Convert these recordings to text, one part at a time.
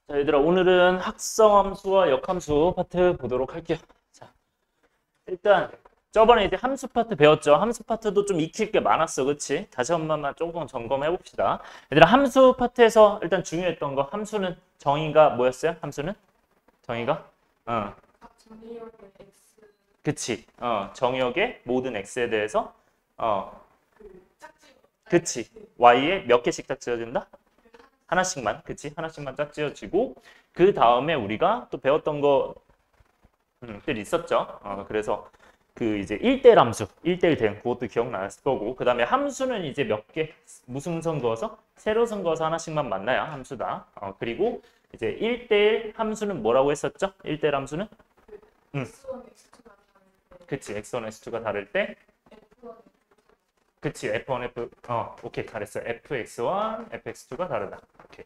자, 얘들아, 오늘은 합성함수와 역함수 파트 보도록 할게요. 자, 일단 저번에 이제 함수 파트 배웠죠? 함수 파트도 좀 익힐 게 많았어, 그치? 다시 한 번만 조금 점검해 봅시다. 얘들아, 함수 파트에서 일단 중요했던 거, 함수는 정의가 뭐였어요? 함수는? 정의가? 정의역의 x 그치. 정의역의 모든 x에 대해서, 짝지어 그치. y에 몇 개씩 딱 지어진다? 하나씩만, 그치? 하나씩만 짝 지어지고, 그 다음에 우리가 또 배웠던 것들 있었죠. 그래서 그 이제 1대1 함수, 1대1 대응, 그것도 기억났을 거고, 그 다음에 함수는 이제 몇 개, 무슨 그어서? 세로선 그어서 하나씩만 만나야 함수다. 그리고 이제 1대1 함수는 뭐라고 했었죠? 1대1 함수는? 응, x1, x2가 다를 그치. x1, x2가 다를 때, 때 f1, 그치. f1, 오케이. 잘했어요. fx1, fx2가 다르다. 오케이.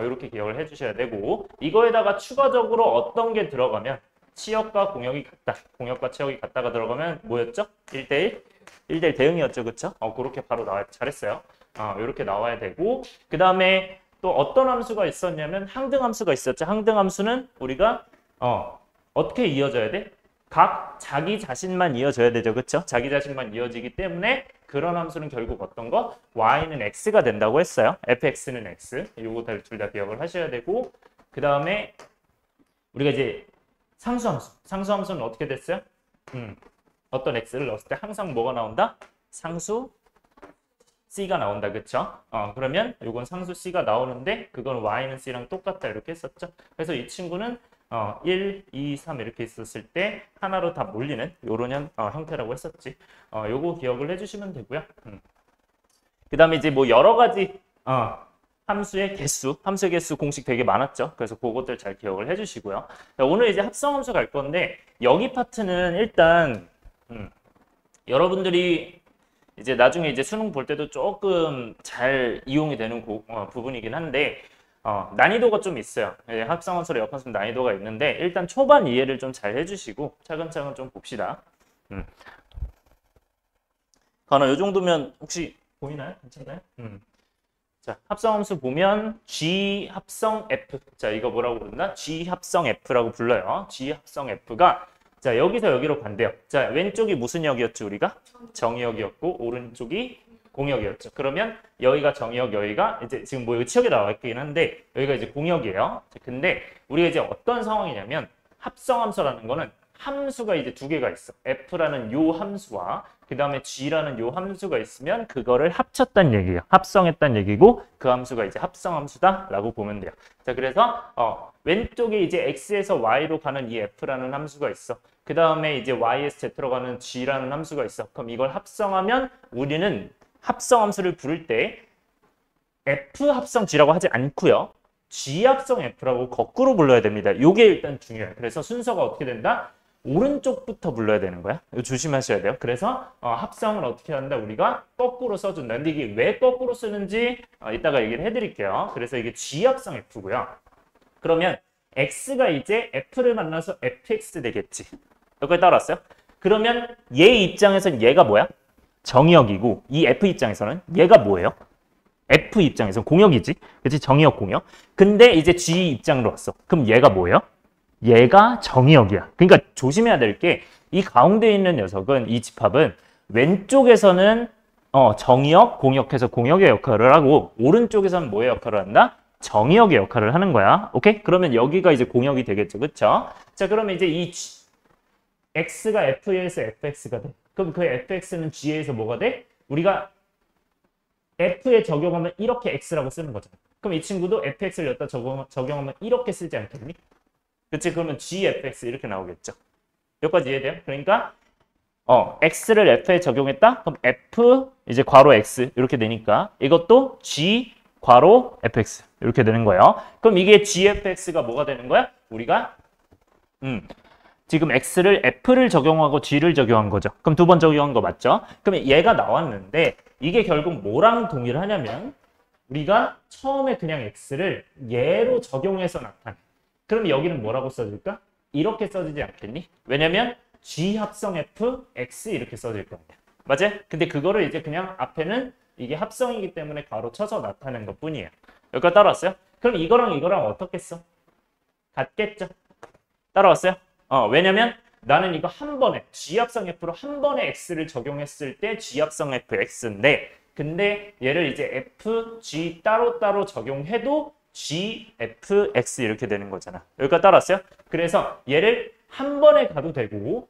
이렇게 기억을 해주셔야 되고, 이거에다가 추가적으로 어떤 게 들어가면, 치역과 공역이 같다. 공역과 치역이 같다가 들어가면 뭐였죠? 1대1? 1대1 대응이었죠. 그쵸? 그렇게 바로 나와, 잘했어요. 이렇게 나와야 되고, 그 다음에 또 어떤 함수가 있었냐면, 항등함수가 있었죠. 항등함수는 우리가, 어떻게 이어져야 돼? 각 자기 자신만 이어져야 되죠. 그쵸? 자기 자신만 이어지기 때문에 그런 함수는 결국 어떤 거? y는 x가 된다고 했어요. fx는 x. 요거 둘 다 기억을 하셔야 되고, 그 다음에 우리가 이제 상수함수. 상수함수는 어떻게 됐어요? 어떤 x를 넣었을 때 항상 뭐가 나온다? 상수 c가 나온다. 그쵸? 그러면 이건 상수 c가 나오는데 그건 y는 c랑 똑같다. 이렇게 했었죠. 그래서 이 친구는 1, 2, 3 이렇게 있었을 때 하나로 다 몰리는 요런 형태라고 했었지. 요거 기억을 해주시면 되고요. 그 다음에 이제 뭐 여러 가지 함수의 개수 공식 되게 많았죠. 그래서 그것들 잘 기억을 해주시고요. 자, 오늘 이제 합성함수 갈 건데 여기 파트는 일단 여러분들이 이제 나중에 이제 수능 볼 때도 조금 잘 이용이 되는 부분이긴 한데 난이도가 좀 있어요. 예, 합성함수랑 역함수 난이도가 있는데 일단 초반 이해를 좀 잘 해주시고 차근차근 좀 봅시다. 가나 요 정도면 혹시 보이나요? 괜찮나요? 자, 합성함수 보면 G 합성 F. 자, 이거 뭐라고 부른다? G 합성 F라고 불러요. G 합성 F가 자, 여기서 여기로 간대요. 자, 왼쪽이 무슨 역이었죠, 우리가? 정의역이었고 오른쪽이 공역이었죠. 그러면 여기가 정의역, 여기가 이제 지금 뭐 여기 치역이 나와 있긴 한데 여기가 이제 공역이에요. 자, 근데 우리가 이제 어떤 상황이냐면 합성함수라는 거는 함수가 이제 두 개가 있어. F라는 요 함수와 그 다음에 G라는 요 함수가 있으면 그거를 합쳤단 얘기예요. 합성했단 얘기고 그 함수가 이제 합성함수다라고 보면 돼요. 자, 그래서 왼쪽에 이제 X에서 Y로 가는 이 F라는 함수가 있어. 그 다음에 이제 Y에서 Z로 가는 G라는 함수가 있어. 그럼 이걸 합성하면 우리는 합성함수를 부를 때 F 합성 G라고 하지 않고요. G 합성 F라고 거꾸로 불러야 됩니다. 요게 일단 중요해요. 그래서 순서가 어떻게 된다? 오른쪽부터 불러야 되는 거야. 이거 조심하셔야 돼요. 그래서 합성을 어떻게 한다? 우리가 거꾸로 써준다. 근데 이게 왜 거꾸로 쓰는지 이따가 얘기를 해드릴게요. 그래서 이게 G 합성 F고요. 그러면 X가 이제 F를 만나서 FX 되겠지. 여기까지 따라왔어요? 그러면 얘 입장에서는 얘가 뭐야? 정의역이고 이 F 입장에서는 얘가 뭐예요? F 입장에서는 공역이지. 그치? 정의역 공역. 근데 이제 G 입장으로 왔어. 그럼 얘가 뭐예요? 얘가 정의역이야. 그러니까 조심해야 될 게 이 가운데 있는 녀석은 이 집합은 왼쪽에서는 정의역, 공역해서 공역의 역할을 하고 오른쪽에서는 뭐의 역할을 한다? 정의역의 역할을 하는 거야. 오케이? 그러면 여기가 이제 공역이 되겠죠. 그쵸? 자, 그러면 이제 이 X가 F에서 FX가 돼. 그럼 그 FX는 G에서 뭐가 돼? 우리가 F에 적용하면 이렇게 X라고 쓰는 거잖아. 그럼 이 친구도 FX를 여기다 적용하면 이렇게 쓰지 않겠니? 그치? 그러면 GFX 이렇게 나오겠죠. 여기까지 이해돼요? 그러니까 X를 F에 적용했다? 그럼 F 이제 괄호 X 이렇게 되니까 이것도 G 괄호 FX 이렇게 되는 거예요. 그럼 이게 GFX가 뭐가 되는 거야? 우리가 지금 X를 F를 적용하고 G를 적용한 거죠. 그럼 두 번 적용한 거 맞죠? 그러면 얘가 나왔는데 이게 결국 뭐랑 동일하냐면 우리가 처음에 그냥 X를 얘로 적용해서 나타내. 그럼 여기는 뭐라고 써줄까? 이렇게 써지지 않겠니? 왜냐면 G 합성 F, X 이렇게 써질 겁니다. 맞아요? 근데 그거를 이제 그냥 앞에는 이게 합성이기 때문에 가로 쳐서 나타낸 것 뿐이에요. 여기까지 따라왔어요? 그럼 이거랑 이거랑 어떻게 써? 같겠죠. 따라왔어요? 왜냐면 나는 이거 한 번에 G합성 F로 한 번에 X를 적용했을 때 G합성 FX인데 근데 얘를 이제 F, G 따로따로 적용해도 GFX 이렇게 되는 거잖아. 여기까지 따라왔어요? 그래서 얘를 한 번에 가도 되고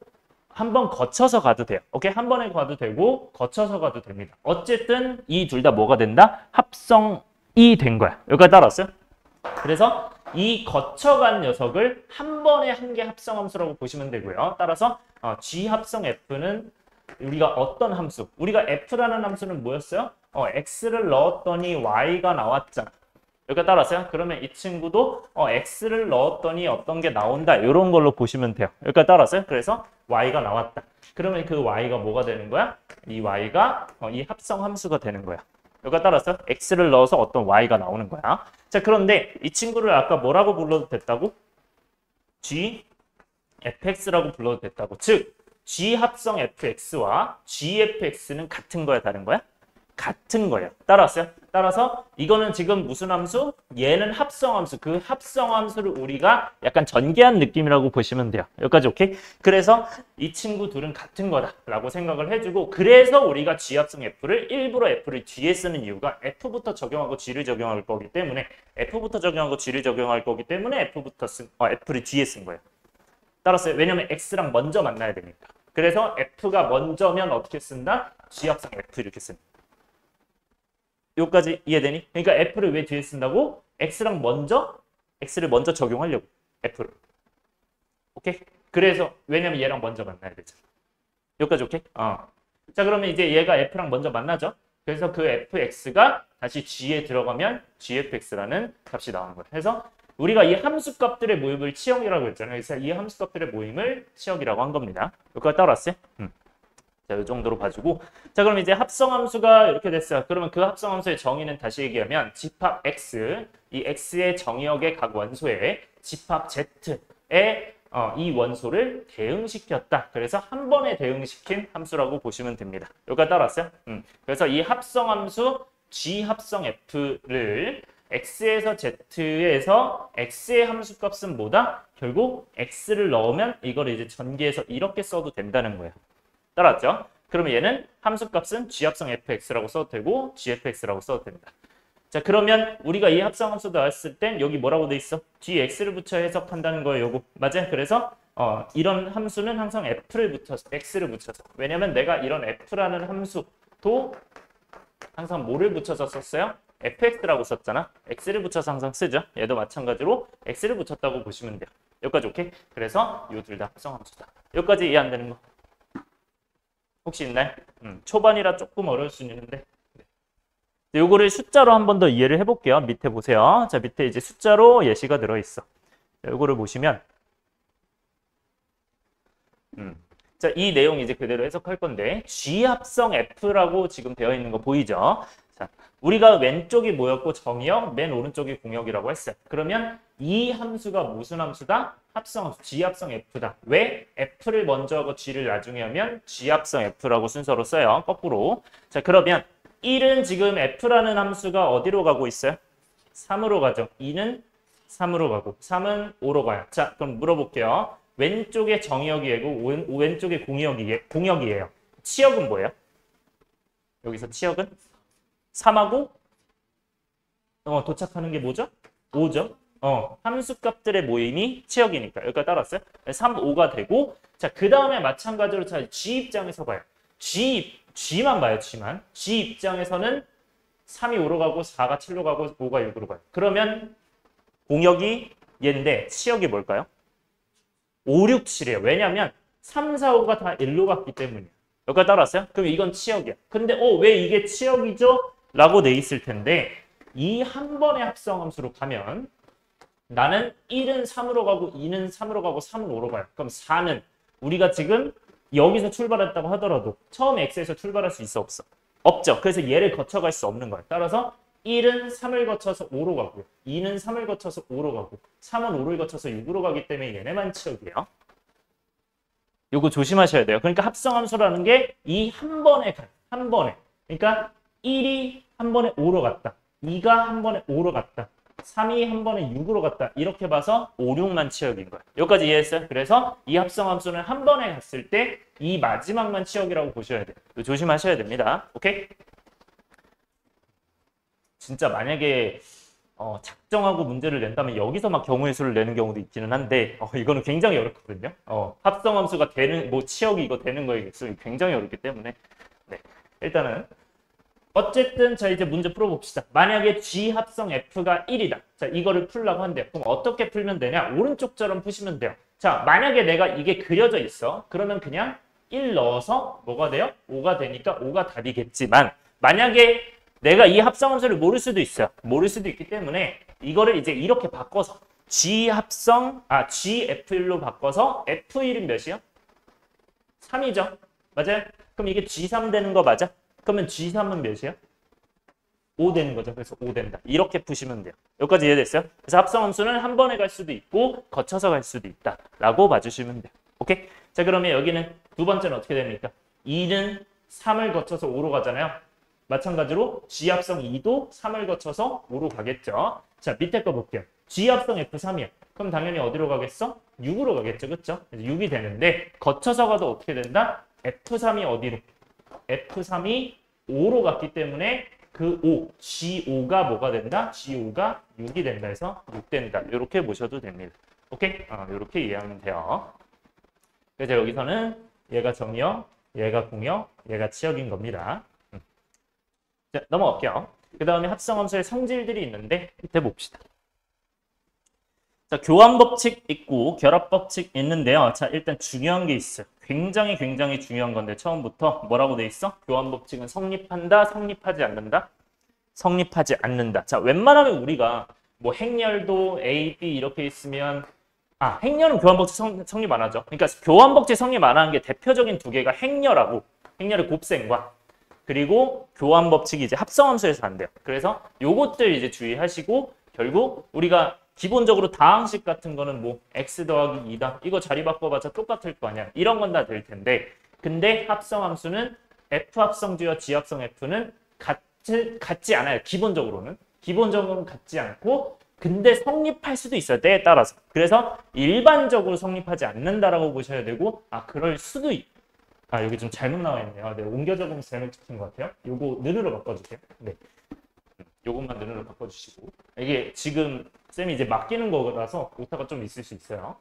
한 번 거쳐서 가도 돼요. 오케이? 한 번에 가도 되고 거쳐서 가도 됩니다. 어쨌든 이 둘 다 뭐가 된다? 합성이 된 거야. 여기까지 따라왔어요? 그래서 이 거쳐간 녀석을 한 번에 한 개 합성함수라고 보시면 되고요. 따라서 G 합성 F는 우리가 어떤 함수? 우리가 F라는 함수는 뭐였어요? X를 넣었더니 Y가 나왔잖아. 여기까지 따라왔어요? 그러면 이 친구도 X를 넣었더니 어떤 게 나온다. 이런 걸로 보시면 돼요. 여기까지 따라왔어요? 그래서 Y가 나왔다. 그러면 그 Y가 뭐가 되는 거야? 이 Y가 이 합성 함수가 되는 거야. 여기까지 따라왔어요? X를 넣어서 어떤 Y가 나오는 거야. 자, 그런데 이 친구를 아까 뭐라고 불러도 됐다고? G, fx라고 불러도 됐다고. 즉, G 합성 fx와 gfx는 같은 거야, 다른 거야? 같은 거예요. 따라왔어요? 따라서 이거는 지금 무슨 함수? 얘는 합성함수. 그 합성함수를 우리가 약간 전개한 느낌이라고 보시면 돼요. 여기까지 오케이? 그래서 이 친구 둘은 같은 거다라고 생각을 해주고 그래서 우리가 G합성 F를 일부러 F를 뒤에 쓰는 이유가 F부터 적용하고 G를 적용할 거기 때문에 F부터 적용하고 G를 적용할 거기 때문에 F를 뒤에 쓴 거예요. 따랐어요? 왜냐면 X랑 먼저 만나야 되니까. 그래서 F가 먼저면 어떻게 쓴다? G합성 F 이렇게 씁니다. 여기까지 이해되니? 그러니까 F를 왜 뒤에 쓴다고? X를 먼저 적용하려고. F를. 오케이? 그래서 왜냐면 얘랑 먼저 만나야 되죠. 여기까지 오케이? 자, 그러면 이제 얘가 F랑 먼저 만나죠. 그래서 그 fx가 다시 G에 들어가면 gfx라는 값이 나오는 거예요. 그래서 우리가 이 함수값들의 모임을 치역이라고 했잖아요. 그래서 이 함수값들의 모임을 치역이라고 한 겁니다. 여기까지 따라왔어요? 자, 이 정도로 봐주고. 자, 그럼 이제 합성함수가 이렇게 됐어요. 그러면 그 합성함수의 정의는 다시 얘기하면 집합 x, 이 x의 정의역의 각 원소에 집합 z의 이 원소를 대응시켰다. 그래서 한 번에 대응시킨 함수라고 보시면 됩니다. 여기까지 따라왔어요? 그래서 이 합성함수 G 합성 F를 x에서 z에서 x의 함수값은 뭐다? 결국 x를 넣으면 이걸 이제 전개해서 이렇게 써도 된다는 거예요. 따라왔죠? 그러면 얘는 함수값은 G합성 fx라고 써도 되고 gfx라고 써도 됩니다. 자, 그러면 우리가 이 합성함수 나왔을 땐 여기 뭐라고 돼 있어? gx를 붙여 해석한다는 거예요. 요거 맞아요? 그래서 이런 함수는 항상 f를 붙여서 x를 붙여서 왜냐면 내가 이런 f라는 함수도 항상 뭐를 붙여서 썼어요? fx라고 썼잖아. x를 붙여서 항상 쓰죠. 얘도 마찬가지로 x를 붙였다고 보시면 돼요. 여기까지 오케이? 그래서 이 둘 다 합성함수다. 여기까지 이해 안 되는 거 혹시 있나요? 초반이라 조금 어려울 수 있는데 요거를 숫자로 한 번 더 이해를 해볼게요. 밑에 보세요. 자, 밑에 이제 숫자로 예시가 들어있어. 자, 요거를 보시면 자, 이 내용 이제 그대로 해석할 건데 G 합성 F라고 지금 되어 있는 거 보이죠? 자, 우리가 왼쪽이 뭐였고 정의역, 맨 오른쪽이 공역이라고 했어요. 그러면 이 함수가 무슨 함수다? 합성함수, G 합성 F다. 왜? F를 먼저 하고 G를 나중에 하면 G 합성 F라고 순서로 써요. 거꾸로. 자, 그러면 1은 지금 F라는 함수가 어디로 가고 있어요? 3으로 가죠. 2는 3으로 가고 3은 5로 가요. 자, 그럼 물어볼게요. 왼쪽에 정의역이고 왼쪽에 공역이에요. 치역은 뭐예요? 여기서 치역은 3하고 도착하는 게 뭐죠? 5죠. 함수값들의 모임이 치역이니까 여기까지 따랐어요? 3, 5가 되고 자, 그 다음에 마찬가지로 자, G 입장에서 봐요. G만 봐요. G 입장에서는 3이 5로 가고 4가 7로 가고 5가 6으로 가요. 그러면 공역이 얘인데 치역이 뭘까요? 5, 6, 7이에요. 왜냐면 3, 4, 5가 다 1로 갔기 때문이에요. 여기까지 따라왔어요? 그럼 이건 치역이야. 근데 왜 이게 치역이죠? 라고 돼 있을 텐데 이 한 번의 합성함수로 가면 나는 1은 3으로 가고 2는 3으로 가고 3은 5로 가요. 그럼 4는 우리가 지금 여기서 출발했다고 하더라도 처음 x에서 출발할 수 있어 없어? 없죠. 그래서 얘를 거쳐갈 수 없는 거예요. 따라서 1은 3을 거쳐서 5로 가고요. 2는 3을 거쳐서 5로 가고 3은 5를 거쳐서 6으로 가기 때문에 얘네만 치역이에요. 요거 조심하셔야 돼요. 그러니까 합성함수라는 게 이 한 번에 가요. 한 번에. 그러니까 1이 한 번에 5로 갔다. 2가 한 번에 5로 갔다. 3이 한 번에 6으로 갔다. 이렇게 봐서 5, 6만 치역인 거야. 여기까지 이해했어요? 그래서 이 합성함수는 한 번에 갔을 때 이 마지막만 치역이라고 보셔야 돼요. 이거 조심하셔야 됩니다. 오케이? 진짜 만약에 작정하고 문제를 낸다면 여기서 막 경우의 수를 내는 경우도 있기는 한데 이거는 굉장히 어렵거든요. 합성함수가 되는 뭐 치역이 이거 되는 거겠어. 굉장히 어렵기 때문에 네. 일단은 어쨌든 자 이제 문제 풀어봅시다. 만약에 G 합성 F가 1이다. 자 이거를 풀려고 한대요. 그럼 어떻게 풀면 되냐? 오른쪽처럼 푸시면 돼요. 자 만약에 내가 이게 그려져 있어. 그러면 그냥 1 넣어서 뭐가 돼요? 5가 되니까 5가 답이겠지만 만약에 내가 이 합성함수를 모를 수도 있어요. 모를 수도 있기 때문에 이거를 이제 이렇게 바꿔서 GF1로 바꿔서 F1은 몇이요? 3이죠. 맞아요? 그럼 이게 G3 되는 거 맞아? 그러면 G3은 몇이야? 5 되는 거죠. 그래서 5 된다. 이렇게 푸시면 돼요. 여기까지 이해됐어요? 그래서 합성함수는 한 번에 갈 수도 있고 거쳐서 갈 수도 있다. 라고 봐주시면 돼요. 오케이? 자 그러면 여기는 두 번째는 어떻게 됩니까? 2는 3을 거쳐서 5로 가잖아요. 마찬가지로 G합성 2도 3을 거쳐서 5로 가겠죠. 자 밑에 거 볼게요. G합성 F3이야. 그럼 당연히 어디로 가겠어? 6으로 가겠죠. 그쵸? 6이 되는데 거쳐서 가도 어떻게 된다? F3이 어디로? F3이 5로 갔기 때문에 그 5, G5가 뭐가 된다? G5가 6이 된다 해서 6 된다. 이렇게 보셔도 됩니다. 오케이? 이렇게 이해하면 돼요. 그래서 여기서는 얘가 정역, 얘가 공역, 얘가 치역인 겁니다. 자, 넘어갈게요. 그 다음에 합성함수의 성질들이 있는데 밑에 봅시다. 자, 교환법칙 있고 결합법칙 있는데요. 자, 일단 중요한 게 있어요. 굉장히 중요한 건데 처음부터 뭐라고 돼 있어? 교환법칙은 성립한다, 성립하지 않는다? 성립하지 않는다. 자, 웬만하면 우리가 뭐 행렬도 A, B 이렇게 있으면 행렬은 교환법칙 성립 안 하죠. 그러니까 교환법칙 성립 안 하는 게 대표적인 두 개가 행렬하고 행렬의 곱셈과 그리고 교환법칙이 이제 합성함수에서 안 돼요. 그래서 요것들 이제 주의하시고 결국 우리가 기본적으로 다항식 같은 거는 뭐 x 더하기 2다. 이거 자리 바꿔봤자 똑같을 거 아니야. 이런 건 다 될 텐데 근데 합성함수는 F 합성G와 G 합성 F는 같지 않아요. 기본적으로는 같지 않고 근데 성립할 수도 있어요. 때에 따라서. 그래서 일반적으로 성립하지 않는다라고 보셔야 되고 그럴 수도 여기 좀 잘못 나와 있네요. 네, 옮겨 적으면서 잘못 찍힌 것 같아요. 요거 느르러 바꿔주세요. 네. 요것만 느르러 바꿔주시고. 이게 지금 쌤이 이제 맡기는 거라서 오타가 좀 있을 수 있어요.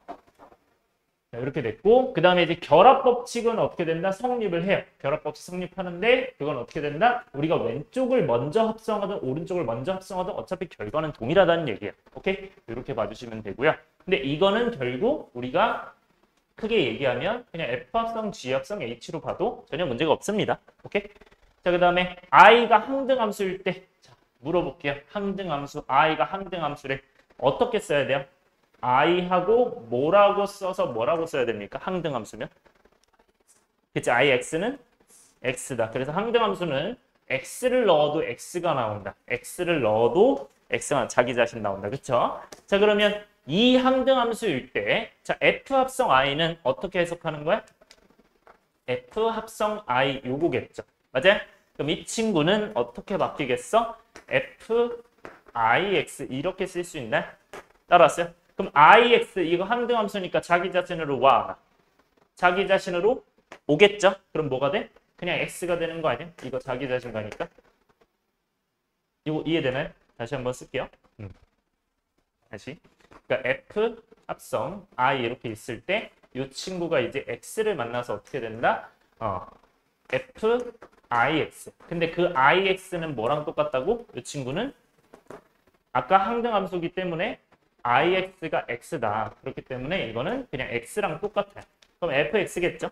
자, 이렇게 됐고, 그 다음에 이제 결합법칙은 어떻게 된다? 성립을 해요. 결합법칙 성립하는데, 그건 어떻게 된다? 우리가 왼쪽을 먼저 합성하든 오른쪽을 먼저 합성하든 어차피 결과는 동일하다는 얘기예요. 오케이? 이렇게 봐주시면 되고요. 근데 이거는 결국 우리가 크게 얘기하면 그냥 F 합성, G 합성, H로 봐도 전혀 문제가 없습니다. 오케이? 자, 그 다음에 I가 항등함수일 때, 자, 물어볼게요. 항등함수, I가 항등함수를 어떻게 써야 돼요? I하고 뭐라고 써서 뭐라고 써야 됩니까? 항등함수면? 그치, IX는 X다. 그래서 항등함수는 X를 넣어도 X가 나온다. X를 넣어도 X가 자기 자신 나온다. 그쵸? 자, 그러면 이 항등함수일 때, 자, F 합성 I는 어떻게 해석하는 거야? F 합성 I 요거겠죠. 맞아요? 그럼 이 친구는 어떻게 바뀌겠어? F IX 이렇게 쓸 수 있나요? 따라왔어요? 그럼 IX 이거 항등함수니까 자기 자신으로 와. 자기 자신으로 오겠죠? 그럼 뭐가 돼? 그냥 X가 되는 거 아니야? 이거 자기 자신 가니까. 이거 이해되나요? 다시 한번 쓸게요. 다시. 그러니까 F 합성 I 이렇게 있을 때 이 친구가 이제 X를 만나서 어떻게 된다? F IX. 근데 그 IX는 뭐랑 똑같다고? 이 친구는 아까 항등함수기 때문에 IX가 X다. 그렇기 때문에 이거는 그냥 X랑 똑같아요. 그럼 FX겠죠?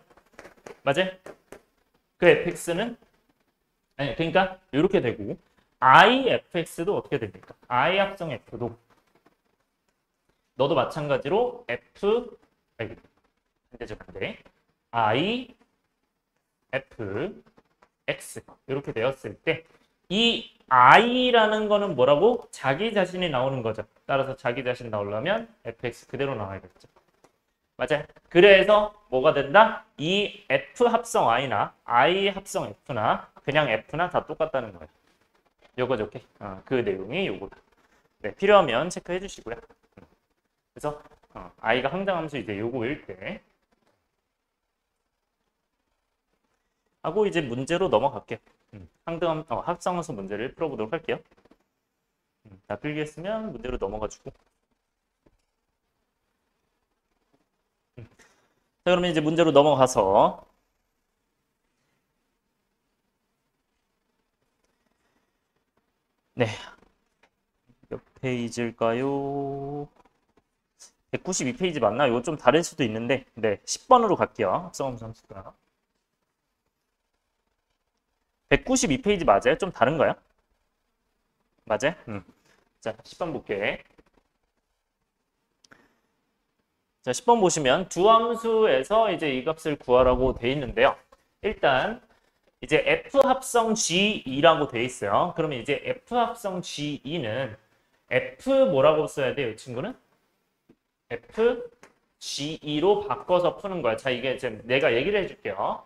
맞아요? 그 FX는 그러니까 이렇게 되고 IFX도 어떻게 됩니까? I 합성 F도 너도 마찬가지로 반대 I F X 이렇게 되었을 때 이 I라는 거는 뭐라고? 자기 자신이 나오는 거죠. 따라서 자기 자신 나오려면 FX 그대로 나와야겠죠. 맞아요. 그래서 뭐가 된다? 이 F 합성 I나 I 합성 F나 그냥 F나 다 똑같다는 거예요. 요거죠. 오케이. 그 내용이 요거다. 네, 필요하면 체크해 주시고요. 그래서 i가 항등함수 이제 요거일 때 하고 이제 문제로 넘어갈게요. 합성함수 문제를 풀어보도록 할게요. 다 필기했으면 문제로 넘어가지고. 자, 그러면 이제 문제로 넘어가서 네, 몇 페이지일까요? 192페이지 맞나? 이거 좀 다를 수도 있는데 네, 10번으로 갈게요. 합성함수 함수가 192페이지 맞아요? 좀 다른가요? 맞아요? 자, 10번 볼게. 자, 10번 보시면 두 함수에서 이제 이 값을 구하라고 돼 있는데요. 일단 이제 F 합성 G2라고 돼 있어요. 그러면 이제 F 합성 G2는 F 뭐라고 써야 돼요, 이 친구는? F G2로 바꿔서 푸는 거야. 자, 이게 지금 내가 얘기를 해줄게요.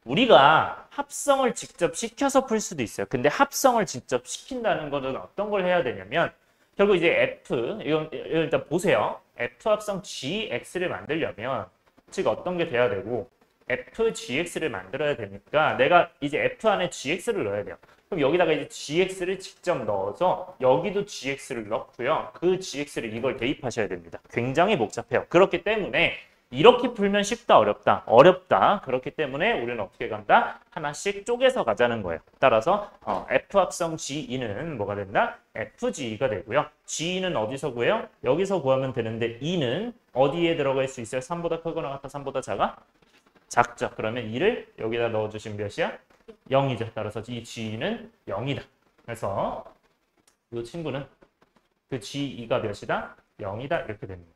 우리가 합성을 직접 시켜서 풀 수도 있어요. 근데 합성을 직접 시킨다는 것은 어떤 걸 해야 되냐면 결국 이제 F, 이건 일단 보세요. F 합성 GX를 만들려면 즉 어떤 게 돼야 되고 FGX를 만들어야 되니까 내가 이제 F 안에 GX를 넣어야 돼요. 그럼 여기다가 이제 GX를 직접 넣어서 여기도 GX를 넣고요. 그 GX를 이걸 대입하셔야 됩니다. 굉장히 복잡해요. 그렇기 때문에 이렇게 풀면 쉽다, 어렵다, 어렵다. 그렇기 때문에 우리는 어떻게 간다? 하나씩 쪼개서 가자는 거예요. 따라서 F 합성 G2는 뭐가 된다? FG가 되고요. G는 어디서 구해요? 여기서 구하면 되는데 2는 어디에 들어갈 수 있어요? 3보다 크거나 같아, 3보다 작아? 작죠. 그러면 2를 여기다 넣어주시면 몇이야? 0이죠. 따라서 이 G는 0이다. 그래서 이 친구는 그 G2가 몇이다? 0이다. 이렇게 됩니다.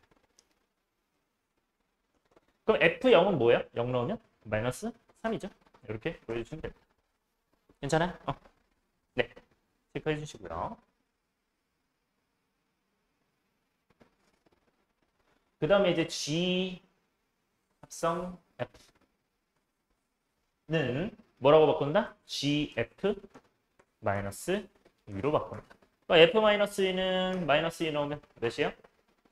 그럼 F0은 뭐예요? 0 넣으면 마이너스 3이죠. 이렇게 보여주시면 됩니다. 괜찮아요? 네. 체크해 주시고요. 그 다음에 이제 G 합성 F는 뭐라고 바꾼다? GF 마이너스 2로 바꾼다. F-2는 마이너스 2 넣으면 몇이에요?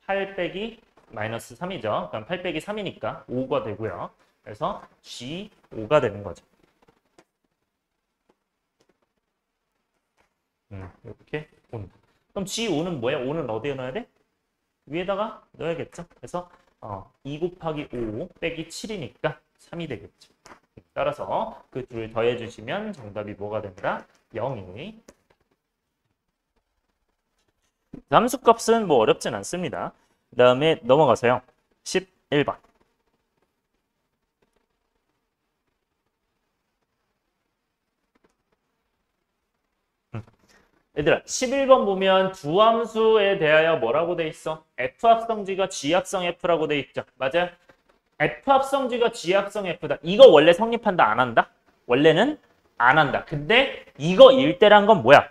8 빼기 마이너스 3이죠. 그럼 8 빼기 3이니까 5가 되고요. 그래서 G5가 되는 거죠. 이렇게 온다. 그럼 G5는 뭐야? 5는 어디에 넣어야 돼? 위에다가 넣어야겠죠. 그래서 2 곱하기 5 빼기 7이니까 3이 되겠죠. 따라서 그 둘을 더해주시면 정답이 뭐가 된다? 0이. 함수값은 뭐 어렵진 않습니다. 그 다음에 넘어가서요. 11번. 얘들아, 11번 보면 두 함수에 대하여 뭐라고 돼 있어? F 합성지가 G 합성 F라고 돼 있죠. 맞아요? F 합성지가 G 합성 F다. 이거 원래 성립한다, 안 한다? 원래는 안 한다. 근데 이거 일대란 건 뭐야?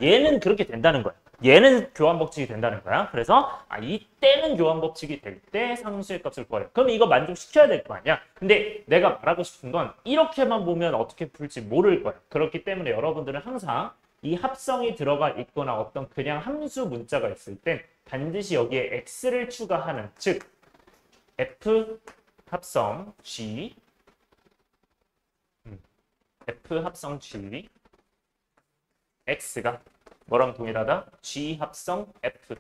얘는 그렇게 된다는 거야. 얘는 교환법칙이 된다는 거야. 그래서 이때는 교환법칙이 될 때 상수의 값을 구하래. 그럼 이거 만족시켜야 될 거 아니야. 근데 내가 말하고 싶은 건 이렇게만 보면 어떻게 풀지 모를 거야. 그렇기 때문에 여러분들은 항상 이 합성이 들어가 있거나 어떤 그냥 함수 문자가 있을 땐 반드시 여기에 x를 추가하는, 즉 f 합성 g f 합성 g x가 뭐랑 동일하다? G 합성 F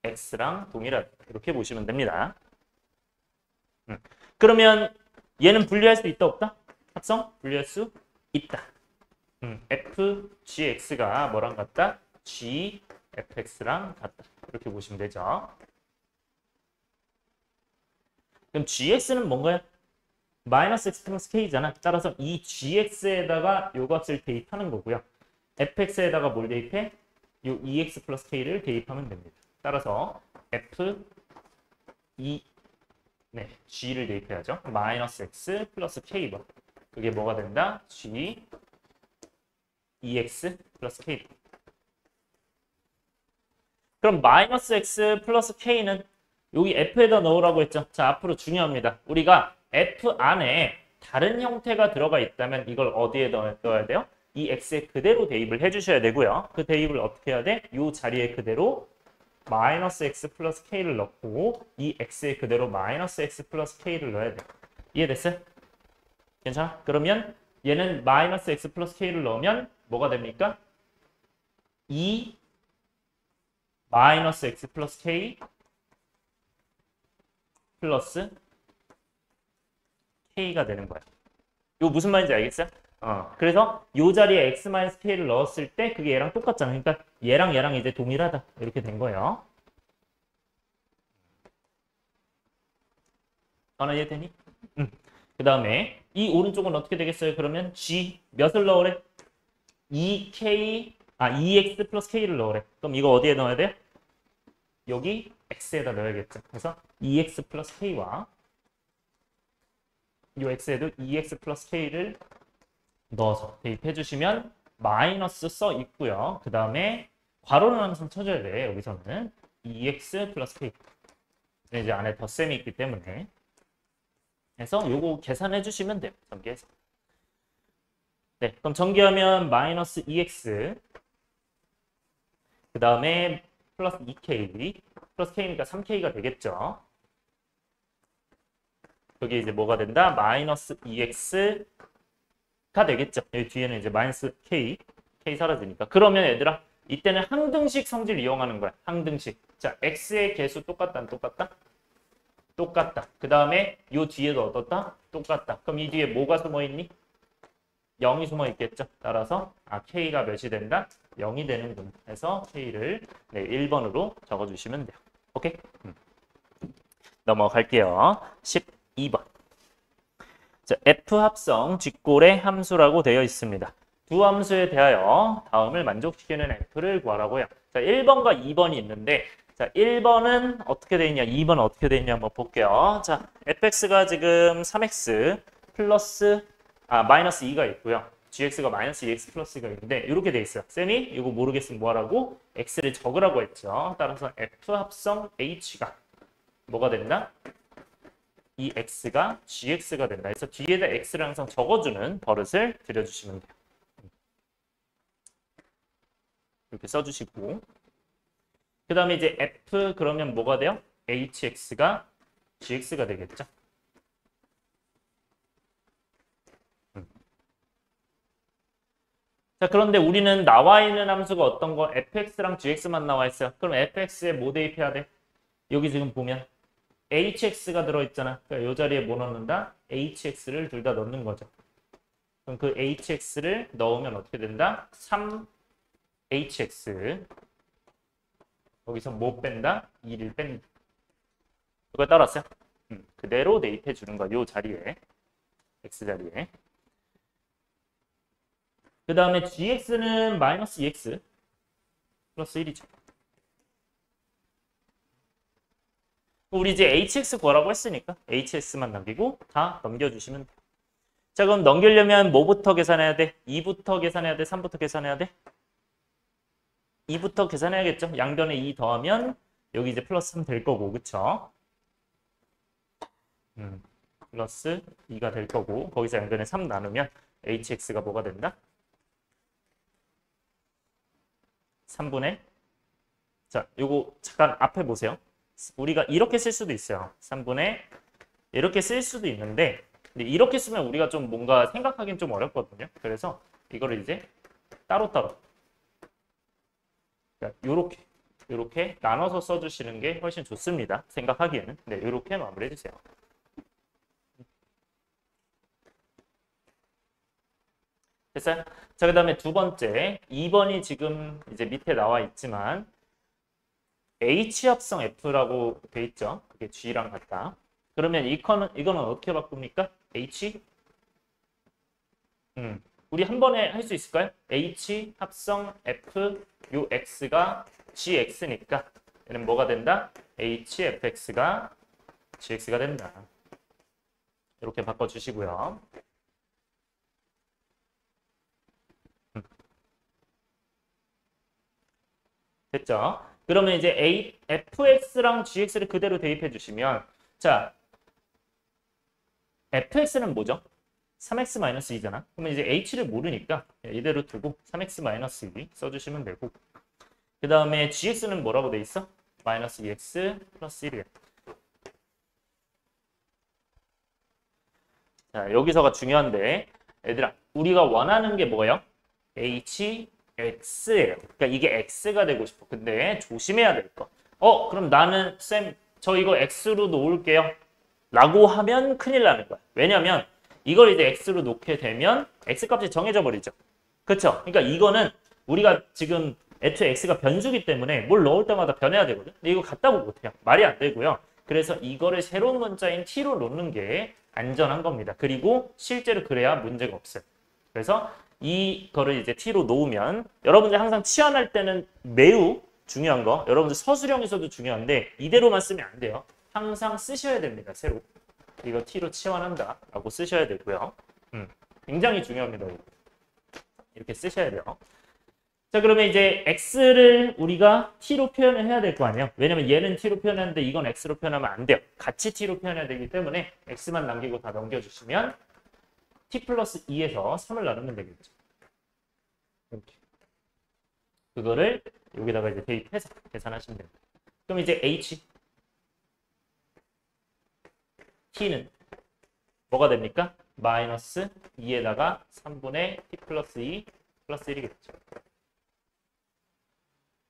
X랑 동일하다. 이렇게 보시면 됩니다. 그러면 얘는 분리할 수 있다, 없다? 합성? 분리할 수 있다. F, GX가 뭐랑 같다? G, FX랑 같다. 이렇게 보시면 되죠. 그럼 GX는 뭔가요? 마이너스 X 플러스 K잖아. 따라서 이 GX에다가 요 값을 대입하는 거고요. fx에다가 뭘 대입해? 요 2x 플러스 k를 대입하면 됩니다. 따라서 g를 대입해야죠. 마이너스 x 플러스 k번. 그게 뭐가 된다? g 2x 플러스 k. 그럼 마이너스 x 플러스 k는 여기 f에다 넣으라고 했죠. 자, 앞으로 중요합니다. 우리가 f 안에 다른 형태가 들어가 있다면 이걸 어디에 넣어야 돼요? 이 x에 그대로 대입을 해주셔야 되고요. 그 대입을 어떻게 해야 돼? 이 자리에 그대로 마이너스 x 플러스 k를 넣고 이 x에 그대로 마이너스 x 플러스 k를 넣어야 돼. 이해됐어요? 괜찮아? 그러면 얘는 마이너스 x 플러스 k를 넣으면 뭐가 됩니까? 2 마이너스 x 플러스 k 플러스 k가 되는 거야. 이거 무슨 말인지 알겠어요? 그래서 이 자리에 x 마이너스 k를 넣었을 때 그게 얘랑 똑같잖아. 그러니까 얘랑 이제 동일하다. 이렇게 된 거예요. 하나 이해되니? 그 다음에 이 오른쪽은 어떻게 되겠어요? 그러면 g 몇을 넣으래? 2x 플러스 k를 넣으래. 그럼 이거 어디에 넣어야 돼? 여기 x에다 넣어야겠죠. 그래서 2x 플러스 k와 이 x에도 2x 플러스 k를 넣어서 대입해 주시면 마이너스 써 있고요. 그 다음에 괄호는 항상 쳐줘야 돼. 여기서는 2x 플러스 k. 이제 안에 덧셈이 있기 때문에 그래서 요거 계산해 주시면 돼요. 전개해서. 네, 그럼 전개하면 마이너스 2x 그 다음에 플러스 2k 플러스 k니까 3k가 되겠죠. 여기 이제 뭐가 된다? 마이너스 2x가 되겠죠. 여기 뒤에는 이제 마이너스 k 사라지니까. 그러면 얘들아 이때는 항등식 성질 이용하는 거야. 항등식. 자, x의 개수 똑같다 안 똑같다? 똑같다. 그 다음에 요 뒤에도 어떻다? 똑같다. 그럼 이 뒤에 뭐가 숨어있니? 0이 숨어있겠죠. 따라서 k가 몇이 된다? 0이 되는군. 해서 k를 1번으로 적어주시면 돼요. 오케이? 넘어갈게요. 12번. 자, f 합성 쥐꼴의 함수라고 되어 있습니다. 두 함수에 대하여 다음을 만족시키는 f를 구하라고요. 자, 1번과 2번이 있는데 자, 1번은 어떻게 되어 있냐, 2번은 어떻게 되어 있냐 한번 볼게요. 자, fx가 지금 3x 플러스 마이너스 2가 있고요. gx가 마이너스 2x 플러스가 있는데 이렇게 돼 있어요. 쌤이 이거 모르겠으면 뭐하라고? x를 적으라고 했죠. 따라서 f 합성 h가 뭐가 된다? 이 x가 gx가 된다. 그래서 뒤에다 x를 항상 적어주는 버릇을 들여주시면 돼요. 이렇게 써주시고 그 다음에 이제 f 그러면 뭐가 돼요? hx가 gx가 되겠죠. 자, 그런데 우리는 나와 있는 함수가 어떤 거? fx랑 gx만 나와 있어요. 그럼 fx에 뭐 대입해야 돼? 여기 지금 보면 hx가 들어있잖아. 그러니까 이 자리에 뭐 넣는다? hx를 둘 다 넣는 거죠. 그럼 그 hx를 넣으면 어떻게 된다? 3hx. 여기서 뭐 뺀다? 2를 뺀다. 그거 따랐어요? 그대로 대입해 주는 거야. 이 자리에. x 자리에. 그 다음에 gx는 마이너스 2x 플러스 1이죠. 우리 이제 hx 구하라고 했으니까 hx만 남기고 다 넘겨주시면 돼요. 자, 그럼 넘기려면 뭐부터 계산해야 돼? 2부터 계산해야 돼? 3부터 계산해야 돼? 2부터 계산해야겠죠? 양변에 2 더하면 여기 이제 플러스 3 될 거고, 그쵸? 플러스 2가 될 거고 거기서 양변에 3 나누면 hx가 뭐가 된다? 3분의 자, 요거 잠깐 앞에 보세요. 우리가 이렇게 쓸 수도 있어요. 3분의 이렇게 쓸 수도 있는데 근데 이렇게 쓰면 우리가 좀 뭔가 생각하기는 좀 어렵거든요. 그래서 이거를 이제 따로따로 요렇게 나눠서 써주시는 게 훨씬 좋습니다. 생각하기에는. 네, 요렇게 마무리해 주세요. 됐어요? 자, 그 다음에 두 번째 2번이 지금 이제 밑에 나와 있지만 H 합성 F라고 돼 있죠. 그게 G랑 같다. 그러면 이거는 어떻게 바꿉니까? H? 우리 한 번에 할 수 있을까요? H 합성 F 요 X가 GX니까 얘는 뭐가 된다? HFX가 GX가 된다. 이렇게 바꿔주시고요. 됐죠? 그러면 이제 fx랑 gx를 그대로 대입해 주시면 자, fx는 뭐죠? 3x-2잖아. 그러면 이제 h를 모르니까 이대로 두고 3x-2 써주시면 되고 그 다음에 gx는 뭐라고 돼 있어? 마이너스 2x 플러스 1이야. 자, 여기서가 중요한데 얘들아 우리가 원하는 게 뭐예요? hx예요. 그러니까 이게 x가 되고 싶어. 근데 조심해야 될 거. 그럼 나는 쌤 저 이거 x로 놓을게요. 라고 하면 큰일 나는 거야. 왜냐면 이걸 이제 x로 놓게 되면 x 값이 정해져 버리죠. 그렇죠? 그러니까 이거는 우리가 지금 애초에 x가 변수기 때문에 뭘 넣을 때마다 변해야 되거든. 근데 이거 같다고 못해요. 말이 안 되고요. 그래서 이거를 새로운 문자인 t로 놓는 게 안전한 겁니다. 그리고 실제로 그래야 문제가 없어요. 그래서 이거를 이제 t로 놓으면 여러분들 항상 치환할 때는 매우 중요한 거 여러분들 서술형에서도 중요한데 이대로만 쓰면 안 돼요. 항상 쓰셔야 됩니다. 새로. 이거 t로 치환한다 라고 쓰셔야 되고요. 굉장히 중요합니다. 이렇게 쓰셔야 돼요. 자 그러면 이제 x를 우리가 t로 표현을 해야 될 거 아니에요. 왜냐면 얘는 t로 표현하는데 이건 x로 표현하면 안 돼요. 같이 t로 표현해야 되기 때문에 x만 남기고 다 넘겨주시면 t 플러스 2에서 3을 나누면 되겠죠. 이렇게. 그거를 여기다가 이제 대입해서 계산하시면 됩니다. 그럼 이제 h t는 뭐가 됩니까? 마이너스 2에다가 3분의 t 플러스 2 플러스 1이겠죠.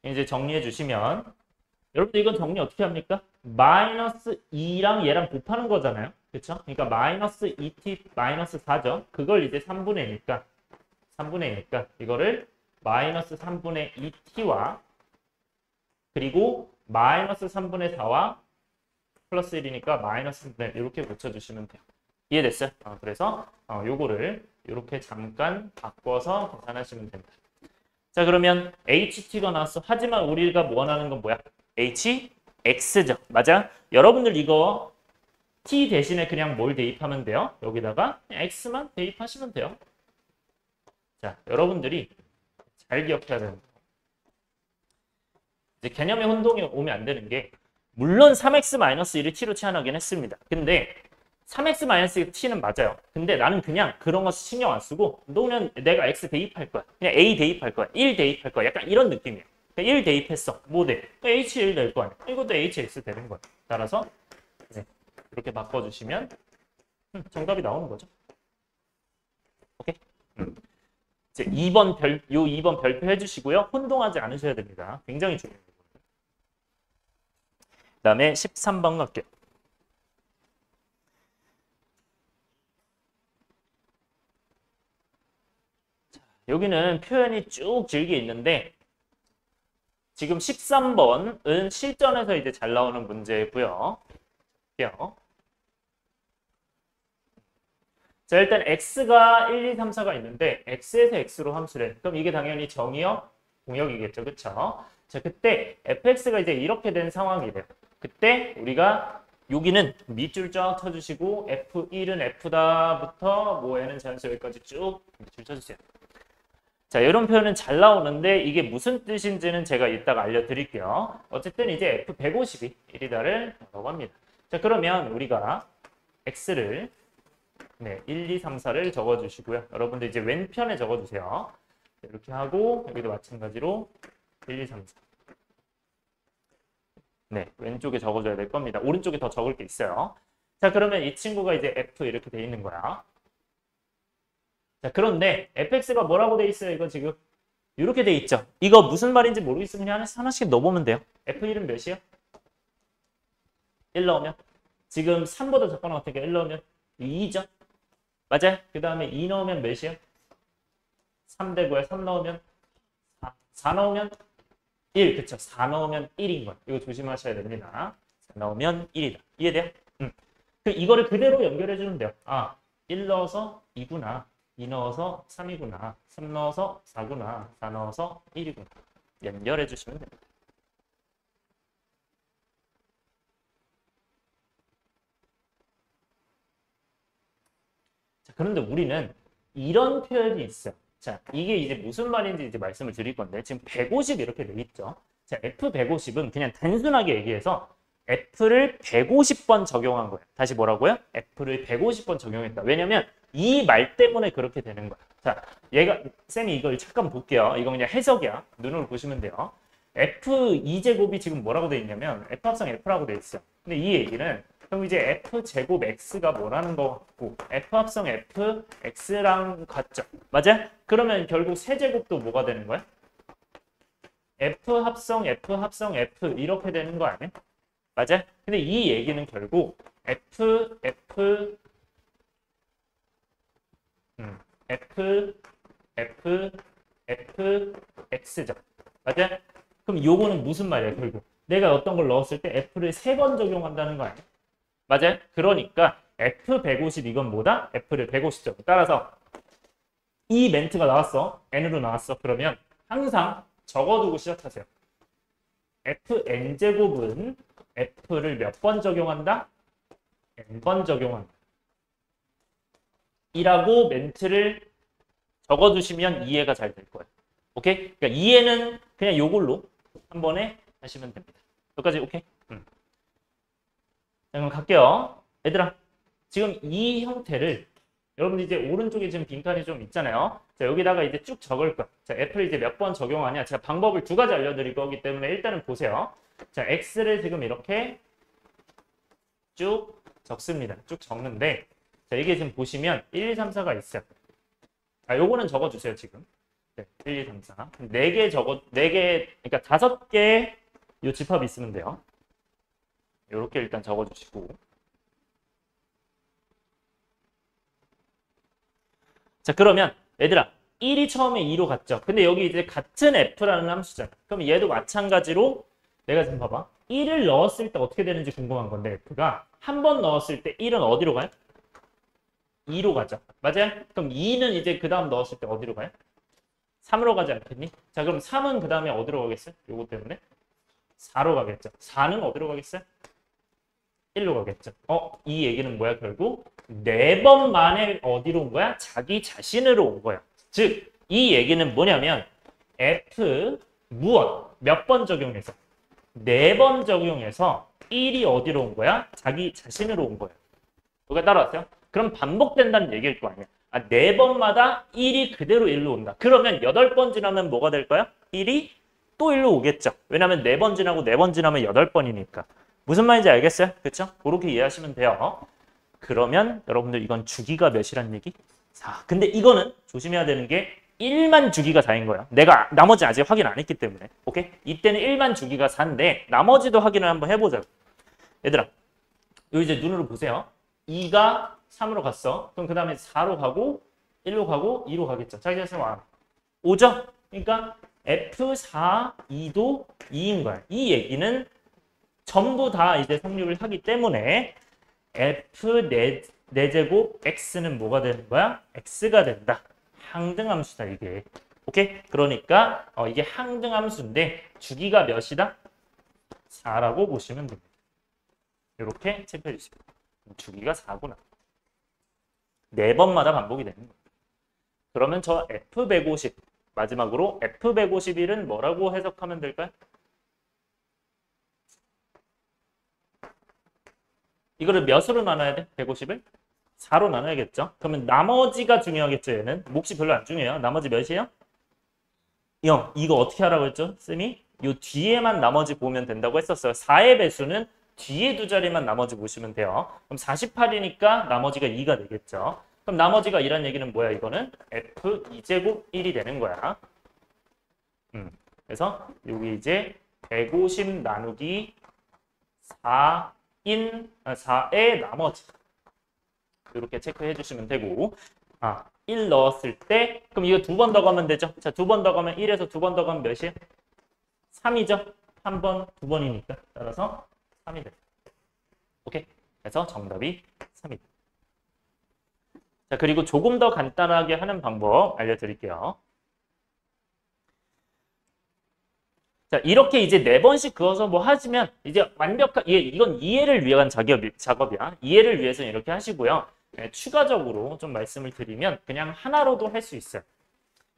이제 정리해 주시면 여러분들 이건 정리 어떻게 합니까? 마이너스 2랑 얘랑 곱하는 거잖아요. 그렇죠? 그러니까 마이너스 2t 마이너스 4죠. 그걸 이제 3분의 2니까 이거를 마이너스 3분의 2t와 그리고 마이너스 3분의 4와 플러스 1이니까 마이너스 3분의 1 이렇게 붙여주시면 돼요. 이해됐어요? 그래서 요거를 이렇게 잠깐 바꿔서 계산하시면 됩니다. 자 그러면 ht가 나왔어. 하지만 우리가 원하는 건 뭐야? hx죠. 맞아? 여러분들 이거 t 대신에 그냥 뭘 대입하면 돼요? 여기다가 x만 대입하시면 돼요. 자 여러분들이 잘 기억해야 되는 거. 이제 개념의 혼동이 오면 안 되는 게 물론 3x-1을 t로 치환하긴 했습니다. 근데 3x-t는 맞아요. 근데 나는 그냥 그런 거 신경 안 쓰고 너는 내가 x 대입할 거야. 그냥 a 대입할 거야. 1 대입할 거야. 약간 이런 느낌이에요. 그러니까 1 대입했어. 뭐 돼? h1 될 거 아니야. 이것도 hx 되는 거야. 따라서 네, 이렇게 바꿔주시면 정답이 나오는 거죠. 오케이? 이제 2번 별표 해주시고요. 혼동하지 않으셔야 됩니다. 굉장히 중요해요. 그 다음에 13번 갈게요. 자, 여기는 표현이 쭉 길게 있는데 지금 13번은 실전에서 이제 잘 나오는 문제고요. 자, 일단 x가 1, 2, 3, 4가 있는데 x에서 x로 함수래. 그럼 이게 당연히 정의역, 공역이겠죠. 그쵸? 자, 그때 fx가 이제 이렇게 된 상황이래요. 그때 우리가 여기는 밑줄 쫙 쳐주시고 f1은 f다부터 뭐 얘는 자연수 여기까지 쭉 밑줄 쳐주세요. 자, 이런 표현은 잘 나오는데 이게 무슨 뜻인지는 제가 이따가 알려드릴게요. 어쨌든 이제 f150이 1이다를 뭐라고 합니다. 자, 그러면 우리가 x를 1, 2, 3, 4를 적어주시고요. 여러분들 이제 왼편에 적어주세요. 이렇게 하고 여기도 마찬가지로 1, 2, 3, 4. 네, 왼쪽에 적어줘야 될 겁니다. 오른쪽에 더 적을 게 있어요. 자, 그러면 이 친구가 이제 f 이렇게 돼 있는 거야. 자, 그런데 fx가 뭐라고 돼 있어요? 이거 지금 이렇게 돼 있죠. 이거 무슨 말인지 모르겠으면 그냥 하나씩 넣어보면 돼요. f1은 몇이에요? 1 넣으면? 지금 3보다 작거나 같으니까 1 넣으면 2죠. 맞아요? 그 다음에 2 넣으면 몇이에요? 3 되고요. 3 넣으면 4. 4 넣으면 1. 그쵸? 4 넣으면 1인 거예요. 이거 조심하셔야 됩니다. 4 넣으면 1이다. 이해돼요? 그럼 이거를 그대로 연결해 주면 돼요. 1 넣어서 2구나. 2 넣어서 3이구나. 3 넣어서 4구나. 4 넣어서 1이구나. 연결해 주시면 됩니다. 자, 그런데 우리는 이런 표현이 있어요. 자, 이게 이제 무슨 말인지 이제 말씀을 드릴 건데 지금 150 이렇게 돼 있죠. 자, F150은 그냥 단순하게 얘기해서 F를 150번 적용한 거예요. 다시 뭐라고요? F를 150번 적용했다. 왜냐면 이 말 때문에 그렇게 되는 거야. 자, 얘가 쌤이 이걸 잠깐 볼게요. 이거 그냥 해석이야. 눈으로 보시면 돼요. F2제곱이 지금 뭐라고 돼 있냐면 F합성 F라고 돼 있어. 근데 이 얘기는 그럼 이제 F제곱 X가 뭐라는 거 같고 F합성 F X랑 같죠? 맞아? 그러면 결국 세제곱도 뭐가 되는 거야? F합성 F 이렇게 되는 거 아니야? 맞아? 근데 이 얘기는 결국 F X죠. 맞아? 그럼 요거는 무슨 말이야, 결국? 내가 어떤 걸 넣었을 때 F를 3번 적용한다는 거 아니야? 맞아요? 그러니까 F150 이건 뭐다? F를 150점. 따라서 이 멘트가 나왔어. N으로 나왔어. 그러면 항상 적어두고 시작하세요. Fn제곱은 F를 몇 번 적용한다? N번 적용한다. 이라고 멘트를 적어두시면 이해가 잘 될 거예요. 오케이? 그러니까 이해는 그냥 요걸로 한 번에 하시면 됩니다. 여기까지 오케이? 자, 그럼 갈게요. 얘들아, 지금 이 형태를 여러분 이제 오른쪽에 지금 빈칸이 좀 있잖아요. 자, 여기다가 이제 쭉 적을 거야. 자, F를 이제 몇 번 적용하냐? 제가 방법을 2가지 알려드릴 거기 때문에 일단은 보세요. 자, X를 지금 이렇게 쭉 적습니다. 쭉 적는데, 자, 이게 지금 보시면 1, 2, 3, 4가 있어요. 자, 요거는 적어주세요, 지금. 네, 1, 2, 3, 4. 4개 그러니까 5개 요 집합이 있으면 돼요. 요렇게 일단 적어주시고. 자, 그러면 얘들아 1이 처음에 2로 갔죠. 근데 여기 이제 같은 F라는 함수잖아. 그럼 얘도 마찬가지로 내가 지금 봐봐. 1을 넣었을 때 어떻게 되는지 궁금한 건데 F가 한 번 넣었을 때 1은 어디로 가요? 2로 가죠. 맞아요? 그럼 2는 이제 그 다음 넣었을 때 어디로 가요? 3으로 가지 않겠니? 자, 그럼 3은 그 다음에 어디로 가겠어요? 요거 때문에 4로 가겠죠. 4는 어디로 가겠어요? 1로 가겠죠. 이 얘기는 뭐야? 결국 4번 만에 어디로 온 거야? 자기 자신으로 온 거야. 즉, 이 얘기는 뭐냐면 F 무엇? 몇 번 적용해서? 4번 적용해서 1이 어디로 온 거야? 자기 자신으로 온 거야. 여기 따라왔어요? 그럼 반복된다는 얘기일 거 아니야. 4번마다 1이 그대로 1로 온다. 그러면 8번 지나면 뭐가 될까요? 1이 또 1로 오겠죠. 왜냐면 4번 지나고 4번 지나면 8번이니까. 무슨 말인지 알겠어요? 그렇죠? 그렇게 이해하시면 돼요. 그러면 여러분들 이건 주기가 몇이란 얘기? 4. 근데 이거는 조심해야 되는 게 1만 주기가 4인 거야. 내가 나머지 아직 확인 안 했기 때문에. 오케이? 이때는 1만 주기가 4인데 나머지도 확인을 한번 해보자고. 얘들아, 여기 이제 눈으로 보세요. 2가 3으로 갔어. 그럼 그 다음에 4로 가고 1로 가고 2로 가겠죠. 자기 자신 와. 5죠? 그러니까 F4, 2도 2인 거야. 이 얘기는 전부 다 이제 성립을 하기 때문에 F 4제곱 X는 뭐가 되는 거야? X가 된다. 항등함수다 이게. 오케이? 그러니까 이게 항등함수인데 주기가 몇이다? 4라고 보시면 됩니다. 이렇게 체크해 주시면 주기가 4구나. 4번마다 반복이 되는 거예요. 그러면 저 F150 마지막으로 F151은 뭐라고 해석하면 될까요? 이거를 몇으로 나눠야 돼? 150을? 4로 나눠야겠죠? 그러면 나머지가 중요하겠죠, 얘는? 몫이 별로 안 중요해요. 나머지 몇이에요? 0. 이거 어떻게 하라고 했죠, 쌤이? 요 뒤에만 나머지 보면 된다고 했었어요. 4의 배수는 뒤에 두 자리만 나머지 보시면 돼요. 그럼 48이니까 나머지가 2가 되겠죠. 그럼 나머지가 2란 얘기는 뭐야, 이거는? F2제곱 1이 되는 거야. 그래서 여기 이제 150 나누기 4의 나머지. 이렇게 체크해 주시면 되고, 1 넣었을 때, 그럼 이거 2번 더 가면 되죠? 자, 2번 더 가면 1에서 2번 더 가면 몇이에요? 3이죠? 한 번, 2번이니까. 따라서 3이 돼요. 오케이? 그래서 정답이 3이다. 자, 그리고 조금 더 간단하게 하는 방법 알려드릴게요. 자, 이렇게 이제 4번씩 그어서 뭐 하시면 이제 이건 이해를 위한 작업이야. 이해를 위해서는 이렇게 하시고요. 추가적으로 좀 말씀을 드리면 그냥 하나로도 할 수 있어요.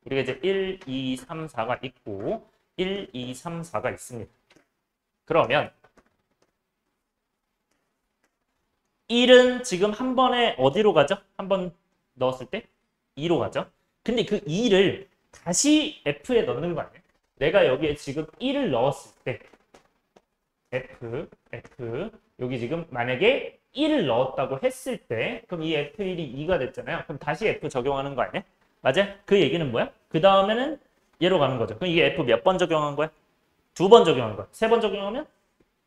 우리가 이제 1, 2, 3, 4가 있고 1, 2, 3, 4가 있습니다. 그러면 1은 지금 한 번에 어디로 가죠? 한 번 넣었을 때 2로 가죠. 근데 그 2를 다시 F에 넣는 거 아니에요? 내가 여기에 지금 1을 넣었을 때 F 여기 지금 만약에 1을 넣었다고 했을 때 그럼 이 F1이 2가 됐잖아요. 그럼 다시 F 적용하는 거 아니에요? 맞아요? 그 얘기는 뭐야? 그 다음에는 얘로 가는 거죠. 그럼 이게 F 몇 번 적용한 거야? 2번 적용한 거야. 3번 적용하면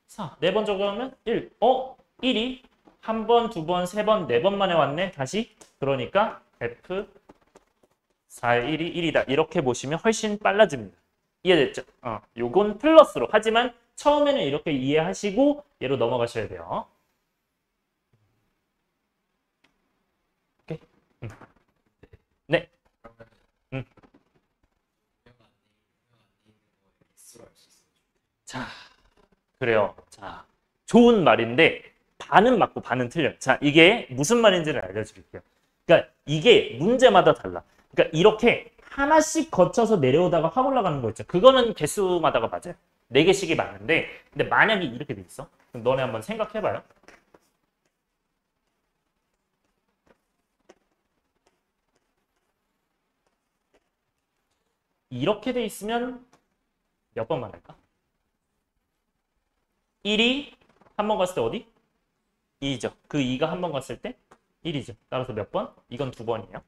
4, 4번 적용하면 1. 1이 한 번, 두 번, 세 번, 네 번 만에 왔네. 다시. 그러니까 F 4의 1이 1이다. 이렇게 보시면 훨씬 빨라집니다. 이해됐죠? 요건 플러스로. 하지만 처음에는 이렇게 이해하시고 얘로 넘어가셔야 돼요. 오케이? 네. 음. 자, 그래요. 자, 좋은 말인데 반은 맞고 반은 틀려요. 자, 이게 무슨 말인지를 알려드릴게요. 그러니까 이게 문제마다 달라. 그러니까 이렇게 하나씩 거쳐서 내려오다가 확 올라가는 거 있죠. 그거는 개수마다가 맞아요. 4개씩이 맞는데 근데 만약에 이렇게 돼 있어. 그럼 너네 한번 생각해봐요. 이렇게 돼 있으면 몇 번 말할까? 1이 한 번 갔을 때 어디? 2죠. 그 2가 한 번 갔을 때 1이죠. 따라서 몇 번? 이건 2번이에요.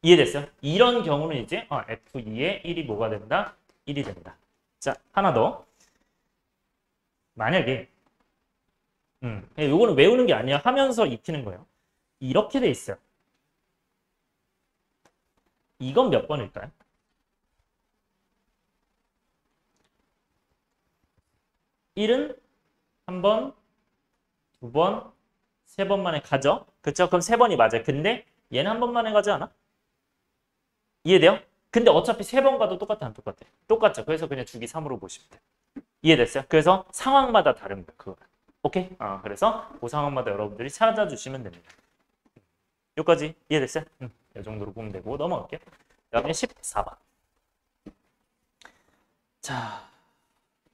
이해됐어요? 이런 경우는 이제 F2에 1이 뭐가 된다? 1이 된다. 자, 하나 더. 만약에 요거는 외우는 게 아니야. 하면서 익히는 거예요. 이렇게 돼 있어요. 이건 몇 번일까요? 1은 한 번, 두 번, 세 번 만에 가죠. 그쵸? 그럼 세 번이 맞아요. 근데 얘는 한 번 만에 가지 않아? 이해돼요? 근데 어차피 세 번 가도 똑같아, 안 똑같아? 똑같죠. 그래서 그냥 주기 3으로 보시면 돼요. 이해됐어요? 그래서 상황마다 다른 거예요. 그거. 오케이? 그래서 그 상황마다 여러분들이 찾아주시면 됩니다. 여기까지 이해됐어요? 이 정도로 보면 되고 넘어갈게요. 그 다음에 14번. 자,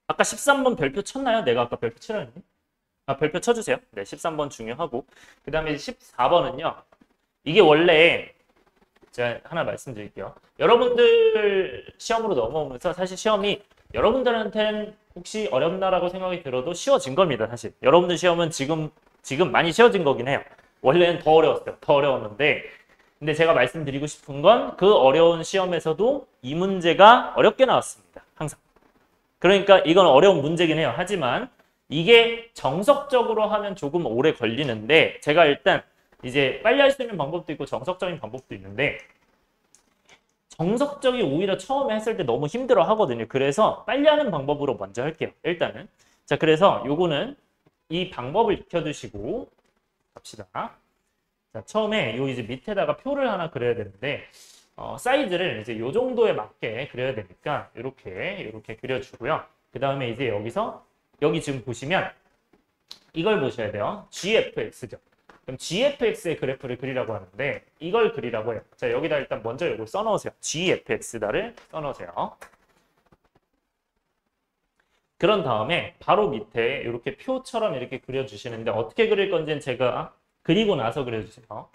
아까 13번 별표 쳤나요? 내가 아까 별표 치라 했니? 별표 쳐주세요. 네, 13번 중요하고. 그 다음에 14번은요. 이게 원래 제가 하나 말씀드릴게요. 여러분들 시험으로 넘어오면서 사실 시험이 여러분들한테는 혹시 어렵나라고 생각이 들어도 쉬워진 겁니다. 사실. 여러분들 시험은 지금 많이 쉬워진 거긴 해요. 원래는 더 어려웠어요. 더 어려웠는데 근데 제가 말씀드리고 싶은 건 그 어려운 시험에서도 이 문제가 어렵게 나왔습니다. 항상. 그러니까 이건 어려운 문제긴 해요. 하지만 이게 정석적으로 하면 조금 오래 걸리는데 제가 일단 이제 빨리 할 수 있는 방법도 있고 정석적인 방법도 있는데 정석적이 오히려 처음에 했을 때 너무 힘들어 하거든요. 그래서 빨리 하는 방법으로 먼저 할게요. 일단은. 자, 그래서 요거는 이 방법을 익혀두시고 갑시다. 자, 처음에 요 이제 밑에다가 표를 하나 그려야 되는데 사이즈를 이제 요 정도에 맞게 그려야 되니까 이렇게 그려주고요. 그 다음에 이제 여기 지금 보시면 이걸 보셔야 돼요. GFX죠. 그럼 GFX의 그래프를 그리라고 하는데 이걸 그리라고 해요. 자, 여기다 일단 먼저 이걸 써놓으세요. GFX다를 써놓으세요. 그런 다음에 바로 밑에 이렇게 표처럼 이렇게 그려주시는데 어떻게 그릴 건지는 제가 그리고 나서 그려주세요.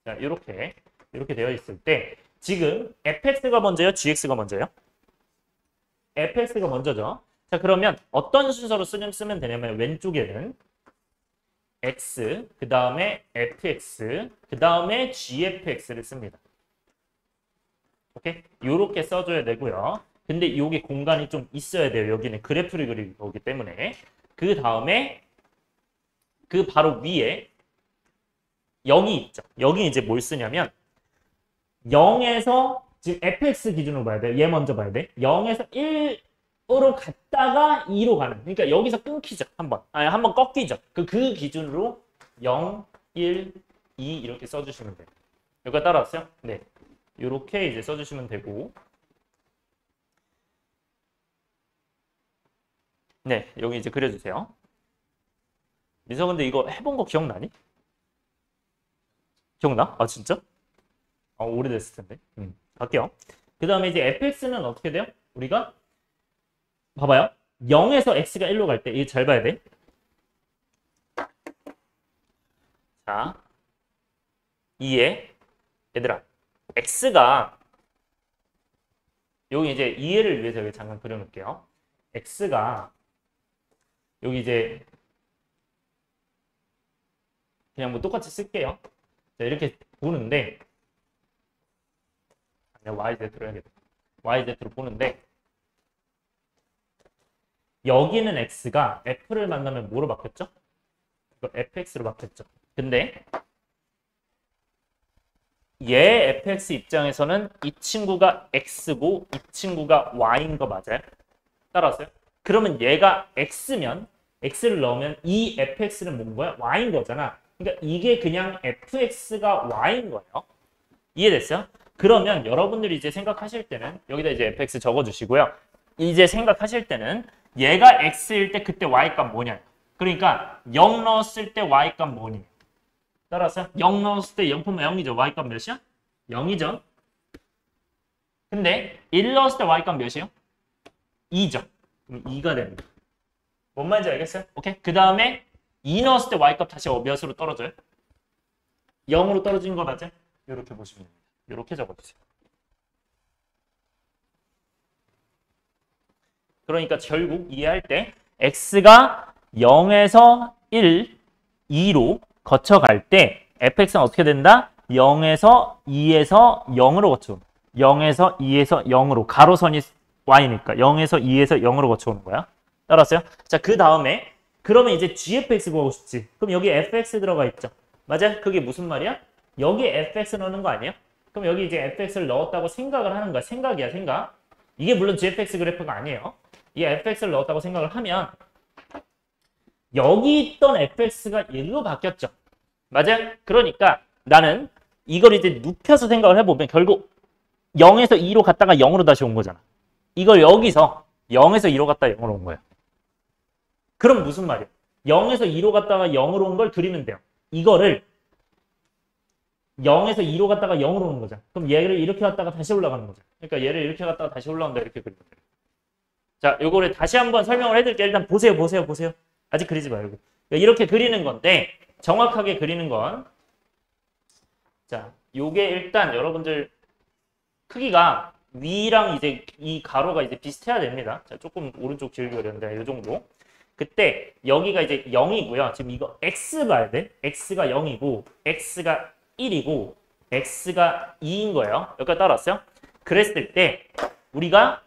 자, 이렇게 되어 있을 때 지금 fx가 먼저요? gx가 먼저요? fx가 먼저죠. 자, 그러면 어떤 순서로 쓰면 되냐면 왼쪽에는 x, 그 다음에 fx, 그 다음에 gfx를 씁니다. 오케이? 요렇게 써줘야 되고요. 근데 이게 공간이 좀 있어야 돼요. 여기는 그래프를 그릴 거기 때문에. 그 다음에 그 바로 위에 0이 있죠. 여기 이제 뭘 쓰냐면 0에서 지금 fx 기준으로 봐야 돼. 얘 먼저 봐야 돼. 0에서 1으로 갔다가 2로 가는. 그러니까 여기서 끊기죠. 한번 꺾이죠. 그 기준으로 0, 1, 2 이렇게 써주시면 돼요. 여기가 따라왔어요? 네. 이렇게 이제 써주시면 되고. 네, 여기 이제 그려주세요. 민서 근데 이거 해본 거 기억나니? 기억나? 아 진짜? 오래됐을 텐데. 갈게요. 그 다음에 이제 fx는 어떻게 돼요? 우리가 봐봐요. 0에서 x가 1로 갈 때, 이거 잘 봐야 돼. 자, 2에 얘들아, x가 여기 이제 이해를 위해서 여기 잠깐 그려놓을게요. x가 여기 이제 그냥 뭐 똑같이 쓸게요. 자, 이렇게 보는데 yz로 해야겠다. yz로 보는데 여기는 x가 f를 만나면 뭐로 바뀌었죠? 이거 fx로 바뀌었죠. 근데 얘 fx 입장에서는 이 친구가 x고 이 친구가 y인 거 맞아요? 따라서요? 그러면 얘가 x면 x를 넣으면 이 fx는 뭔 거야? y인 거잖아. 그러니까 이게 그냥 fx가 y인 거예요. 이해됐어요? 그러면 여러분들이 이제 생각하실 때는 여기다 이제 fx 적어주시고요. 이제 생각하실 때는 얘가 x일 때 그때 y값 뭐냐? 그러니까 0 넣었을 때 y값 뭐니? 따라서 0 넣었을 때 0,0이죠. y값 몇이야? 0이죠. 근데 1 넣었을 때 y값 몇이에요? 2죠. 그럼 2가 됩니다. 뭔 말인지 알겠어요? 오케이. 그 다음에 2 넣었을 때 y값 다시 몇으로 떨어져요? 0으로 떨어진 거 맞아요? 이렇게 보시면 됩니다. 이렇게 적어주세요. 그러니까 결국 이해할 때 x가 0에서 1, 2로 거쳐갈 때 fx는 어떻게 된다? 0에서 2에서 0으로 거쳐오는 0에서 2에서 0으로 가로선이 y니까 0에서 2에서 0으로 거쳐오는 거야. 따라서요? 자, 그 다음에 그러면 이제 gfx 구하고 싶지. 그럼 여기 fx 들어가 있죠. 맞아요? 그게 무슨 말이야? 여기 fx 넣는 거 아니에요? 그럼 여기 이제 fx를 넣었다고 생각을 하는 거야. 생각이야, 생각. 이게 물론 gfx 그래프가 아니에요. 이 fx를 넣었다고 생각을 하면 여기 있던 fx가 1로 바뀌었죠. 맞아요? 그러니까 나는 이걸 이제 눕혀서 생각을 해보면 결국 0에서 2로 갔다가 0으로 다시 온 거잖아. 이걸 여기서 0에서 2로 갔다가 0으로 온 거예요. 그럼 무슨 말이야? 0에서 2로 갔다가 0으로 온 걸 그리면 돼요. 이거를 0에서 2로 갔다가 0으로 오는 거잖아. 그럼 얘를 이렇게 갔다가 다시 올라가는 거죠. 그러니까 얘를 이렇게 갔다가 다시 올라온다 이렇게 그리면 돼요. 자, 요거를 다시 한번 설명을 해드릴게요. 일단 보세요. 아직 그리지 말고. 이렇게 그리는 건데 정확하게 그리는 건 자, 요게 일단 여러분들 크기가 위랑 이제 이 가로가 이제 비슷해야 됩니다. 자, 조금 오른쪽 길게 그렸는데 이 정도. 그때 여기가 이제 0이고요. 지금 이거 x 봐야 돼. x가 0이고 x가 1이고 x가 2인 거예요. 여기까지 따라왔어요? 그랬을 때 우리가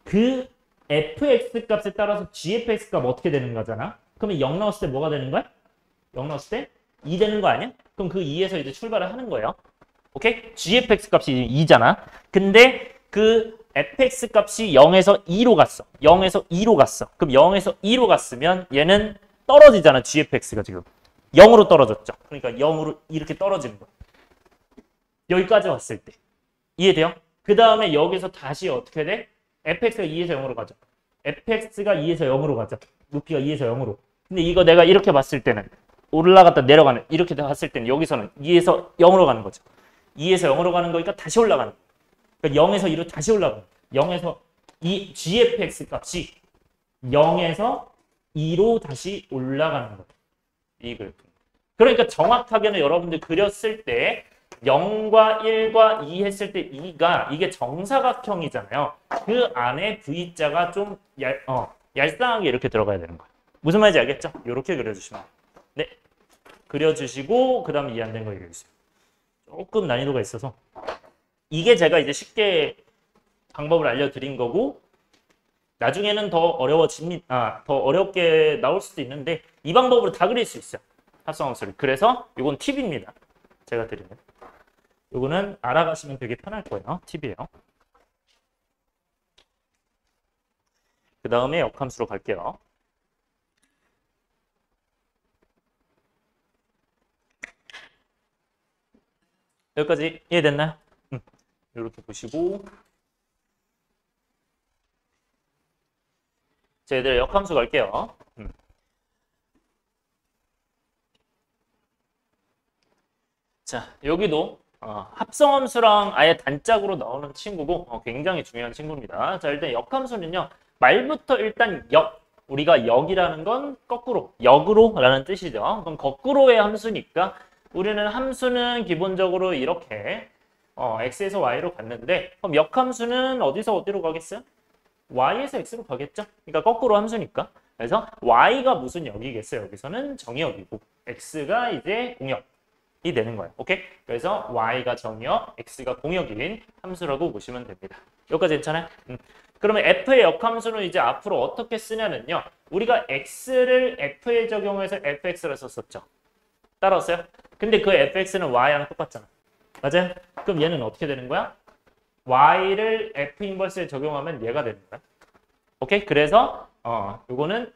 그 fx 값에 따라서 gfx 값 어떻게 되는 거잖아. 그러면 0 넣었을 때 뭐가 되는 거야? 0 넣었을 때 2 되는 거 아니야? 그럼 그 2에서 이제 출발을 하는 거예요. 오케이? gfx 값이 2잖아. 근데 그 fx 값이 0에서 2로 갔어. 0에서 2로 갔어. 그럼 0에서 2로 갔으면 얘는 떨어지잖아. gfx가 지금. 0으로 떨어졌죠. 그러니까 0으로 이렇게 떨어지는 거야. 여기까지 왔을 때. 이해돼요? 그 다음에 여기서 다시 어떻게 돼? fx가 2에서 0으로 가죠. fx가 2에서 0으로 가죠. 높이가 2에서 0으로. 근데 이거 내가 이렇게 봤을 때는 올라갔다 내려가는 이렇게 봤을 때는 여기서는 2에서 0으로 가는 거죠. 2에서 0으로 가는 거니까 다시 올라가는 거예요. 그러니까 0에서 2로 다시 올라가는 거예요. 0에서 이 gfx 값이 0에서 2로 다시 올라가는 거예요. 이 그래프. 그러니까 정확하게는 여러분들 그렸을 때 0과 1과 2 했을 때 2가 이게 정사각형이잖아요. 그 안에 V자가 좀 얄쌍하게 이렇게 들어가야 되는 거예요. 무슨 말인지 알겠죠? 이렇게 그려주시면 돼요. 네. 그려주시고 그 다음에 이해 안 된 거 얘기해주세요. 조금 난이도가 있어서 이게 제가 이제 쉽게 방법을 알려드린 거고 나중에는 더 더 어렵게 나올 수도 있는데 이 방법으로 다 그릴 수 있어요. 합성함수를. 그래서 이건 팁입니다. 제가 드리는. 이거는 알아가시면 되게 편할 거예요. 팁이에요. 그 다음에 역함수로 갈게요. 여기까지 이해됐나요? 이렇게 보시고 자, 얘들 역함수 갈게요. 자, 여기도 합성함수랑 아예 단짝으로 나오는 친구고 굉장히 중요한 친구입니다. 자, 일단 역함수는요. 말부터 일단 우리가 역이라는 건 거꾸로, 역으로라는 뜻이죠. 그럼 거꾸로의 함수니까 우리는 함수는 기본적으로 이렇게 x에서 y로 갔는데 그럼 역함수는 어디서 어디로 가겠어요? y에서 x로 가겠죠? 그러니까 거꾸로 함수니까. 그래서 y가 무슨 역이겠어요? 여기서는 정역이고 x가 이제 공역이 되는 거예요. 오케이? 그래서 y가 정역, x가 공역인 함수라고 보시면 됩니다. 여기까지 괜찮아요? 그러면 f의 역함수는 이제 앞으로 어떻게 쓰냐면요. 우리가 x를 f에 적용해서 fx를 썼었죠. 따라왔어요? 근데 그 fx는 y랑 똑같잖아. 맞아요? 그럼 얘는 어떻게 되는 거야? y를 f 인버스에 적용하면 얘가 되는 거야. 오케이? 그래서 요거는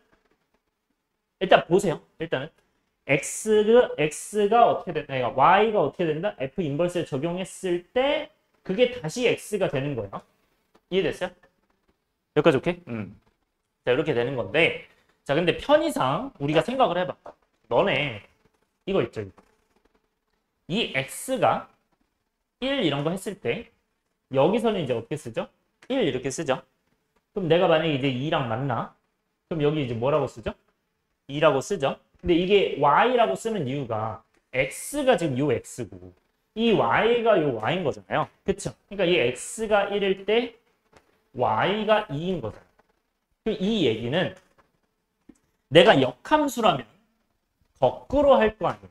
일단 보세요. 일단은 x가 어떻게 된다? y가 어떻게 된다? f 인버스에 적용했을 때 그게 다시 x가 되는 거예요. 이해됐어요? 여기까지 오케이? 자, 이렇게 되는 건데 자, 근데 편의상 우리가 생각을 해봐. 너네 이거 있죠? 이 x가 1 이런 거 했을 때 여기서는 이제 어떻게 쓰죠? 1 이렇게 쓰죠. 그럼 내가 만약에 이제 2랑 만나? 그럼 여기 이제 뭐라고 쓰죠? 2라고 쓰죠. 근데 이게 y라고 쓰는 이유가 x가 지금 요 x고 이 y가 요 y인 거잖아요. 그쵸? 그러니까 이 x가 1일 때 y가 2인 거잖아요. 이 얘기는 내가 역함수라면 거꾸로 할 거 아니에요.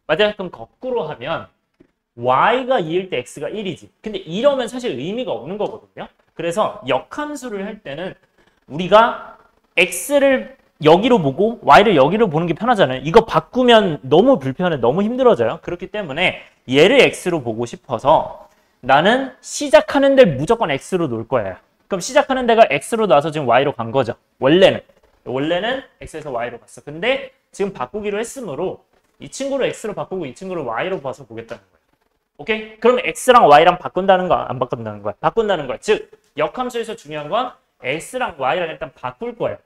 맞아요? 그럼 거꾸로 하면 y가 2일 때 x가 1이지. 근데 이러면 사실 의미가 없는 거거든요. 그래서 역함수를 할 때는 우리가 x를 여기로 보고 y를 여기로 보는 게 편하잖아요. 이거 바꾸면 너무 불편해, 너무 힘들어져요. 그렇기 때문에 얘를 x로 보고 싶어서 나는 시작하는 데를 무조건 x로 놓을 거예요. 그럼 시작하는 데가 x로 나와서 지금 y로 간 거죠. 원래는 x에서 y로 갔어. 근데 지금 바꾸기로 했으므로 이 친구를 x로 바꾸고 이 친구를 y로 봐서 보겠다는 거예요. 오케이? 그럼 x랑 y랑 바꾼다는 거 안 바꾼다는 거야? 바꾼다는 거야. 즉 역함수에서 중요한 건 x랑 y랑 일단 바꿀 거예요.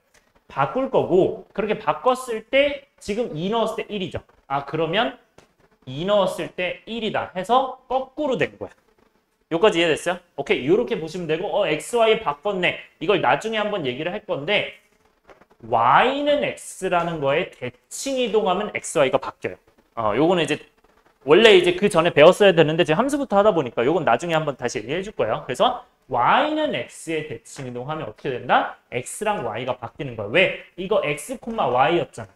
바꿀 거고 그렇게 바꿨을 때 지금 2 넣었을 때 1이죠. 아 그러면 2 넣었을 때 1이다 해서 거꾸로 된 거야. 여기까지 이해됐어요? 오케이, 이렇게 보시면 되고 x, y 바꿨네. 이걸 나중에 한번 얘기를 할 건데 y는 x라는 거에 대칭 이동하면 x, y가 바뀌어요. 요거는 이제 원래 이제 그 전에 배웠어야 되는데 지금 함수부터 하다 보니까 요건 나중에 한번 다시 얘기해 줄 거예요. 그래서 y는 x에 대칭 이동하면 어떻게 된다? x랑 y가 바뀌는 거예요. 왜? 이거 x, y였잖아.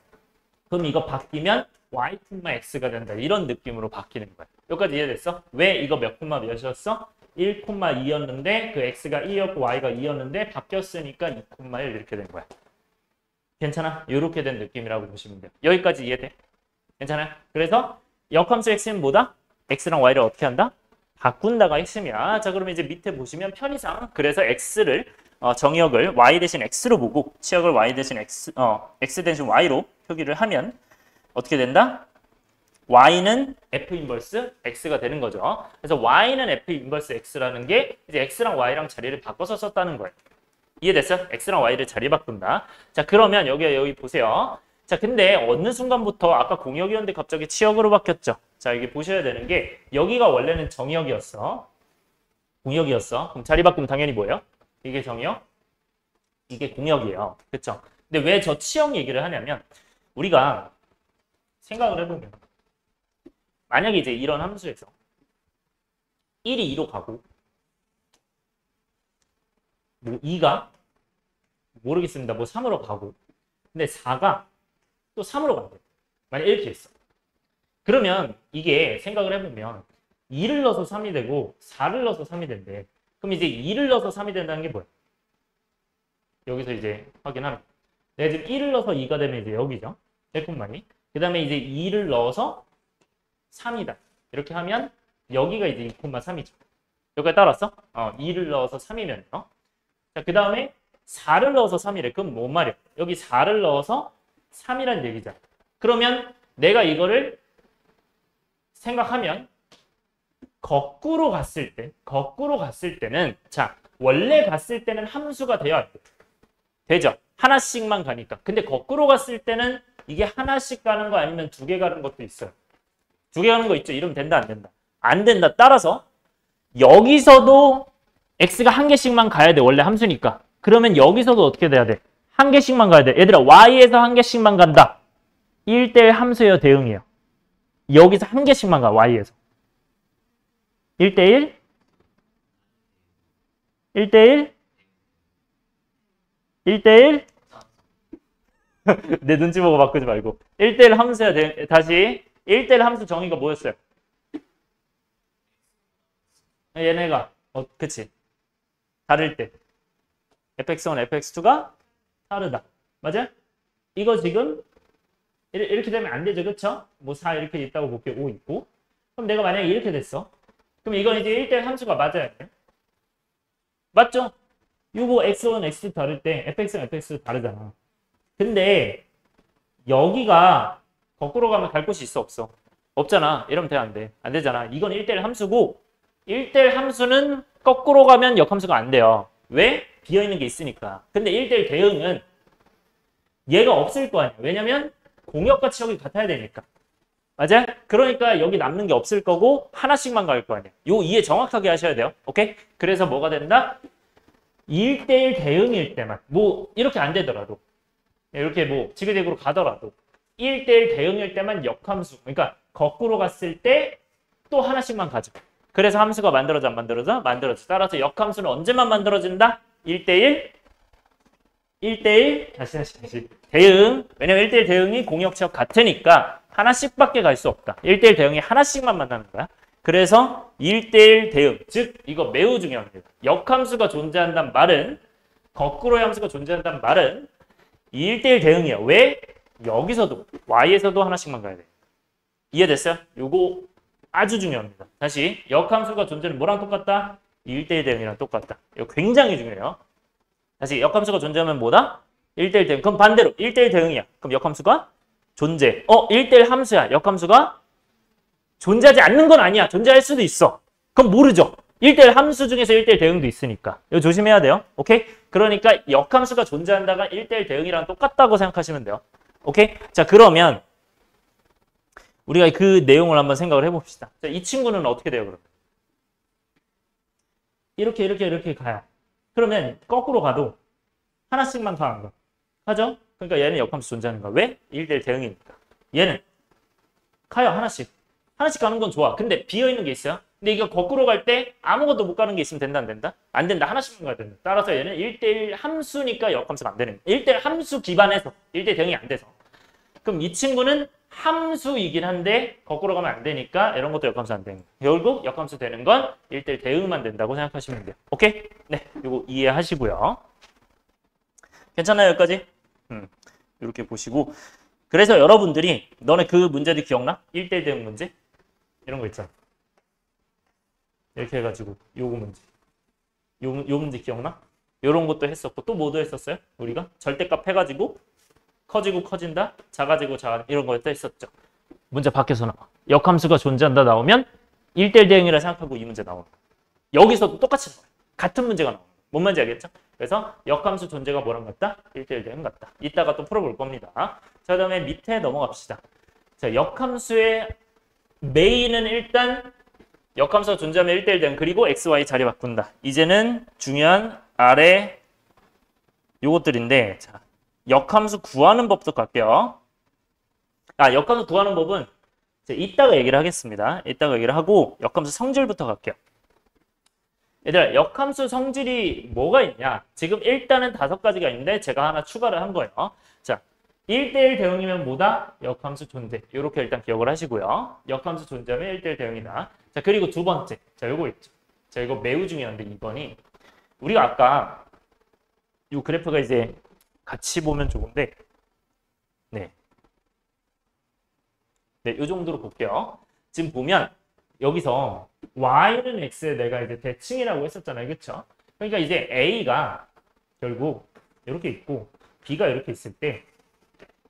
그럼 이거 바뀌면 y, x가 된다. 이런 느낌으로 바뀌는 거예요. 여기까지 이해됐어? 왜 이거 몇 콤마 몇이었어? 1, 2였는데 그 x가 2였고 y가 2였는데 바뀌었으니까 2, 1 이렇게 된 거야. 괜찮아? 이렇게 된 느낌이라고 보시면 돼요. 여기까지 이해돼? 괜찮아요? 그래서 역함수 x는 뭐다? x랑 y를 어떻게 한다? 바꾼다가 핵심이야. 자, 그러면 이제 밑에 보시면 편의상 그래서 x를 정역을 y 대신 x로 보고 치역을 y 대신 x 대신 y로 표기를 하면 어떻게 된다? y는 f 인버스 x가 되는 거죠. 그래서 y는 f 인버스 x라는 게 이제 x랑 y랑 자리를 바꿔서 썼다는 거예요. 이해됐어요? x랑 y를 자리 바꾼다. 자, 그러면 여기 보세요. 자, 근데 어느 순간부터 아까 공역이었는데 갑자기 치역으로 바뀌었죠. 자, 여기 보셔야 되는 게 여기가 원래는 정역이었어. 공역이었어. 그럼 자리 바꾸면 당연히 뭐예요? 이게 정역, 이게 공역이에요. 그렇죠? 근데 왜 저 치역 얘기를 하냐면 우리가 생각을 해보면 만약에 이제 이런 함수에서 1이 2로 가고 뭐 2가 모르겠습니다. 뭐 3으로 가고 근데 4가 또 3으로 간대. 만약 이렇게 했어. 그러면 이게 생각을 해보면 2를 넣어서 3이 되고 4를 넣어서 3이 된대. 그럼 이제 2를 넣어서 3이 된다는 게 뭐야? 여기서 이제 확인하면 내가 지금 1을 넣어서 2가 되면 이제 여기죠. 1콤마니. 그 다음에 이제 2를 넣어서 3이다. 이렇게 하면 여기가 이제 2,3이죠. 여기까지 따랐어? 2를 넣어서 3이면요. 자, 그 다음에 4를 넣어서 3이래. 그럼 뭔 말이야? 여기 4를 넣어서 3이란 얘기잖아. 그러면 내가 이거를 생각하면 거꾸로 갔을 때는 자, 원래 갔을 때는 함수가 돼야 돼. 되죠? 하나씩만 가니까. 근데 거꾸로 갔을 때는 이게 하나씩 가는 거 아니면 2개 가는 것도 있어요. 2개 가는 거 있죠? 이러면 된다, 안 된다? 안 된다. 따라서 여기서도 x가 한 개씩만 가야 돼. 원래 함수니까. 그러면 여기서도 어떻게 돼야 돼? 한 개씩만 가야 돼. 얘들아, y에서 한 개씩만 간다. 1대1 함수예요, 대응이에요. 여기서 한 개씩만 가, y에서. 1대1? 1대1? 1대1? 내 눈치 보고 바꾸지 말고 1대1 함수야 돼. 다시 1대1 함수 정의가 뭐였어요? 얘네가 그치 다를 때 fx1, fx2가 다르다. 맞아? 이거 지금 이렇게 되면 안 되죠. 그쵸? 뭐 4 이렇게 있다고 볼게요. 5 있고. 그럼 내가 만약에 이렇게 됐어. 그럼 이건 이제 1대1 함수가 맞아야 돼. 맞죠? 요거 x1, x2 다를 때 fx랑 fx2 다르잖아. 근데 여기가 거꾸로 가면 갈 곳이 있어 없어? 없잖아. 이러면 돼 안 돼? 안 되잖아. 이건 1대1 함수고 1대1 함수는 거꾸로 가면 역함수가 안 돼요. 왜? 비어있는 게 있으니까. 근데 1대1 대응은 얘가 없을 거 아니야. 왜냐면 공역과 치역이 같아야 되니까. 맞아? 그러니까 여기 남는 게 없을 거고 하나씩만 갈 거 아니야. 요 이해 정확하게 하셔야 돼요. 오케이? 그래서 뭐가 된다? 1대1 대응일 때만. 뭐 이렇게 안 되더라도 이렇게 뭐 지그재그로 가더라도 1대1 대응일 때만 역함수. 그러니까 거꾸로 갔을 때 또 하나씩만 가져. 그래서 함수가 만들어져 안 만들어져? 만들어져. 따라서 역함수는 언제만 만들어진다? 1대1 1대1 다시 대응. 왜냐면 1대1 대응이 공역 치역 같으니까 하나씩밖에 갈 수 없다. 1대1 대응이 하나씩만 만나는 거야. 그래서 1대1 대응. 즉 이거 매우 중요합니다. 역함수가 존재한다는 말은 거꾸로의 함수가 존재한다는 말은 1대1 대응이야. 왜? 여기서도 y에서도 하나씩만 가야 돼. 이해됐어요? 요거 아주 중요합니다. 다시 역함수가 존재는 뭐랑 똑같다? 1대1 대응이랑 똑같다. 이거 굉장히 중요해요. 다시 역함수가 존재하면 뭐다? 1대1 대응. 그럼 반대로 1대1 대응이야. 그럼 역함수가 존재. 1대1 함수야. 역함수가 존재하지 않는 건 아니야. 존재할 수도 있어. 그럼 모르죠. 1대1 함수 중에서 1대1 대응도 있으니까. 이거 조심해야 돼요. 오케이? 그러니까 역함수가 존재한다가 1대1 대응이랑 똑같다고 생각하시면 돼요. 오케이? 자, 그러면 우리가 그 내용을 한번 생각을 해봅시다. 자, 이 친구는 어떻게 돼요, 그러면? 이렇게 가요. 그러면 거꾸로 가도 하나씩만 가는 거. 하죠? 그러니까 얘는 역함수 존재하는 거야. 왜? 1대1 대응이니까. 얘는 가요, 하나씩. 하나씩 가는 건 좋아. 근데 비어있는 게 있어요. 근데 이거 거꾸로 갈 때 아무것도 못 가는 게 있으면 된다, 안 된다? 안 된다. 하나씩만 가야 된다. 따라서 얘는 1대1 함수니까 역함수가 안 되는 거야. 1대1 함수 기반에서 1대1 대응이 안 돼서. 그럼 이 친구는 함수이긴 한데 거꾸로 가면 안 되니까 이런 것도 역함수 안 되는 거예요. 결국 역함수 되는 건 1대1 대응만 된다고 생각하시면 돼요. 오케이? 네, 이거 이해하시고요. 괜찮나요, 여기까지? 이렇게 보시고. 그래서 여러분들이 너네 그 문제들 기억나? 1대1 대응 문제? 이런 거 있잖아. 이렇게 해가지고 요거 문제. 요 문제 기억나? 요런 것도 했었고 또 뭐도 했었어요? 우리가 절대값 해가지고 커지고 커진다, 작아지고 작아진다 이런 거도 했었죠. 문제 밖에서 나와. 역함수가 존재한다 나오면 1대1 대응이라 생각하고 이 문제 나오는 거야. 여기서도 똑같이 나와요. 같은 문제가 나오는 거야. 뭔 말인지 알겠죠? 그래서 역함수 존재가 뭐랑 같다? 1대1 대응 같다. 이따가 또 풀어볼 겁니다. 자, 그 다음에 밑에 넘어갑시다. 자, 역함수의 메인은 일단 역함수가 존재하면 1대1 대응 그리고 x, y 자리 바꾼다. 이제는 중요한 아래 요것들인데 자, 역함수 구하는 법도 갈게요. 역함수 구하는 법은 이따가 얘기를 하겠습니다. 이따가 얘기를 하고 역함수 성질부터 갈게요. 얘들아, 역함수 성질이 뭐가 있냐? 지금 일단은 5가지가 있는데 제가 하나 추가를 한 거예요. 자, 1대1 대응이면 뭐다? 역함수 존재. 이렇게 일단 기억을 하시고요. 역함수 존재하면 1대1 대응이다. 자, 그리고 두 번째. 자, 요거 있죠. 자, 이거 매우 중요한데 2번이 우리가 아까 요 그래프가 이제 같이 보면 좋은데 네, 요 정도로 볼게요. 지금 보면 여기서 y는 x에 내가 이제 대칭이라고 했었잖아요. 그쵸? 그러니까 이제 a가 결국 이렇게 있고 b가 이렇게 있을 때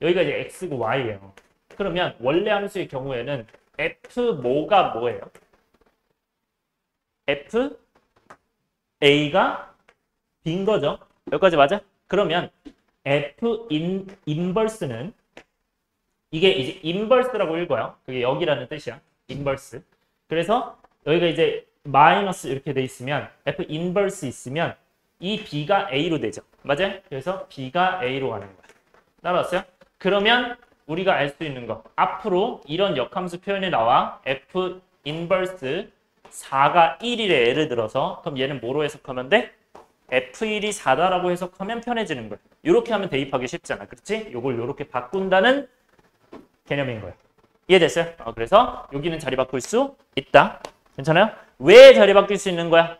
여기가 이제 x고 y예요. 그러면 원래 함수의 경우에는 f 뭐가 뭐예요? f a가 b인 거죠. 여기까지 맞아? 그러면 f 인버스는 이게 이제 인버스라고 읽어요. 그게 여기라는 뜻이야. 인버스. 그래서 여기가 이제 마이너스 이렇게 돼 있으면 f 인버스 있으면 이 b가 a로 되죠. 맞아요? 그래서 b가 a로 가는 거야. 따라왔어요? 그러면 우리가 알 수 있는 거 앞으로 이런 역함수 표현이 나와 f 인버스 4가 1이래 예를 들어서 그럼 얘는 뭐로 해석하면 돼? F1이 4다라고 해석하면 편해지는 거야. 이렇게 하면 대입하기 쉽잖아. 그렇지? 요걸 이렇게 바꾼다는 개념인 거야. 이해됐어요? 그래서 여기는 자리 바꿀 수 있다. 괜찮아요? 왜 자리 바뀔 수 있는 거야?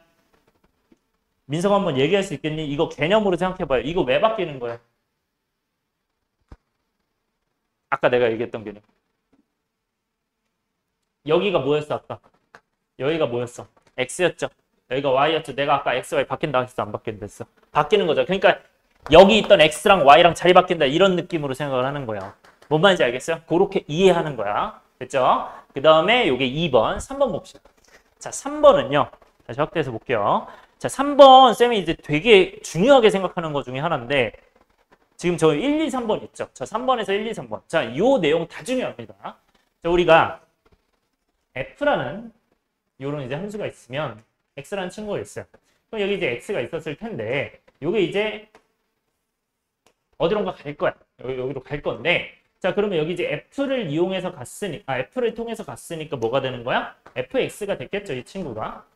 민서가 한번 얘기할 수 있겠니? 이거 개념으로 생각해봐요. 이거 왜 바뀌는 거야? 아까 내가 얘기했던 개념. 여기가 뭐였어 아까? 여기가 뭐였어? X였죠? 여기가 Y였죠? 내가 아까 X, Y 바뀐다 했어? 안 바뀐다 했어? 바뀌는 거죠. 그러니까 여기 있던 X랑 Y랑 자리 바뀐다 이런 느낌으로 생각을 하는 거야. 뭔 말인지 알겠어요? 그렇게 이해하는 거야. 됐죠? 그 다음에 요게 2번, 3번 봅시다. 자, 3번은요. 다시 확대해서 볼게요. 자, 3번 쌤이 이제 되게 중요하게 생각하는 것 중에 하나인데 지금 저 1, 2, 3번 있죠? 저 3번에서 1, 2, 3번. 자, 요 내용 다 중요합니다. 자, 우리가 F라는 요런 이제 함수가 있으면 X라는 친구가 있어요. 그럼 여기 이제 X가 있었을 텐데 요게 이제 어디론가 갈 거야. 여기로 갈 건데 자, 그러면 여기 이제 F를 이용해서 갔으니까 F를 통해서 갔으니까 뭐가 되는 거야? FX가 됐겠죠, 이 친구가.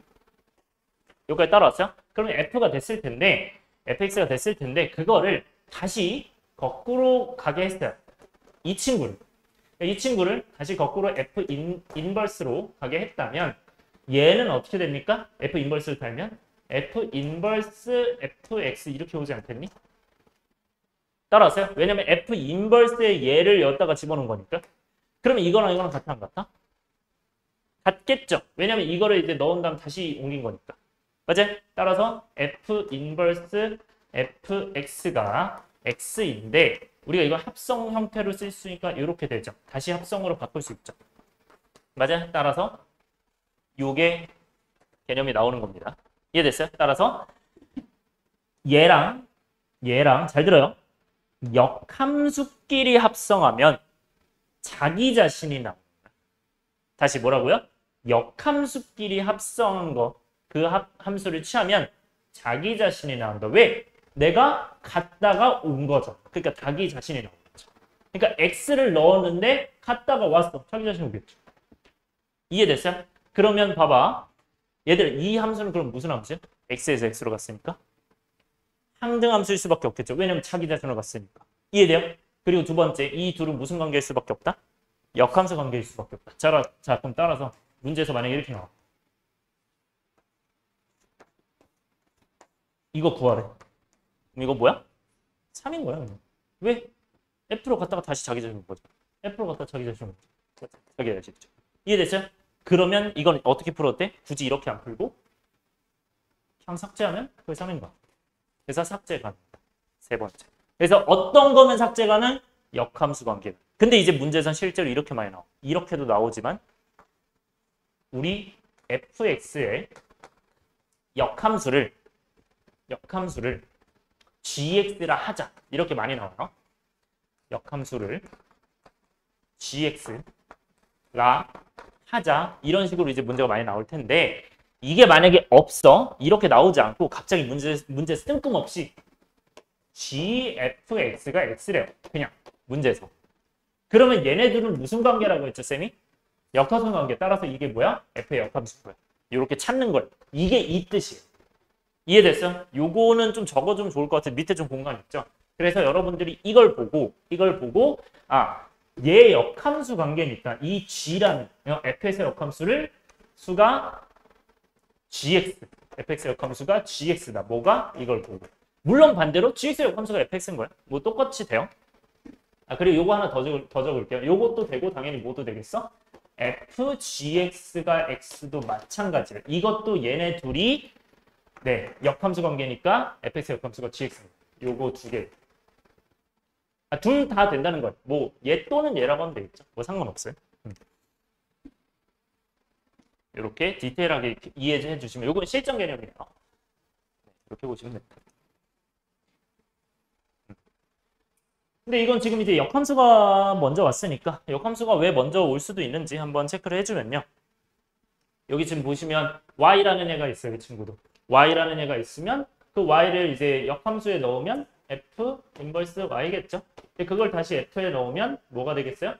여기까지 따라왔어요? 그러면 F가 됐을 텐데 FX가 됐을 텐데 그거를 다시 거꾸로 가게 했어요. 이 친구를 다시 거꾸로 F 인버스로 가게 했다면 얘는 어떻게 됩니까? F 인버스를 달면 F 인버스 FX 이렇게 오지 않겠니? 따라왔어요? 왜냐면 F 인버스의 얘를 여기다가 집어넣은 거니까. 그러면 이거랑 이거랑 같아 안 같아? 같겠죠? 왜냐면 이거를 이제 넣은 다음 다시 옮긴 거니까. 맞아요? 따라서 F 인버스 FX가 X인데 우리가 이걸 합성 형태로 쓸 수 있으니까 이렇게 되죠. 다시 합성으로 바꿀 수 있죠. 맞아요? 따라서 요게 개념이 나오는 겁니다. 이해됐어요? 따라서 얘랑 잘 들어요. 역함수끼리 합성하면 자기 자신이 나옵니다. 다시 뭐라고요? 역함수끼리 합성한 거 그 함수를 취하면 자기 자신이 나온다. 왜? 내가 갔다가 온 거죠. 그러니까 자기 자신이 나온 거죠. 그러니까 X를 넣었는데 갔다가 왔어. 자기 자신이 오겠죠. 이해됐어요? 그러면 봐봐. 얘들 이 함수는 그럼 무슨 함수야? X에서 X로 갔으니까 항등함수일 수밖에 없겠죠. 왜냐면 자기 자신으로 갔으니까. 이해돼요? 그리고 두 번째, 이 둘은 무슨 관계일 수밖에 없다? 역함수 관계일 수밖에 없다. 자, 그럼 따라서 문제에서 만약에 이렇게 나와. 이거 구하래. 그럼 이거 뭐야? 3인 거야. 그냥. 왜? F로 갔다가 다시 자기 자신으로 거죠. F로 갔다가 자기 자신으로 거죠. 자기 자신이죠. 이해됐어요? 그러면 이건 어떻게 풀어도 돼? 굳이 이렇게 안 풀고 그냥 삭제하면 그게 3인 거야. 그래서 삭제 가능하다. 세 번째. 그래서 어떤 거면 삭제 가능? 역함수 관계. 근데 이제 문제에선 실제로 이렇게 많이 나와. 이렇게도 나오지만 우리 fx의 역함수를 gx라 하자. 이렇게 많이 나와요. 역함수를 gx라 하자. 이런 식으로 이제 문제가 많이 나올 텐데 이게 만약에 없어. 이렇게 나오지 않고 갑자기 문제 뜬금없이 gfx가 x래요. 그냥 문제에서. 그러면 얘네들은 무슨 관계라고 했죠, 쌤이? 역함수 관계. 따라서 이게 뭐야? f의 역함수고요. 이렇게 찾는 걸. 이게 이 뜻이에요. 이해됐어요? 요거는 좀 적어주면 좋을 것 같아요. 밑에 좀 공간 있죠? 그래서 여러분들이 이걸 보고 얘 역함수 관계니까 이 g라는 fx의 역함수를 수가 gx, fx의 역함수가 gx다. 뭐가? 이걸 보고. 물론 반대로 gx의 역함수가 fx인 거야. 뭐 똑같이 돼요. 그리고 요거 하나 더 적을게요. 요것도 되고 당연히 뭐도 되겠어? fgx가 x도 마찬가지예요. 이것도 얘네 둘이 역함수 관계니까 fx의 역함수가 gx입니다. 요거 두 개. 둘 다 된다는 거예요. 뭐 얘 또는 얘라고 하면 되겠죠. 뭐 상관없어요. 이렇게 디테일하게 이해해 주시면 요건 실전 개념이에요. 이렇게 보시면 됩니다. 근데 이건 지금 이제 역함수가 먼저 왔으니까 역함수가 왜 먼저 올 수도 있는지 한번 체크를 해주면요. 여기 지금 보시면 y라는 애가 있어요. 이 친구도. y라는 애가 있으면 그 y를 이제 역함수에 넣으면 f 인버스 y겠죠. 그걸 다시 f에 넣으면 뭐가 되겠어요?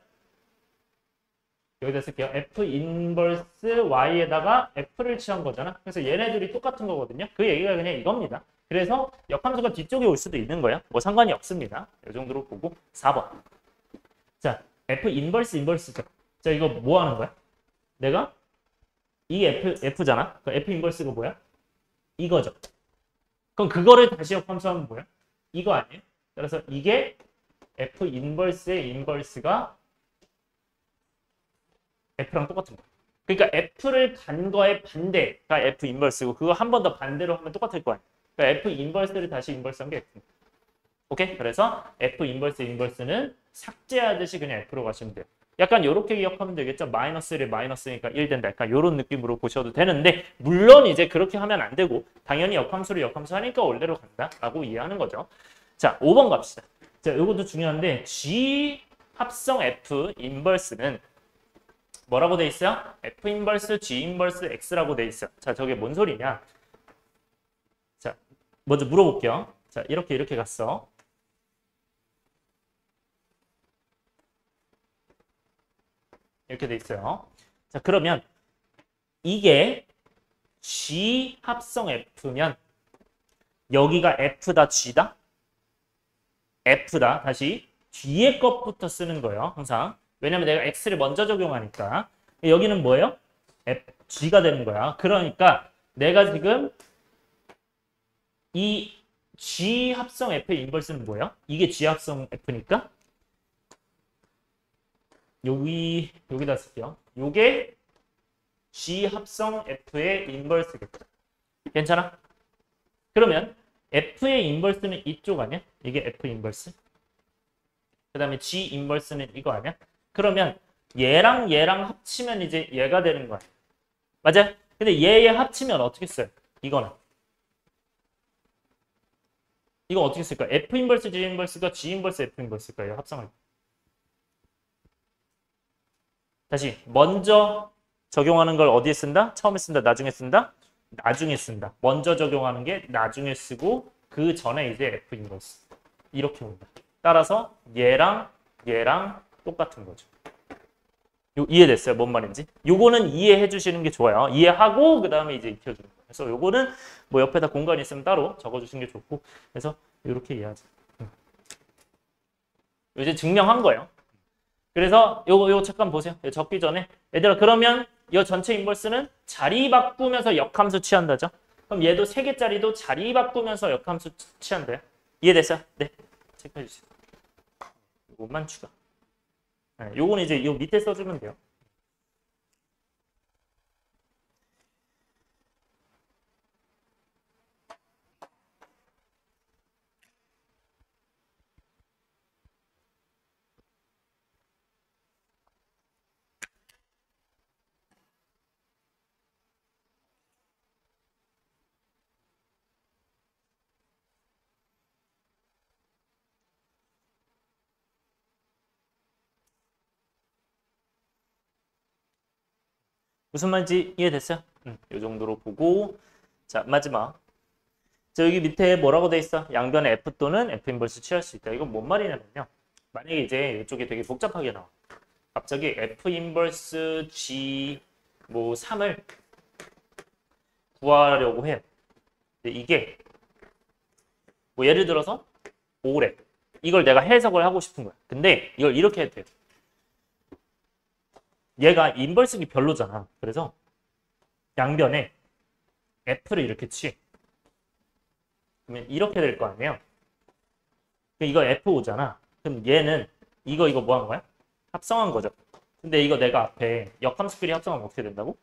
여기다 쓸게요. F 인버스 Y에다가 F를 취한 거잖아. 그래서 얘네들이 똑같은 거거든요. 그 얘기가 그냥 이겁니다. 그래서 역함수가 뒤쪽에 올 수도 있는 거예요. 뭐 상관이 없습니다. 이 정도로 보고 4번. 자, F 인버스죠. 자, 이거 뭐 하는 거야? 내가 이 F잖아. 그 F 인버스가 뭐야? 이거죠. 그럼 그거를 다시 역함수하면 뭐야? 이거 아니에요? 그래서 이게 F 인버스의 인버스가 F랑 똑같은 거야. 그러니까 F를 간 거의 반대가 F 인버스고 그거 한 번 더 반대로 하면 똑같을 거 아니야. 그러니까 F 인버스를 다시 인버스한 게 F. 오케이? 그래서 F 인버스는 삭제하듯이 그냥 F로 가시면 돼요. 약간 이렇게 기억하면 되겠죠? 마이너스를 마이너스니까 1 된다. 약간 이런 느낌으로 보셔도 되는데 물론 이제 그렇게 하면 안 되고 당연히 역함수를 역함수 하니까 원래로 간다라고 이해하는 거죠. 자, 5번 갑시다. 자, 이것도 중요한데 G 합성 F 인버스는 뭐라고 돼 있어요? F 인버스, G 인버스, X라고 돼 있어요. 자, 저게 뭔 소리냐? 자, 먼저 물어볼게요. 자, 이렇게 갔어. 이렇게 돼 있어요. 자, 그러면 이게 G 합성 F면 여기가 F다, G다? F다. 다시 뒤에 것부터 쓰는 거예요. 항상. 왜냐면 내가 X를 먼저 적용하니까. 여기는 뭐예요? G가 되는 거야. 그러니까 내가 지금 이 G 합성 F의 인버스는 뭐예요? 이게 G 합성 F니까 여기다 쓸게요. 요게 G 합성 F의 인버스겠죠. 괜찮아? 그러면 F의 인버스는 이쪽 아니야? 이게 F 인버스. 그 다음에 G 인버스는 이거 아니야? 그러면 얘랑 합치면 이제 얘가 되는 거야. 맞아? 근데 얘 합치면 어떻게 써요? 이거는. 이거 어떻게 쓸까? F 인버스 G 인버스가 G 인버스 F 인버스일까요? 합성할 때. 다시 먼저 적용하는 걸 어디에 쓴다? 처음에 쓴다? 나중에 쓴다? 나중에 쓴다. 먼저 적용하는 게 나중에 쓰고 그 전에 이제 F 인버스. 이렇게 온다. 따라서 얘랑 똑같은 거죠. 이해됐어요? 뭔 말인지? 요거는 이해해 주시는 게 좋아요. 이해하고 그 다음에 이제 익혀주는 거예요. 그래서 요거는 뭐 옆에다 공간이 있으면 따로 적어주시는 게 좋고 그래서 이렇게 이해하자. 이제 증명한 거예요. 그래서 요거 잠깐 보세요. 적기 전에 얘들아 그러면 이 전체 인버스는 자리 바꾸면서 역함수 취한다죠? 그럼 얘도 3개짜리도 자리 바꾸면서 역함수 취한대요. 이해됐어요? 네. 체크해 주세요. 요것만 추가. 네, 요거는 이제 요 밑에 써주면 돼요. 무슨 말인지 이해됐어요? 요 정도로 보고 자 마지막 자 여기 밑에 뭐라고 돼 있어? 양변의 F 또는 F 인버스 취할 수 있다. 이건 뭔 말이냐면요. 만약에 이제 이쪽에 되게 복잡하게 나와. 갑자기 F 인버스 G 뭐 3을 구하려고 해요. 근데 이게 뭐 예를 들어서 5래. 이걸 내가 해석을 하고 싶은 거야. 근데 이걸 이렇게 해도 돼요. 얘가 인버스기 별로잖아. 그래서 양변에 F를 이렇게 취해. 그러면 이렇게 될 거 아니에요. 이거 F5잖아. 그럼 얘는 이거 뭐 한 거야? 합성한 거죠. 근데 이거 내가 앞에 역함수끼리 합성하면 어떻게 된다고?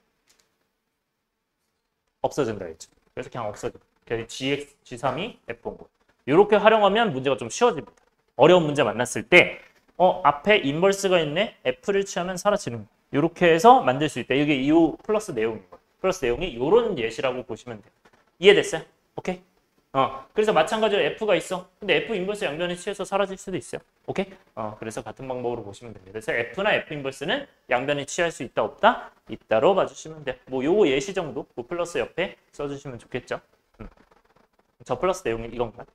없어진다 했죠. 그래서 그냥 없어져. 그래서 GX, G3이 F5인 거. 이렇게 활용하면 문제가 좀 쉬워집니다. 어려운 문제 만났을 때 앞에 인버스가 있네? F를 취하면 사라지는 거예요. 이렇게 해서 만들 수 있다. 이게 이 플러스 내용인 거예요. 플러스 내용이 이런 예시라고 보시면 돼요. 이해됐어요? 오케이? 그래서 마찬가지로 F가 있어. 근데 F 인버스 양변에 취해서 사라질 수도 있어요. 오케이? 그래서 같은 방법으로 보시면 됩니다. 그래서 F나 F 인버스는 양변에 취할 수 있다, 없다? 있다로 봐주시면 돼요. 뭐 요거 예시 정도 뭐 플러스 옆에 써주시면 좋겠죠. 저 플러스 내용이 이건가요?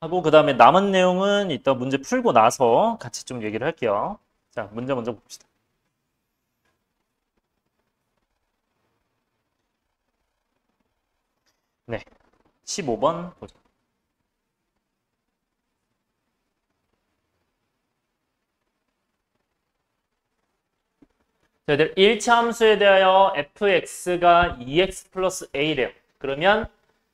하고 그 다음에 남은 내용은 이따 문제 풀고 나서 같이 좀 얘기를 할게요. 자, 문제 먼저 봅시다. 네, 15번 보죠. 저희들 1차 함수에 대하여 fx가 2x 플러스 a래요. 그러면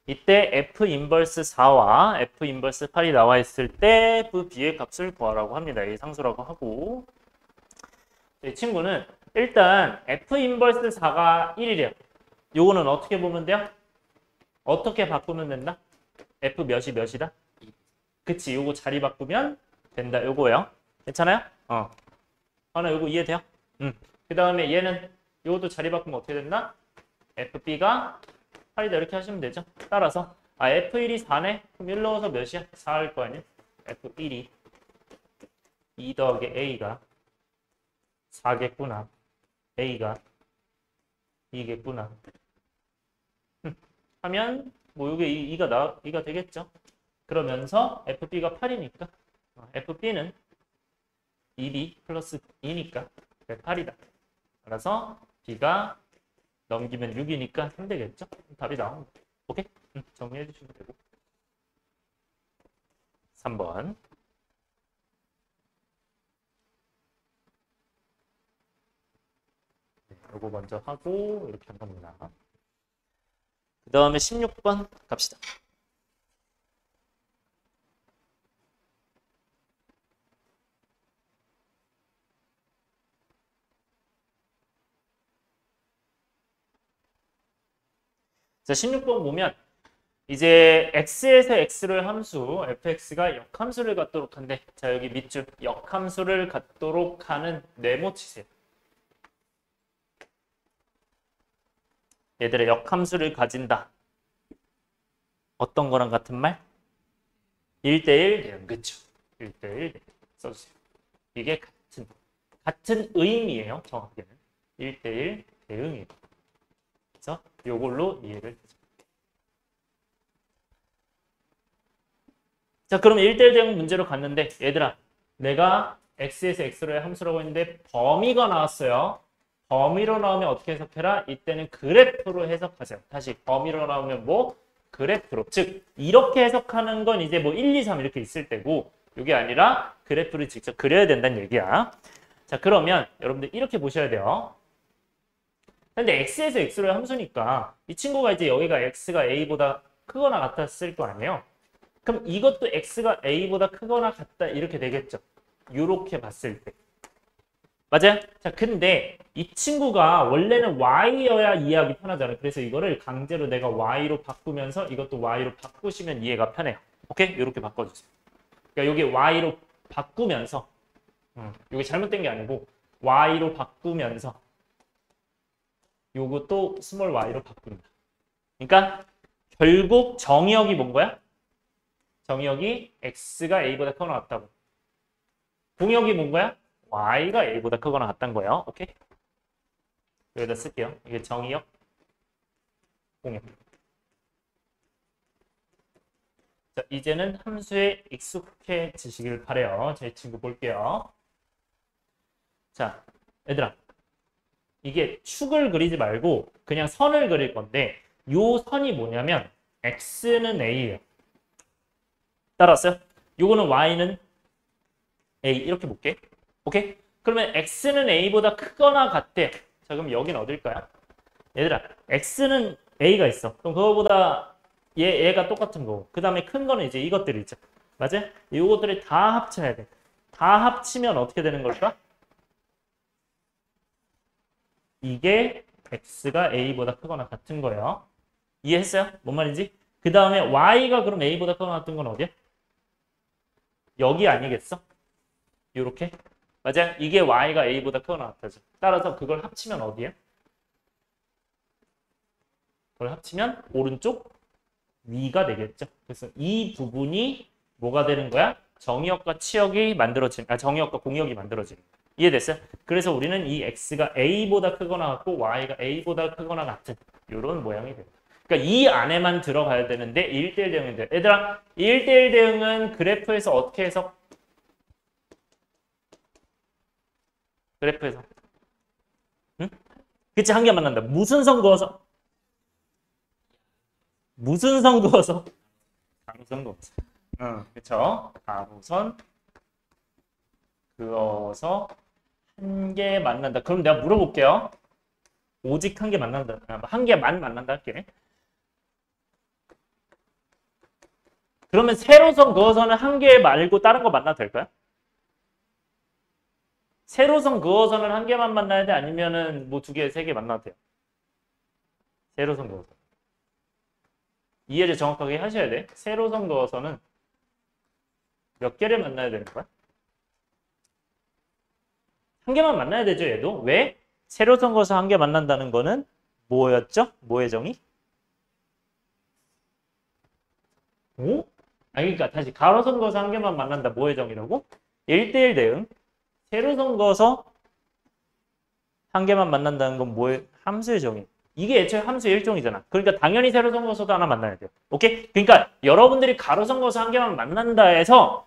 이때 f 인버스 4와 f 인버스 8이 나와 있을 때 b의 값을 구하라고 합니다. 이 상수라고 하고 이 친구는 일단 f 인버스 4가 1이래요. 요거는 어떻게 보면 돼요? 어떻게 바꾸면 된다? f 몇이다? 그치, 요거 자리 바꾸면 된다. 요거요. 괜찮아요? 하나 요거 이해돼요? 그 다음에 얘는 요것도 자리 바꾸면 어떻게 된다? fb가 8이다 이렇게 하시면 되죠. 따라서 f1이 4네? 그럼 1 넣어서 몇이야? 4일 거 아니야? f1이 2 더하기 a가 4겠구나. a가 2겠구나. 하면 뭐 요게 2가 되겠죠. 그러면서 fb가 8이니까 fb는 2b 플러스 2니까 8이다. 따라서 b가 넘기면 6이니까 3 되겠죠? 답이 나옵니다. 오케이? 정리해 주시면 되고. 3번. 네, 이거 먼저 하고 이렇게 한 겁니다. 그 다음에 16번 갑시다. 자, 16번 보면 이제 x에서 x를 함수 fx가 역함수를 갖도록 한대. 자, 여기 밑줄 역함수를 갖도록 하는 네모 치세요. 얘들의 역함수를 가진다. 어떤 거랑 같은 말? 1대1 대응. 그쵸? 1대1 대응. 써주세요. 이게 같은 의미예요. 정확하게는. 1대1 대응이에요. 그래서 요걸로 이해를 해줘. 자, 그럼 1대1 대응 문제로 갔는데 얘들아, 내가 x에서 x로의 함수라고 했는데 범위가 나왔어요. 범위로 나오면 어떻게 해석해라? 이때는 그래프로 해석하세요. 다시 범위로 나오면 뭐? 그래프로. 즉 이렇게 해석하는 건 이제 뭐 1, 2, 3 이렇게 있을 때고 이게 아니라 그래프를 직접 그려야 된다는 얘기야. 자, 그러면 여러분들 이렇게 보셔야 돼요. 근데 x에서 x로의 함수니까 이 친구가 이제 여기가 x가 a보다 크거나 같았을 거 아니에요. 그럼 이것도 x가 a보다 크거나 같다 이렇게 되겠죠. 이렇게 봤을 때. 맞아요? 자, 근데 이 친구가 원래는 y여야 이해하기 편하잖아요. 그래서 이거를 강제로 내가 y로 바꾸면서 이것도 y로 바꾸시면 이해가 편해요. 오케이? 이렇게 바꿔주세요. 그러니까 여기 y로 바꾸면서 이게 잘못된 게 아니고 y로 바꾸면서 요것도 스몰 y로 바꾼다. 그러니까 결국 정의역이 뭔 거야? 정의역이 x가 a보다 크거나 같다고. 공역이 뭔 거야? y가 a보다 크거나 같다는 거예요. 오케이? 여기다 쓸게요. 이게 정의역, 공역. 자, 이제는 함수에 익숙해지시길 바래요. 제 친구 볼게요. 자, 얘들아. 이게 축을 그리지 말고 그냥 선을 그릴 건데 요 선이 뭐냐면 x는 a예요. 따라왔어요? 요거는 y는 a 이렇게 볼게. 오케이? 그러면 x는 a보다 크거나 같대. 자, 그럼 여긴 어딜까요? 얘들아, x는 a가 있어. 그럼 그거보다 얘가 똑같은 거고. 그 다음에 큰 거는 이제 이것들이 있죠. 맞아요? 요것들을 다 합쳐야 돼. 다 합치면 어떻게 되는 걸까? 이게 x가 a보다 크거나 같은 거예요. 이해했어요? 뭔 말인지? 그 다음에 y가 그럼 a보다 크거나 같은 건 어디야? 여기 아니겠어? 요렇게? 맞아요? 이게 y가 a보다 크거나 같아져. 따라서 그걸 합치면 어디야? 그걸 합치면 오른쪽 위가 되겠죠. 그래서 이 부분이 뭐가 되는 거야? 정의역과 치역이 만들어지는, 정의역과 공역이 만들어지는 거야. 이해됐어요? 그래서 우리는 이 x가 a보다 크거나 같고 y가 a보다 크거나 같은 이런 모양이 됩니다. 그러니까 이 안에만 들어가야 되는데 1대1 대응이 돼. 얘들아 1대1 대응은 그래프에서 어떻게 해서? 그래프에서. 응? 그치 한 개 만난다. 무슨 선 그어서? 무슨 선 그어서? 가로선 그어서. 응, 그쵸? 가로선 그어서 한 개 만난다. 그럼 내가 물어볼게요. 오직 한 개 만난다. 한 개만 만난다 할게. 그러면 세로선 그어서는 한 개 말고 다른 거 만나도 될까요? 세로선 그어서는 한 개만 만나야 돼? 아니면은 뭐 두 개, 세 개 만나도 돼요? 세로선 그어서. 이해를 정확하게 하셔야 돼. 세로선 그어서는 몇 개를 만나야 되는 거야? 한 개만 만나야 되죠, 얘도. 왜? 세로선 그어서 한 개 만난다는 거는 뭐였죠? 뭐의 정의? 오? 그러니까 다시 가로선 그어서 한 개만 만난다. 뭐의 정의라고? 1대1 대응. 세로선 그어서 한 개만 만난다는 건 뭐의? 함수의 정의. 이게 애초에 함수의 일종이잖아. 그러니까 당연히 세로선 그어서도 하나 만나야 돼요. 오케이? 그러니까 여러분들이 가로선 그어서 한 개만 만난다 해서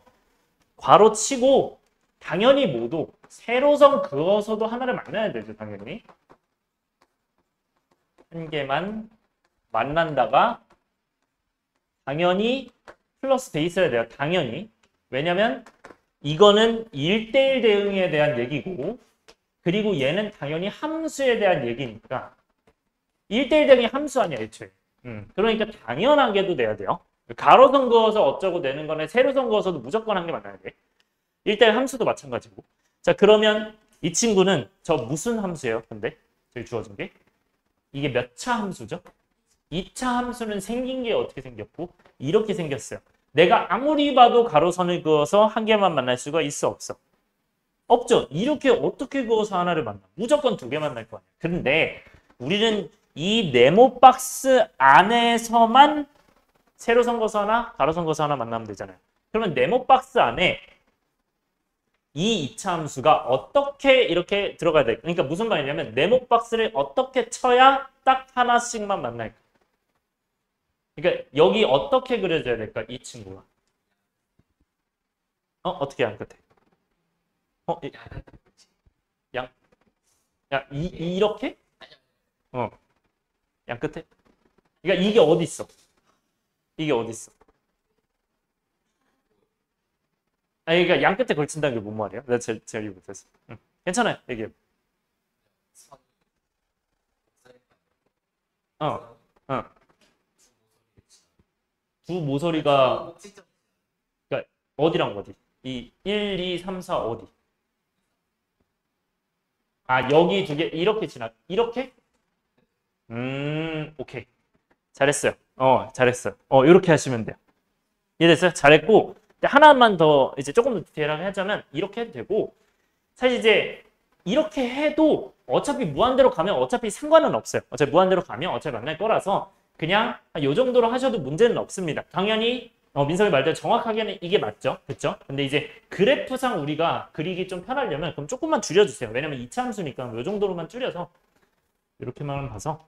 괄호 치고 당연히 모두 세로선 그어서도 하나를 만나야 되죠. 당연히. 한 개만 만난다가 당연히 플러스 돼 있어야 돼요. 당연히. 왜냐면 이거는 1대1 대응에 대한 얘기고 그리고 얘는 당연히 함수에 대한 얘기니까 1대1 대응이 함수 아니야 애초에. 그러니까 당연하게도 돼야 돼요. 가로선 그어서 어쩌고 되는 거는 세로선 그어서도 무조건 한 개 만나야 돼. 1대1 함수도 마찬가지고. 자 그러면 이 친구는 저 무슨 함수예요? 근데 저희 주어진 게 이게 몇 차 함수죠? 2차 함수는 생긴 게 어떻게 생겼고 이렇게 생겼어요. 내가 아무리 봐도 가로선을 그어서 한 개만 만날 수가 있어 없어? 없죠. 이렇게 어떻게 그어서 하나를 만나? 무조건 두 개 만날 거 아니야. 근데 우리는 이 네모 박스 안에서만 세로선 그어서 하나, 가로선 그어서 하나 만나면 되잖아요. 그러면 네모 박스 안에 이 2차 함수가 어떻게 이렇게 들어가야 돼? 그러니까 무슨 말이냐면 네모 박스를 어떻게 쳐야 딱 하나씩만 만날까? 그러니까 여기 어떻게 그려져야 될까? 이 친구가. 어떻게 양 끝에? 양? 야, 이렇게? 양 끝에? 그러니까 이게 어디 있어? 이게 어디 있어? 그러니까 양 끝에 걸친다는 게 뭔 말이야? 내가 제일 못했어. 괜찮아요. 얘기해. 어, 어. 두 모서리가 그러니까 어디랑 어디? 이 1, 2, 3, 4 어디? 여기 두 개 이렇게 이렇게? 오케이. 잘했어요. 잘했어요. 이렇게 하시면 돼요. 이해됐어요? 잘했고 하나만 더 이제 조금 더 디테일하게 하자면 이렇게 해도 되고 사실 이제 이렇게 해도 어차피 무한대로 가면 어차피 상관은 없어요. 어차피 무한대로 가면 어차피 만날 거라서 그냥 이 정도로 하셔도 문제는 없습니다. 당연히 민석이 말대로 정확하게는 이게 맞죠. 그렇죠? 근데 이제 그래프상 우리가 그리기 좀 편하려면 그럼 조금만 줄여주세요. 왜냐면 2차 함수니까 이 정도로만 줄여서 이렇게만 봐서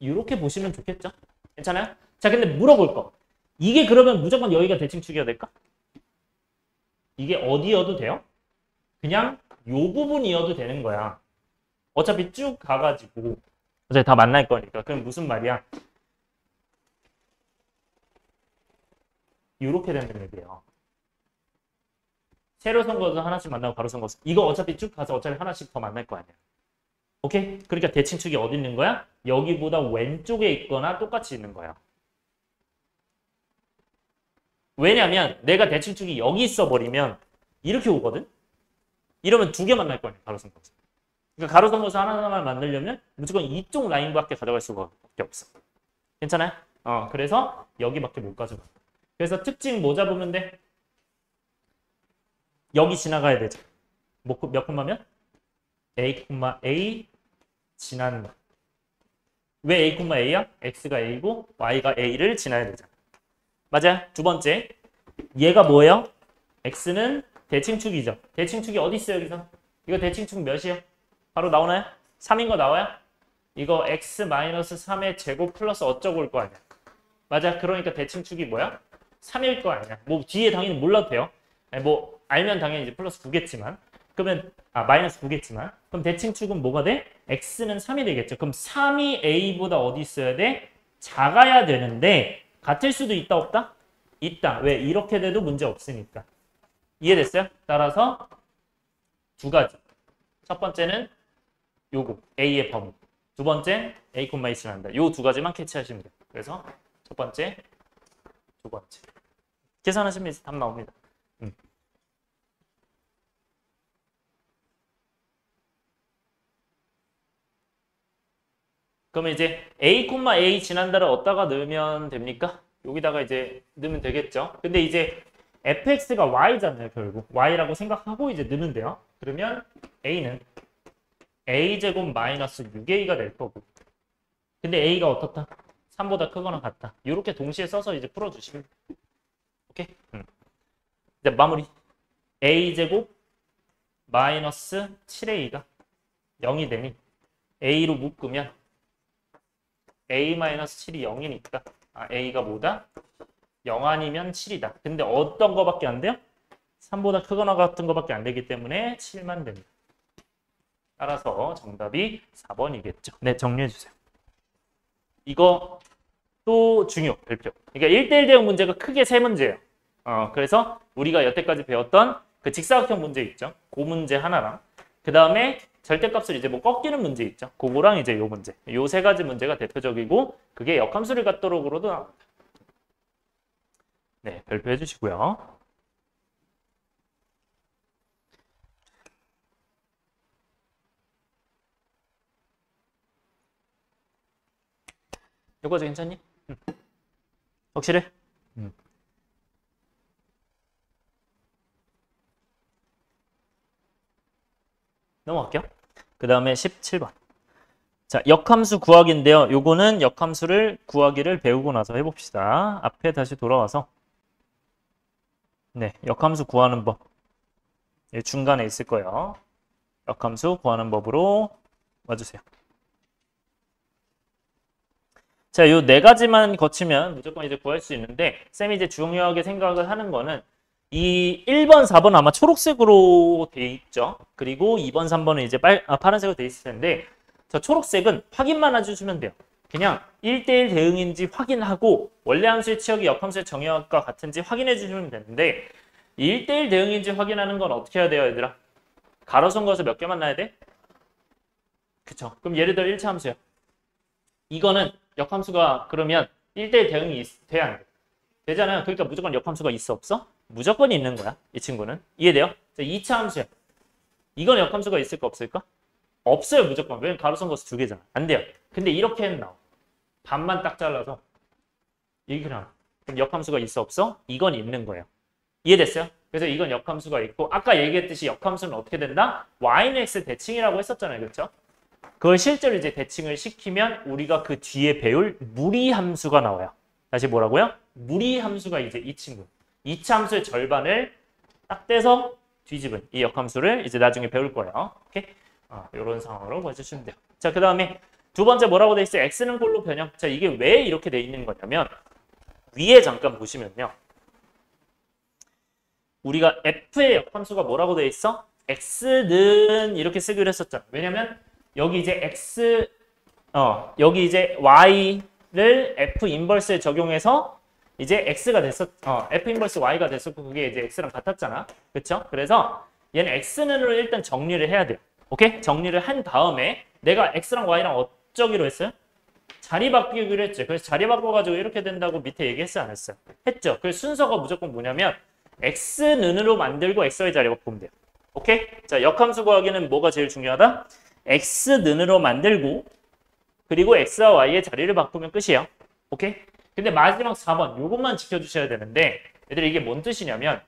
이렇게 보시면 좋겠죠? 괜찮아요? 자, 근데 물어볼 거. 이게 그러면 무조건 여기가 대칭축이어야 될까? 이게 어디여도 돼요? 그냥 요 부분이어도 되는 거야. 어차피 쭉 가가지고 어차피 다 만날 거니까. 그럼 무슨 말이야? 이렇게 되는 얘기예요. 세로선 그어서 하나씩 만나고 가로선 그어서 이거 어차피 쭉 가서 어차피 하나씩 더 만날 거 아니야. 오케이? 그러니까 대칭축이 어디 있는 거야? 여기보다 왼쪽에 있거나 똑같이 있는 거야. 왜냐면 내가 대칭축이 여기 있어 버리면 이렇게 오거든? 이러면 두 개 만날 거 아니야. 가로선 그어서. 그러니까 가로선 그어서 하나만 만들려면 무조건 이쪽 라인밖에 가져갈 수가 없어. 괜찮아요? 그래서 여기밖에 못 가져가. 그래서 특징 뭐 잡으면 돼? 여기 지나가야 되죠. 몇 콤마면? A, A 지난다. 왜 A, A야? X가 A고 Y가 A를 지나야 되잖아. 맞아요. 두 번째. 얘가 뭐예요? X는 대칭축이죠. 대칭축이 어디 있어요, 여기서? 이거 대칭축 몇이에요? 바로 나오나요? 3인 거 나와요? 이거 x-3의 제곱 플러스 어쩌고 올 거 아니야. 맞아. 그러니까 대칭축이 뭐야? 3일 거 아니야. 뭐 뒤에 당연히 몰라도 돼요. 아니, 뭐 알면 당연히 이제 플러스 9겠지만 그러면 마이너스 9겠지만 그럼 대칭축은 뭐가 돼? x는 3이 되겠죠. 그럼 3이 a보다 어디 있어야 돼? 작아야 되는데 같을 수도 있다 없다? 있다. 왜? 이렇게 돼도 문제 없으니까. 이해됐어요? 따라서 두 가지. 첫 번째는 요거 a의 범위. 두 번째 a, a 지난다. 요 두 가지만 캐치하시면 돼요. 그래서 첫 번째, 두 번째. 계산하시면 이제 답 나옵니다. 그러면 이제 a, a 지난다를 어디다가 넣으면 됩니까? 여기다가 이제 넣으면 되겠죠. 근데 이제 fx가 y잖아요, 결국. y라고 생각하고 이제 넣으면 돼요. 그러면 a는 a제곱 마이너스 6a가 될 거고. 근데 a가 어떻다? 3보다 크거나 같다. 이렇게 동시에 써서 이제 풀어주시면 돼요. 오케이? 이제 마무리. a제곱 마이너스 7a가 0이 되니 a로 묶으면 a-7이 0이니까 a가 뭐다? 0 아니면 7이다. 근데 어떤 거밖에 안 돼요? 3보다 크거나 같은 거밖에 안 되기 때문에 7만 됩니다. 따라서 정답이 4번이겠죠. 네, 정리해 주세요. 이거 또 중요, 별표. 그러니까 1대1 대응 문제가 크게 세 문제예요. 그래서 우리가 여태까지 배웠던 그 직사각형 문제 있죠. 그 문제 하나랑 그 다음에 절대값을 이제 뭐 꺾이는 문제 있죠. 그거랑 이제 요 문제. 요 세 가지 문제가 대표적이고 그게 역함수를 갖도록으로도 나옵니다. 네, 별표해 주시고요. 요거 괜찮니? 확실해? 넘어갈게요. 그 다음에 17번. 자, 역함수 구하기인데요. 요거는 역함수를 구하기를 배우고 나서 해봅시다. 앞에 다시 돌아와서 네, 역함수 구하는 법. 중간에 있을 거예요. 역함수 구하는 법으로 와주세요. 자, 요 네 가지만 거치면 무조건 이제 구할 수 있는데 쌤이 이제 중요하게 생각을 하는 거는 이 1번, 4번 아마 초록색으로 돼 있죠. 그리고 2번, 3번은 이제 파란색으로 돼 있을 텐데 저 초록색은 확인만 해주시면 돼요. 그냥 1대1 대응인지 확인하고 원래 함수의 치역이 역함수의 정의역과 같은지 확인해 주시면 되는데 1대1 대응인지 확인하는 건 어떻게 해야 돼요, 얘들아? 가로선 거에서 몇 개만 나야 돼? 그쵸. 그럼 예를 들어 1차 함수요. 이거는 역함수가 그러면 1대1 대응이 돼야 안 돼? 되잖아요. 그러니까 무조건 역함수가 있어, 없어? 무조건 있는 거야, 이 친구는. 이해돼요? 자, 2차 함수야. 이건 역함수가 있을까, 없을까? 없어요, 무조건. 왜냐면 가로선 거수 두 개잖아. 안 돼요. 근데 이렇게는 나와. 반만 딱 잘라서 이렇게 나와. 그럼 역함수가 있어, 없어? 이건 있는 거예요. 이해됐어요? 그래서 이건 역함수가 있고 아까 얘기했듯이 역함수는 어떻게 된다? y는 x 대칭이라고 했었잖아요. 그렇죠? 그걸 실제로 이제 대칭을 시키면 우리가 그 뒤에 배울 무리함수가 나와요. 다시 뭐라고요? 무리함수가 이제 이 친구. 2차 함수의 절반을 딱 떼서 뒤집은 이 역함수를 이제 나중에 배울 거예요. 오케이? 이런 상황으로 봐주시면 돼요. 자, 그 다음에 두 번째 뭐라고 돼 있어요? x는 골로 변형. 자, 이게 왜 이렇게 돼 있는 거냐면 위에 잠깐 보시면요. 우리가 f의 역함수가 뭐라고 돼 있어? x는 이렇게 쓰기로 했었잖아. 왜냐면 여기 이제 x 여기 이제 y를 f 인버스에 적용해서 이제 x가 됐었 f 인버스 y가 됐었고 그게 이제 x랑 같았잖아. 그렇죠? 그래서 얘는 x는으로 일단 정리를 해야 돼요. 오케이? 정리를 한 다음에 내가 x랑 y랑 어쩌기로 했어요? 자리 바꾸기로 했죠. 그래서 자리 바꿔가지고 이렇게 된다고 밑에 얘기했어 안 했어요? 했죠. 그래서 순서가 무조건 뭐냐면 x는으로 만들고 xy 자리 바꾸면 돼요. 오케이? 자, 역함수 구하기는 뭐가 제일 중요하다? x는으로 만들고 그리고 x와 y의 자리를 바꾸면 끝이에요. 오케이? 근데 마지막 4번 요것만 지켜주셔야 되는데 얘들아 이게 뭔 뜻이냐면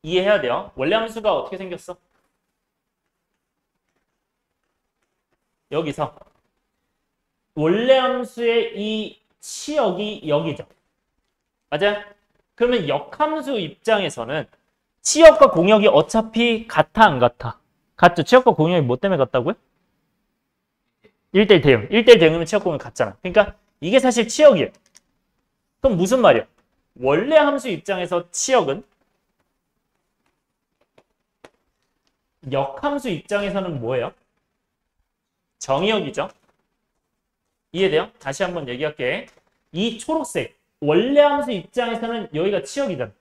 이해해야 돼요. 원래 함수가 어떻게 생겼어? 여기서 원래 함수의 이 치역이 여기죠. 맞아요? 그러면 역함수 입장에서는 치역과 공역이 어차피 같아 안 같아? 같죠? 치역과 공역이 뭐 때문에 같다고요? 1대1 대응. 1대1 대응이면 치역공을 같잖아. 그러니까 이게 사실 치역이에요. 그럼 무슨 말이야? 원래 함수 입장에서 치역은 역함수 입장에서는 뭐예요? 정의역이죠. 이해돼요? 다시 한번 얘기할게. 이 초록색 원래 함수 입장에서는 여기가 치역이잖아.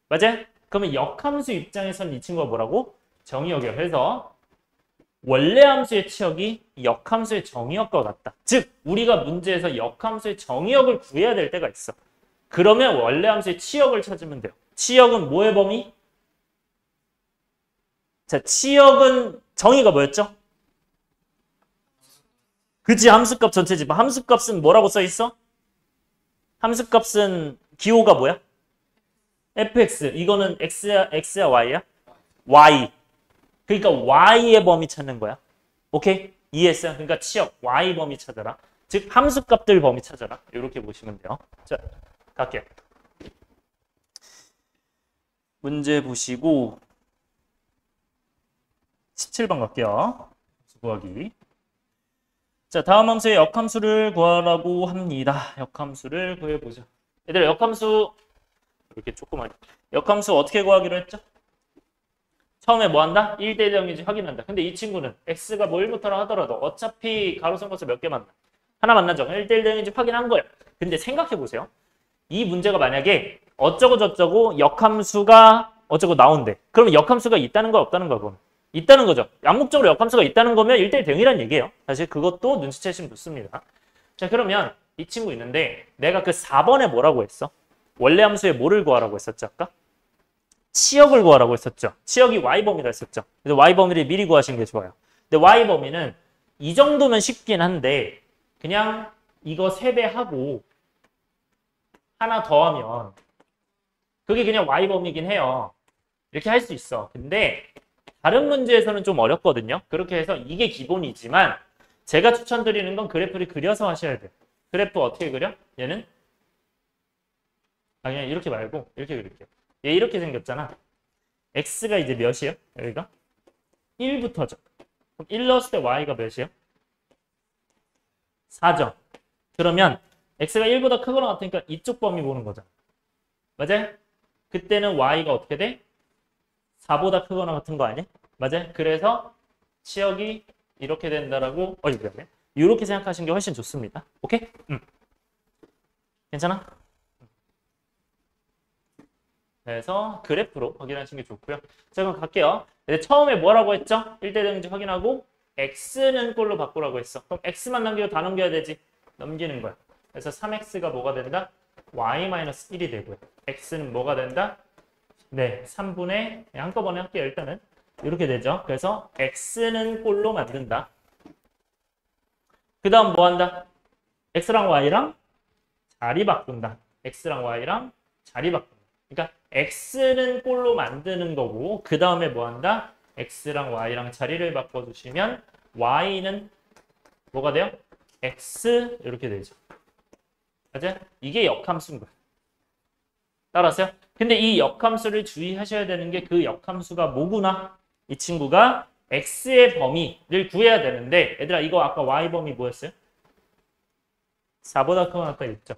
맞아요? 그러면 역함수 입장에서는 이 친구가 뭐라고? 정의역이에요. 그래서 원래 함수의 치역이 역함수의 정의역과 같다. 즉 우리가 문제에서 역함수의 정의역을 구해야 될 때가 있어. 그러면 원래 함수의 치역을 찾으면 돼요. 치역은 뭐의 범위? 자, 치역은 정의가 뭐였죠? 그치, 함수값 전체지. 함수값은 뭐라고 써 있어? 함수값은 기호가 뭐야? fx. 이거는 x야 y야? y. 그러니까 y의 범위 찾는 거야. 오케이? 이해했어요? 그러니까 치역 y 범위 찾아라. 즉 함수값들 범위 찾아라. 이렇게 보시면 돼요. 자, 갈게요. 문제 보시고 17번 갈게요. 구하기. 자, 다음 함수의 역함수를 구하라고 합니다. 역함수를 구해보자. 얘들아, 역함수 이렇게 조그맣게. 역함수 어떻게 구하기로 했죠? 처음에 뭐 한다? 1대 0인지 확인한다. 근데 이 친구는 x가 뭐 1부터라 하더라도 어차피 가로 센 것을 몇 개 만나? 하나 만나죠. 1대 0인지 확인한 거야. 근데 생각해보세요. 이 문제가 만약에 어쩌고 저쩌고 역함수가 어쩌고 나온대. 그러면 역함수가 있다는 거 없다는 거 그럼? 있다는 거죠. 암묵적으로 역함수가 있다는 거면 1대1 대응이라는 얘기예요. 사실 그것도 눈치채시면 좋습니다. 자, 그러면 이 친구 있는데 내가 그 4번에 뭐라고 했어? 원래 함수에 뭐를 구하라고 했었죠, 아까? 치역을 구하라고 했었죠. 치역이 y범위라 했었죠. 그래서 y범위를 미리 구하시는 게 좋아요. 근데 y범위는 이 정도면 쉽긴 한데 그냥 이거 3배 하고 하나 더하면 그게 그냥 y범위긴 해요. 이렇게 할 수 있어. 근데 다른 문제에서는 좀 어렵거든요. 그렇게 해서 이게 기본이지만 제가 추천드리는 건 그래프를 그려서 하셔야 돼요. 그래프 어떻게 그려? 얘는 그냥 이렇게 말고 이렇게 그릴게요. 얘 이렇게 생겼잖아. x가 이제 몇이에요? 여기가? 1부터죠. 그럼 1 넣었을 때 y가 몇이에요? 4죠. 그러면 x가 1보다 크거나 같으니까 이쪽 범위 보는 거잖아. 맞아요? 그때는 y가 어떻게 돼? 4보다 크거나 같은 거 아니야? 맞아요? 그래서 치역이 이렇게 된다라고 미안해. 이렇게 생각하시는 게 훨씬 좋습니다. 오케이? 괜찮아? 그래서 그래프로 확인하시는 게 좋고요. 자, 그럼 갈게요. 처음에 뭐라고 했죠? 1대 대응인지 확인하고 x는 꼴로 바꾸라고 했어. 그럼 x만 남기고 다 넘겨야 되지. 넘기는 거야. 그래서 3x가 뭐가 된다? y-1이 되고요. x는 뭐가 된다? 네, 3분의 한꺼번에 할게요. 일단은 이렇게 되죠. 그래서 x는 꼴로 만든다. 그 다음 뭐 한다? x랑 y랑 자리 바꾼다. x랑 y랑 자리 바꾼다. 그러니까 x는 꼴로 만드는 거고 그 다음에 뭐 한다? x랑 y랑 자리를 바꿔주시면 y는 뭐가 돼요? x 이렇게 되죠. 맞아요? 이게 역함수인 거예요. 따라서요? 근데 이 역함수를 주의하셔야 되는 게 그 역함수가 뭐구나? 이 친구가 x의 범위를 구해야 되는데 얘들아 이거 아까 y 범위 뭐였어요? 4보다 크거나 아까 있죠.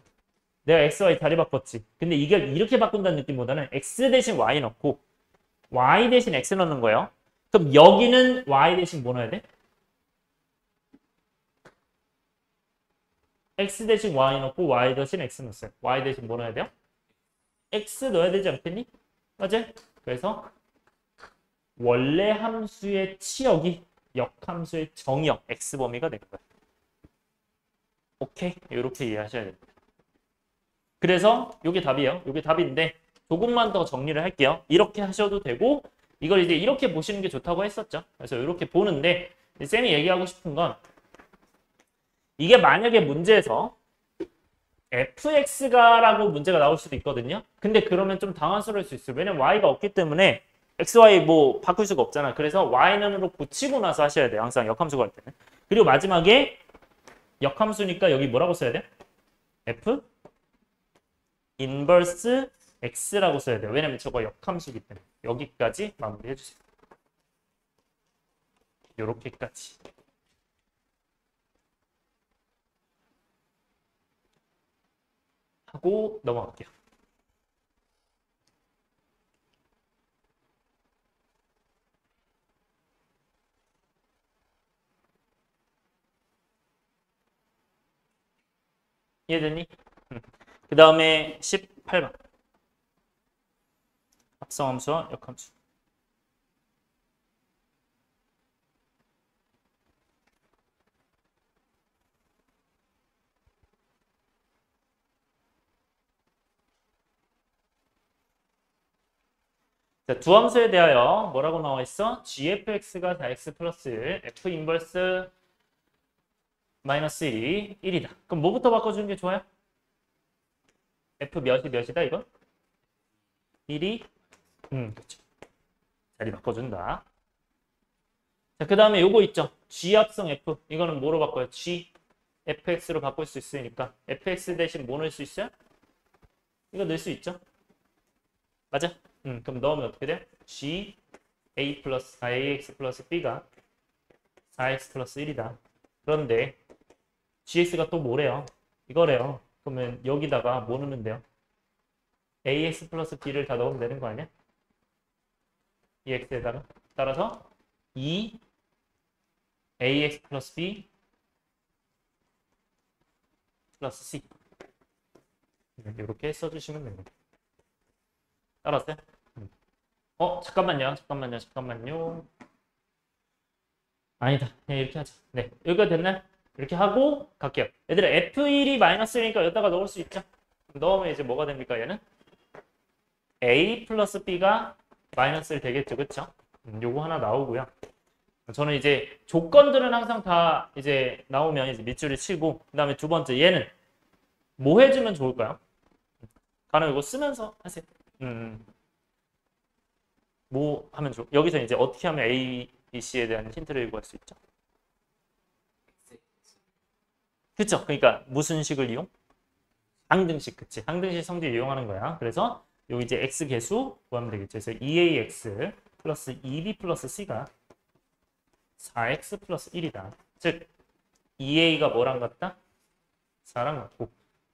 내가 x, y 자리 바꿨지. 근데 이게 이렇게 바꾼다는 느낌보다는 x 대신 y 넣고 y 대신 x 넣는 거예요. 그럼 여기는 y 대신 뭐 넣어야 돼? x 대신 y 넣고 y 대신 x 넣었어요. y 대신 뭐 넣어야 돼요? x 넣어야 되지 않겠니? 맞아요? 그래서 원래 함수의 치역이 역함수의 정의역 x 범위가 된 거예요. 오케이? 이렇게 이해하셔야 됩니다. 그래서 이게 답이에요. 이게 답인데 조금만 더 정리를 할게요. 이렇게 하셔도 되고 이걸 이제 이렇게 보시는 게 좋다고 했었죠. 그래서 이렇게 보는데 쌤이 얘기하고 싶은 건 이게 만약에 문제에서 fx가라고 문제가 나올 수도 있거든요. 근데 그러면 좀 당황스러울 수 있어요. 왜냐면 y가 없기 때문에 x, y 뭐 바꿀 수가 없잖아. 그래서 y는으로 고치고 나서 하셔야 돼요. 항상 역함수 구할 때는. 그리고 마지막에 역함수니까 여기 뭐라고 써야 돼? f 인버스 x라고 써야 돼요. 왜냐면 저거 역함수기 때문에. 여기까지 마무리해 주세요. 요렇게까지. 하고 넘어갈게요. 이해되니? 그 다음에 18번. 합성함수와 역함수. 자, 두 함수에 대하여 뭐라고 나와 있어? gfx가 4x 플러스 1, f 인버스 마이너스 1이 1이다. 그럼 뭐부터 바꿔주는 게 좋아요? f 몇이다 이거? 1이 그렇죠. 자리 바꿔준다. 자, 그 다음에 요거 있죠. g 합성 f. 이거는 뭐로 바꿔요? g fx로 바꿀 수 있으니까 fx 대신 뭐 넣을 수 있어요? 이거 넣을 수 있죠. 맞아? 그럼 넣으면 어떻게 돼? g ax 플러스 b가 4x 플러스 1이다. 그런데 gx가 또 뭐래요? 이거래요. 그러면 여기다가 뭐 넣으면 돼요? ax 플러스 b를 다 넣으면 되는 거 아니야? 이 x에다가. 따라서 2 ax 플러스 b 플러스 c. 이렇게 써주시면 됩니다. 따라왔어요? 잠깐만요. 아니다. 그냥 이렇게 하자. 네, 여기가 됐나요? 이렇게 하고 갈게요. 얘들아, F1이 마이너스니까 여기다가 넣을 수 있죠? 넣으면 이제 뭐가 됩니까, 얘는? A 플러스 B가 마이너스 1 되겠죠, 그쵸? 요거 하나 나오고요. 저는 이제 조건들은 항상 다 이제 나오면 이제 밑줄을 치고, 그 다음에 두 번째, 얘는 뭐 해주면 좋을까요? 가능 이거 쓰면서 하세요. 뭐 하면 좋을 여기서 이제 어떻게 하면 A, B, C에 대한 힌트를 구할 수 있죠? 그쵸? 그러니까 무슨 식을 이용? 항등식, 그치? 항등식 성질 이용하는 거야. 그래서 여기 이제 x 개수 구하면 되겠죠. 그래서 2ax 플러스 2b 플러스 c가 4x 플러스 1이다. 즉 2a가 뭐랑 같다? 4랑 같고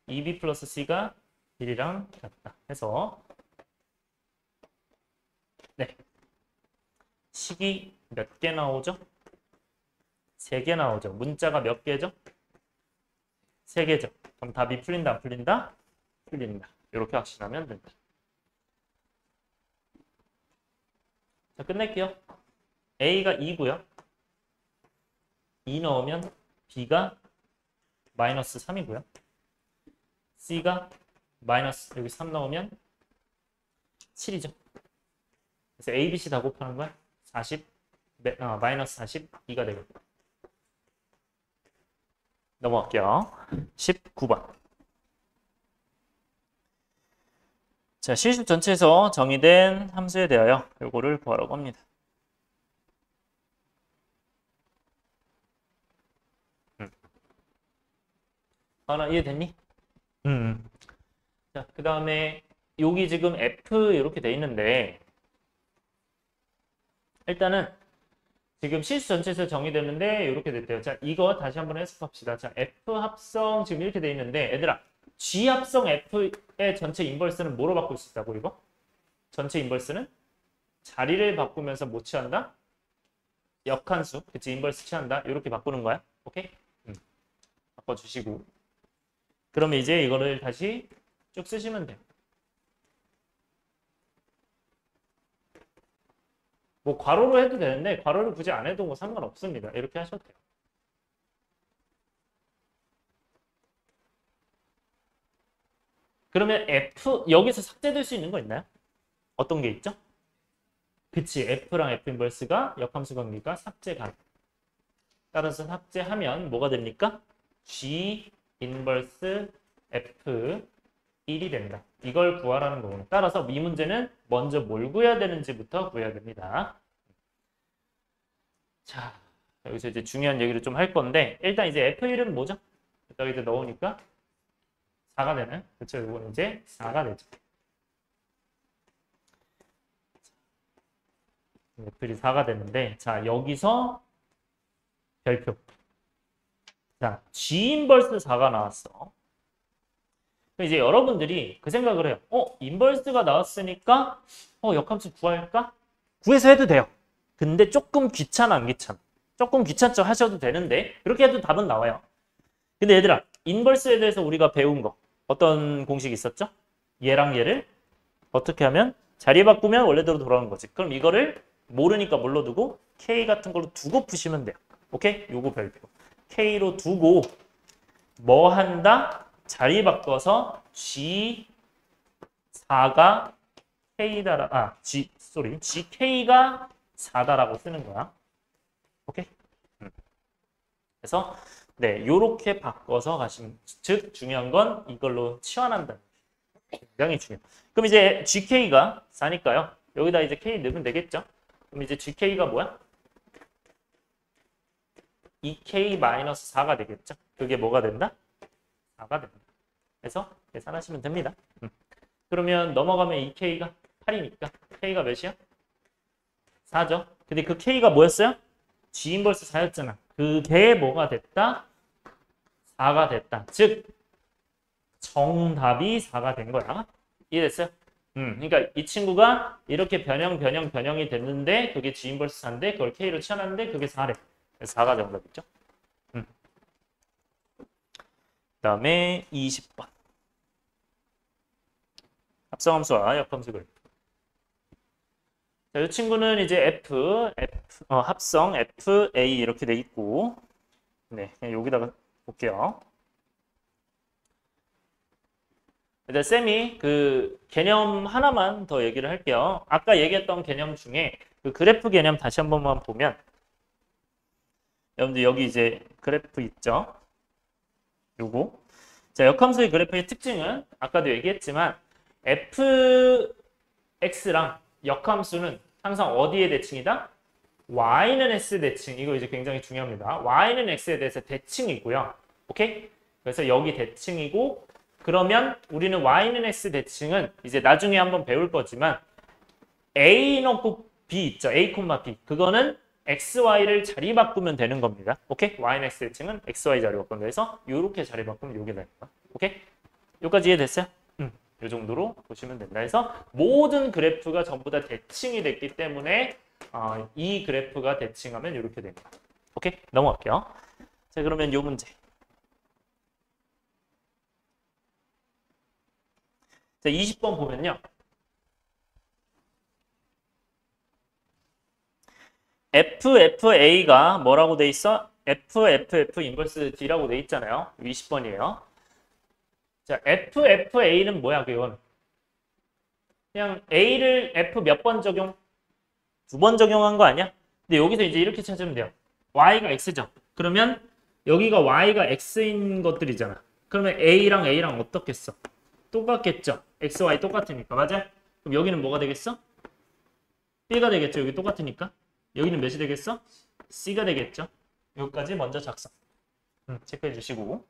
2b 플러스 c가 1이랑 같다. 해서 네, 식이 몇 개 나오죠? 3개 나오죠. 문자가 몇 개죠? 3개죠. 그럼 답이 풀린다, 안 풀린다? 풀린다. 이렇게 확신하면 된다. 자, 끝낼게요. A가 2고요. 2 넣으면 B가 마이너스 3이고요. C가 마이너스 여기 3 넣으면 7이죠. 그래서 A, B, C 다 곱하는 거야. 40, 마이너스 42가 되겠다. 넘어갈게요. 19번. 자, 실습 전체에서 정의된 함수에 대하여 요거를 구하라고 합니다. 하나 이해됐니? 자, 그 다음에 여기 지금 F 이렇게 돼 있는데 일단은 지금 실수 전체에서 정의되는데 이렇게 됐대요. 자, 이거 다시 한번 해석합시다. 자, F 합성 지금 이렇게 돼 있는데 얘들아, G 합성 F의 전체 인버스는 뭐로 바꿀 수 있다고 이거? 전체 인버스는 자리를 바꾸면서 뭐 취한다? 역함수, 그치? 인버스 취한다. 이렇게 바꾸는 거야. 오케이? 바꿔주시고. 그러면 이제 이거를 다시 쭉 쓰시면 돼요. 뭐 괄호로 해도 되는데 괄호를 굳이 안 해도 뭐 상관없습니다. 이렇게 하셔도 돼요. 그러면 F 여기서 삭제될 수 있는 거 있나요? 어떤 게 있죠? 그치, F랑 F 인버스가 역함수 관계가 삭제 가능. 따라서 삭제하면 뭐가 됩니까? G 인버스 F 1이 된다. 이걸 구하라는 거구나. 따라서 이 문제는 먼저 뭘 구해야 되는지부터 구해야 됩니다. 자, 여기서 이제 중요한 얘기를 좀 할 건데 일단 이제 F1은 뭐죠? 여기다 이제 넣으니까 4가 되는. 그렇죠? 이거는 이제 4가 되죠. F1이 4가 되는데 자, 여기서 별표. 자, G 인버스 4가 나왔어. 그럼 이제 여러분들이 그 생각을 해요. 인버스가 나왔으니까 역함수 구할까? 구해서 해도 돼요. 근데 조금 귀찮아 안 귀찮아? 조금 귀찮죠? 하셔도 되는데 그렇게 해도 답은 나와요. 근데 얘들아, 인버스에 대해서 우리가 배운 거 어떤 공식 있었죠? 얘랑 얘를 어떻게 하면 자리 바꾸면 원래대로 돌아오는 거지. 그럼 이거를 모르니까 뭘로 두고 K 같은 걸로 두고 푸시면 돼요. 오케이? 요거 별표. K로 두고 뭐 한다? 자리 바꿔서 G4가 K다라 GK가 4다라고 쓰는 거야. 오케이? 그래서 네, 요렇게 바꿔서 가시면 즉 중요한 건 이걸로 치환한다. 굉장히 중요해요. 그럼 이제 GK가 4니까요. 여기다 이제 K 넣으면 되겠죠? 그럼 이제 GK가 뭐야? 2K-4가 되겠죠? 그게 뭐가 된다? 4가 된다. 그래서 계산하시면 됩니다. 그러면 넘어가면 2K가 8이니까 K가 몇이야? 4죠. 근데 그 K가 뭐였어요? G 인버스 4였잖아. 그게 뭐가 됐다? 4가 됐다. 즉 정답이 4가 된 거야. 이해됐어요? 그러니까 이 친구가 이렇게 변형이 됐는데 그게 G 인버스 4인데 그걸 K로 치환하는데 그게 4래. 그래서 4가 정답이죠. 그다음에 20번. 합성함수와 역함수 그래프. 자, 이 친구는 이제 합성 FA 이렇게 돼 있고, 네, 그냥 여기다가 볼게요. 일단 쌤이 그 개념 하나만 더 얘기를 할게요. 아까 얘기했던 개념 중에 그 그래프 개념 다시 한 번만 보면, 여러분들 여기 이제 그래프 있죠? 요거. 자, 역함수의 그래프의 특징은 아까도 얘기했지만 fx랑 역함수는 항상 어디에 대칭이다? y는 s 대칭. 이거 이제 굉장히 중요합니다. y는 x에 대해서 대칭이고요. 오케이? 그래서 여기 대칭이고 그러면 우리는 y는 x 대칭은 이제 나중에 한번 배울 거지만 a 넣고 b 있죠. a, b. 그거는 xy를 자리 바꾸면 되는 겁니다. 오케이? y는 x 대칭은 xy 자리 바꾸면 돼서 이렇게 자리 바꾸면 이게 되는 거야. 오케이? 여기까지 이해됐어요? 이 정도로 보시면 된다. 해서 모든 그래프가 전부 다 대칭이 됐기 때문에 이 그래프가 대칭하면 이렇게 됩니다. 오케이? 넘어갈게요. 자, 그러면 이 문제. 자, 20번 보면요. FFA가 뭐라고 돼 있어? FFF 인버스 D라고 돼 있잖아요. 20번이에요. 자, FFA는 뭐야, 그건? 그냥 A를 F 몇 번 적용? 2번 적용한 거 아니야? 근데 여기서 이제 이렇게 찾으면 돼요. Y가 X죠. 그러면 여기가 Y가 X인 것들이잖아. 그러면 A랑 어떻겠어? 똑같겠죠? X, Y 똑같으니까. 맞아? 그럼 여기는 뭐가 되겠어? B가 되겠죠? 여기 똑같으니까. 여기는 몇이 되겠어? C가 되겠죠? 여기까지 먼저 작성. 체크해 주시고.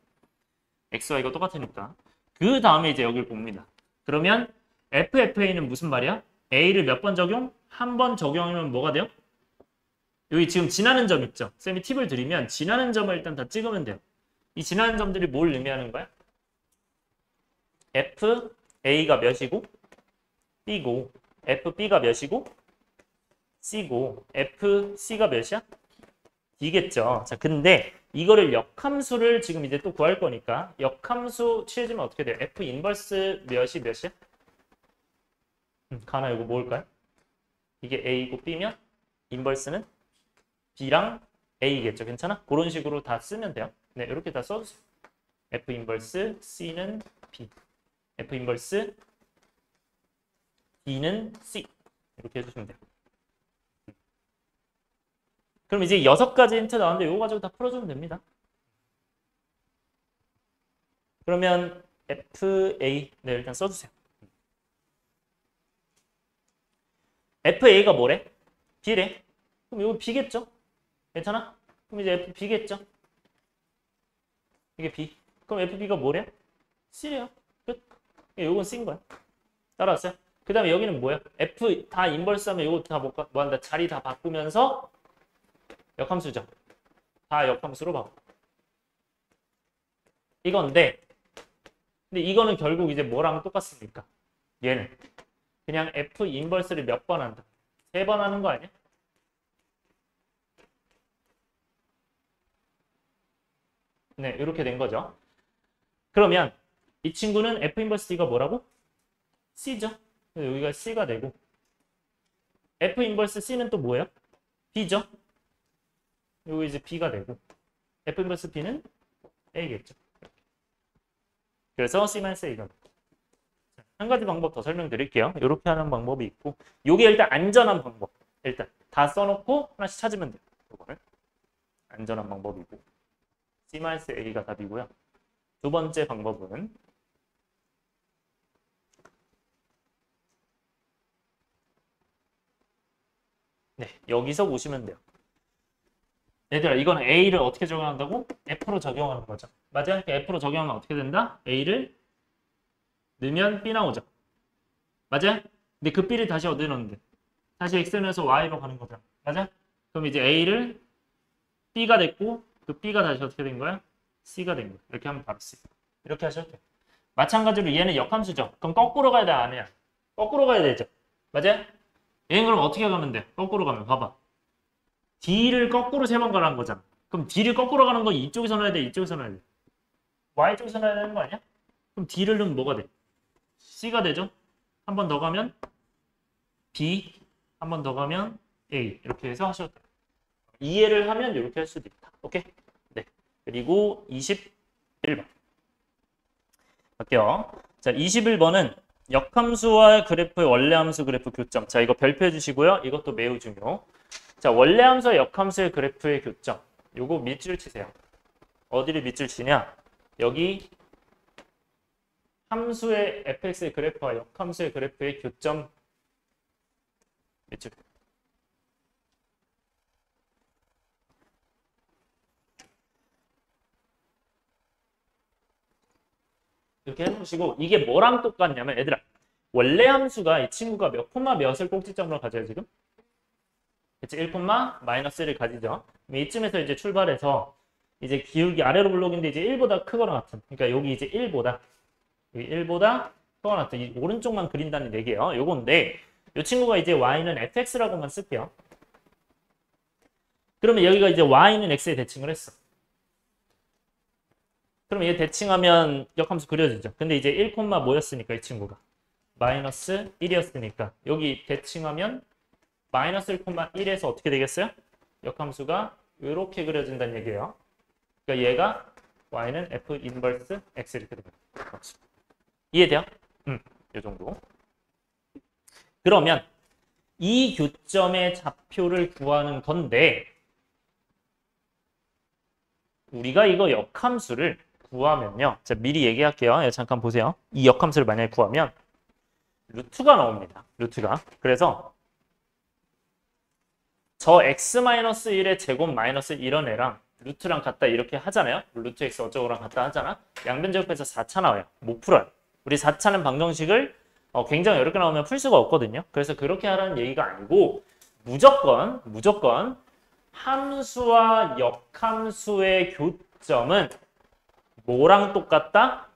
X, Y가 똑같으니까. 그 다음에 이제 여기를 봅니다. 그러면 FFA는 무슨 말이야? A를 몇 번 적용? 한 번 적용하면 뭐가 돼요? 여기 지금 지나는 점 있죠? 쌤이 팁을 드리면 지나는 점을 일단 다 찍으면 돼요. 이 지나는 점들이 뭘 의미하는 거야? FA가 몇이고 B고 FB가 몇이고 C고 FC가 몇이야? D겠죠. 자, 근데 이거를 역함수를 지금 이제 또 구할 거니까 역함수 취해주면 어떻게 돼요? F 인버스 몇이야? 가나 이거 뭘까요? 이게 A고 B면 인버스는 B랑 A겠죠. 괜찮아? 그런 식으로 다 쓰면 돼요. 네, 이렇게 다 써주세요. F 인버스 C는 B, F 인버스 D는 C 이렇게 해주시면 돼요. 그럼 이제 6가지 힌트 나왔는데 이거 가지고 다 풀어주면 됩니다. 그러면 FA 네, 일단 써주세요. FA가 뭐래? B래. 그럼 이거 B겠죠? 괜찮아? 그럼 이제 FB겠죠? 이게 B. 그럼 FB가 뭐래? C래요. 끝. 이건 C인 거야. 따라왔어요? 그 다음에 여기는 뭐야? F 다 인버스 하면 이거 다 뭐한다? 자리 다 바꾸면서 역함수죠. 다 역함수로 바꿔. 이건데 근데 이거는 결국 이제 뭐랑 똑같습니까? 얘는 그냥 F 인버스를 몇 번 한다? 3번 하는 거 아니야? 네, 이렇게 된 거죠. 그러면 이 친구는 F 인버스 D가 뭐라고? C죠. 그래서 여기가 C가 되고 F 인버스 C는 또 뭐예요? B죠. 여기 이제 B가 되고 F 인버스 B는 A겠죠. 그래서 C-A가 한 가지 방법 더 설명드릴게요. 이렇게 하는 방법이 있고 이게 일단 안전한 방법. 일단 다 써놓고 하나씩 찾으면 돼요. 이거는 안전한 방법이고 C-A가 답이고요. 두 번째 방법은 네, 여기서 보시면 돼요. 얘들아, 이거는 A를 어떻게 적용한다고? F로 적용하는 거죠. 맞아요? F로 적용하면 어떻게 된다? A를 넣으면 B 나오죠. 맞아요? 근데 그 B를 다시 어디에 넣는데? 다시 X를 넣어서 Y로 가는 거죠. 맞아? 그럼 이제 A를 B가 됐고 그 B가 다시 어떻게 된 거야? C가 된 거야. 이렇게 하면 바로 C. 이렇게 하셔도 돼요. 마찬가지로 얘는 역함수죠. 그럼 거꾸로 가야 돼, 안 해야? 거꾸로 가야 되죠. 맞아요? 얘는 그럼 어떻게 가면 돼? 거꾸로 가면 봐봐. D를 거꾸로 3번 가라는 거잖아. 그럼 D를 거꾸로 가는 거 이쪽에서 넣어야 돼? 이쪽에서 넣어야 돼? Y쪽에서 넣어야 되는 거 아니야? 그럼 D를 넣으면 뭐가 돼? C가 되죠? 한 번 더 가면 B, 한 번 더 가면 A. 이렇게 해서 하셔도 돼요. 이해를 하면 이렇게 할 수도 있다. 오케이? 네. 그리고 21번. 갈게요. 자, 21번은 역함수와 그래프의 원래함수 그래프 교점. 자, 이거 별표해 주시고요. 이것도 매우 중요. 자, 원래함수와 역함수의 그래프의 교점. 요거 밑줄 치세요. 어디를 밑줄 치냐? 여기 함수의 fx의 그래프와 역함수의 그래프의 교점 밑줄. 이렇게 해놓으시고 이게 뭐랑 똑같냐면 얘들아 원래 함수가 이 친구가 몇 콤마 몇을 꼭지점으로 가져요 지금? 그치 1 콤마 마이너스를 가지죠. 이쯤에서 이제 출발해서 이제 기울기 아래로 블록인데 이제 1보다 크거나 같은 그러니까 여기 이제 1보다 크거나 같은 이 오른쪽만 그린다는 얘기예요. 요건데 이 친구가 이제 y는 fx라고만 쓸게요. 그러면 여기가 이제 y는 x에 대칭을 했어. 그럼 얘 대칭하면 역함수 그려지죠. 근데 이제 1 콤마 뭐였으니까 이 친구가 마이너스 1이었으니까 여기 대칭하면 마이너스 1 콤마 1에서 어떻게 되겠어요? 역함수가 이렇게 그려진다는 얘기예요. 그러니까 얘가 y는 f 인버스 x 이렇게 됩니다. 이해돼요? 이 정도. 그러면 이 교점의 좌표를 구하는 건데 우리가 이거 역함수를 구하면요. 자, 미리 얘기할게요. 잠깐 보세요. 이 역함수를 만약에 구하면 루트가 나옵니다. 루트가. 그래서 저 x-1의 제곱 마이너스 이런 애랑 루트랑 같다 이렇게 하잖아요. 루트 x 어쩌고랑 같다 하잖아. 양변 제곱해서 4차 나와요. 못 풀어요. 우리 4차는 방정식을 굉장히 어렵게 나오면 풀 수가 없거든요. 그래서 그렇게 하라는 얘기가 아니고 무조건 함수와 역함수의 교점은 뭐랑 똑같다?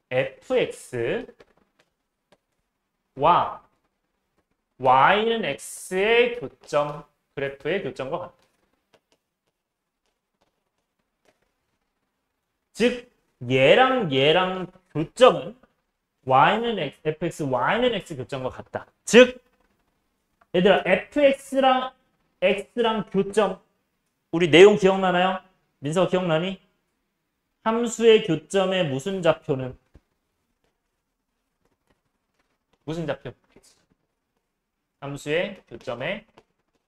fx와 y는 x의 교점, 그래프의 교점과 같다. 즉 얘랑 교점은 y는 fx, y는 x 교점과 같다. 즉 얘들아 fx랑 x랑 교점 우리 내용 기억나나요? 민서가 기억나니? 함수의 교점의 무슨 좌표는? 무슨 좌표? 함수의 교점의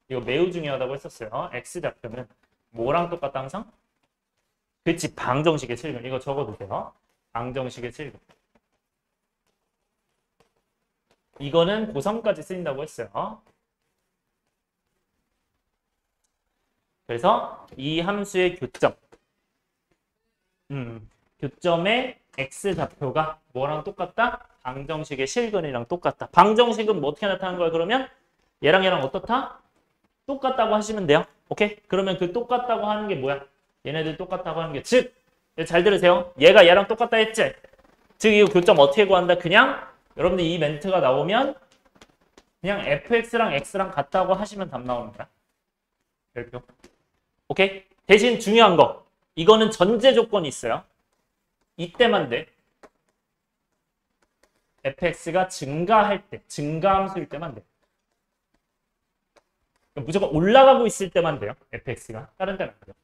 이거 매우 중요하다고 했었어요. x좌표는 뭐랑 똑같다 항상? 그치, 방정식의 7근. 이거 적어두세요. 방정식의 7근. 이거는 고3까지 쓰인다고 했어요. 그래서 이 함수의 교점 교점의 x좌표가 뭐랑 똑같다? 방정식의 실근이랑 똑같다. 방정식은 뭐 어떻게 나타나는 거야? 그러면 얘랑 어떻다? 똑같다고 하시면 돼요. 오케이? 그러면 그 똑같다고 하는 게 뭐야? 얘네들 똑같다고 하는 게 즉 잘 들으세요. 얘가 얘랑 똑같다 했지? 즉 이 교점 어떻게 구한다? 그냥 여러분들 이 멘트가 나오면 그냥 fx랑 x랑 같다고 하시면 답 나오는 거야. 별표. 오케이? 대신 중요한 거. 이거는 전제 조건이 있어요. 이때만 돼. fx가 증가할 때, 증가함수일 때만 돼. 무조건 올라가고 있을 때만 돼요. fx가. 다른 데는 안 돼요.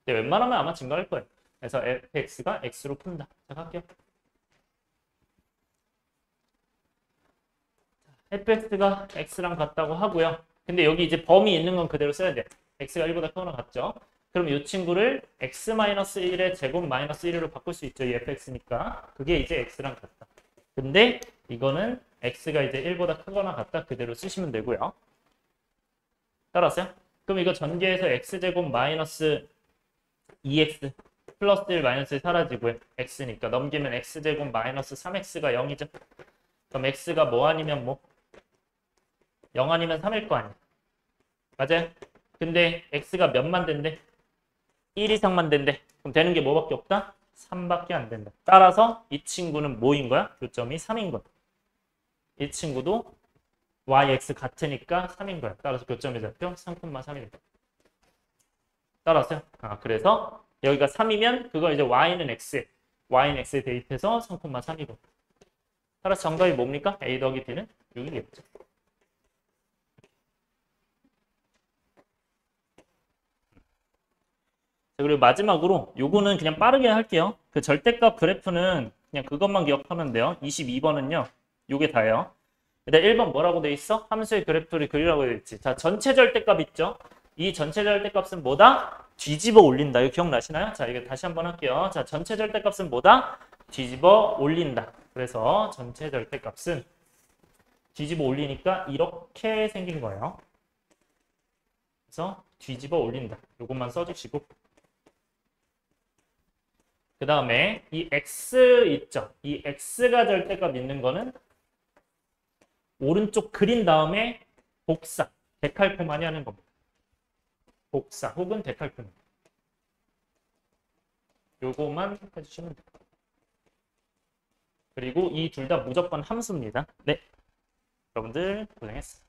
근데 웬만하면 아마 증가할 거예요. 그래서 fx가 x로 푼다. 자, 갈게요. fx가 x랑 같다고 하고요. 근데 여기 이제 범위 있는 건 그대로 써야 돼. x가 1보다 크거나 같죠? 그럼 이 친구를 x-1의 제곱 마이너스 1로 바꿀 수 있죠. 이 fx니까. 그게 이제 x랑 같다. 근데 이거는 x가 이제 1보다 크거나 같다. 그대로 쓰시면 되고요. 따라왔어요? 그럼 이거 전개해서 x제곱 마이너스 2x 플러스 1 마이너스 1 사라지고요. x니까 넘기면 x제곱 마이너스 3x가 0이죠. 그럼 x가 뭐 아니면 뭐? 0 아니면 3일 거 아니야. 맞아요? 근데 x가 몇만 된대? 1 이상만 된대. 그럼 되는 게 뭐밖에 없다? 3밖에 안 된다. 따라서 이 친구는 뭐인 거야? 교점이 3인 거야. 이 친구도 yx 같으니까 3인 거야. 따라서 교점의 좌표 3,3이 돼. 따라서요. 그래서 여기가 3이면 그거 이제 y는 x에 대입해서 3,3이고. 따라서 정답이 뭡니까? a 더하기 b는 6이겠죠. 그리고 마지막으로 요거는 그냥 빠르게 할게요. 그 절대값 그래프는 그냥 그것만 기억하면 돼요. 22번은요. 요게 다예요. 일단 1번 뭐라고 돼 있어? 함수의 그래프를 그리라고 돼 있지. 자, 전체 절대값 있죠? 이 전체 절대값은 뭐다? 뒤집어 올린다. 이거 기억나시나요? 자, 이거 다시 한번 할게요. 자, 전체 절대값은 뭐다? 뒤집어 올린다. 그래서 전체 절대값은 뒤집어 올리니까 이렇게 생긴 거예요. 그래서 뒤집어 올린다. 요것만 써주시고. 그 다음에 이 x 있죠? 이 x가 절대값 있는 거는 오른쪽 그린 다음에 복사, 데칼코마니 하는 겁니다. 복사 혹은 데칼코마니. 요거만 해주시면 돼요. 그리고 이 둘 다 무조건 함수입니다. 네, 여러분들 고생했어.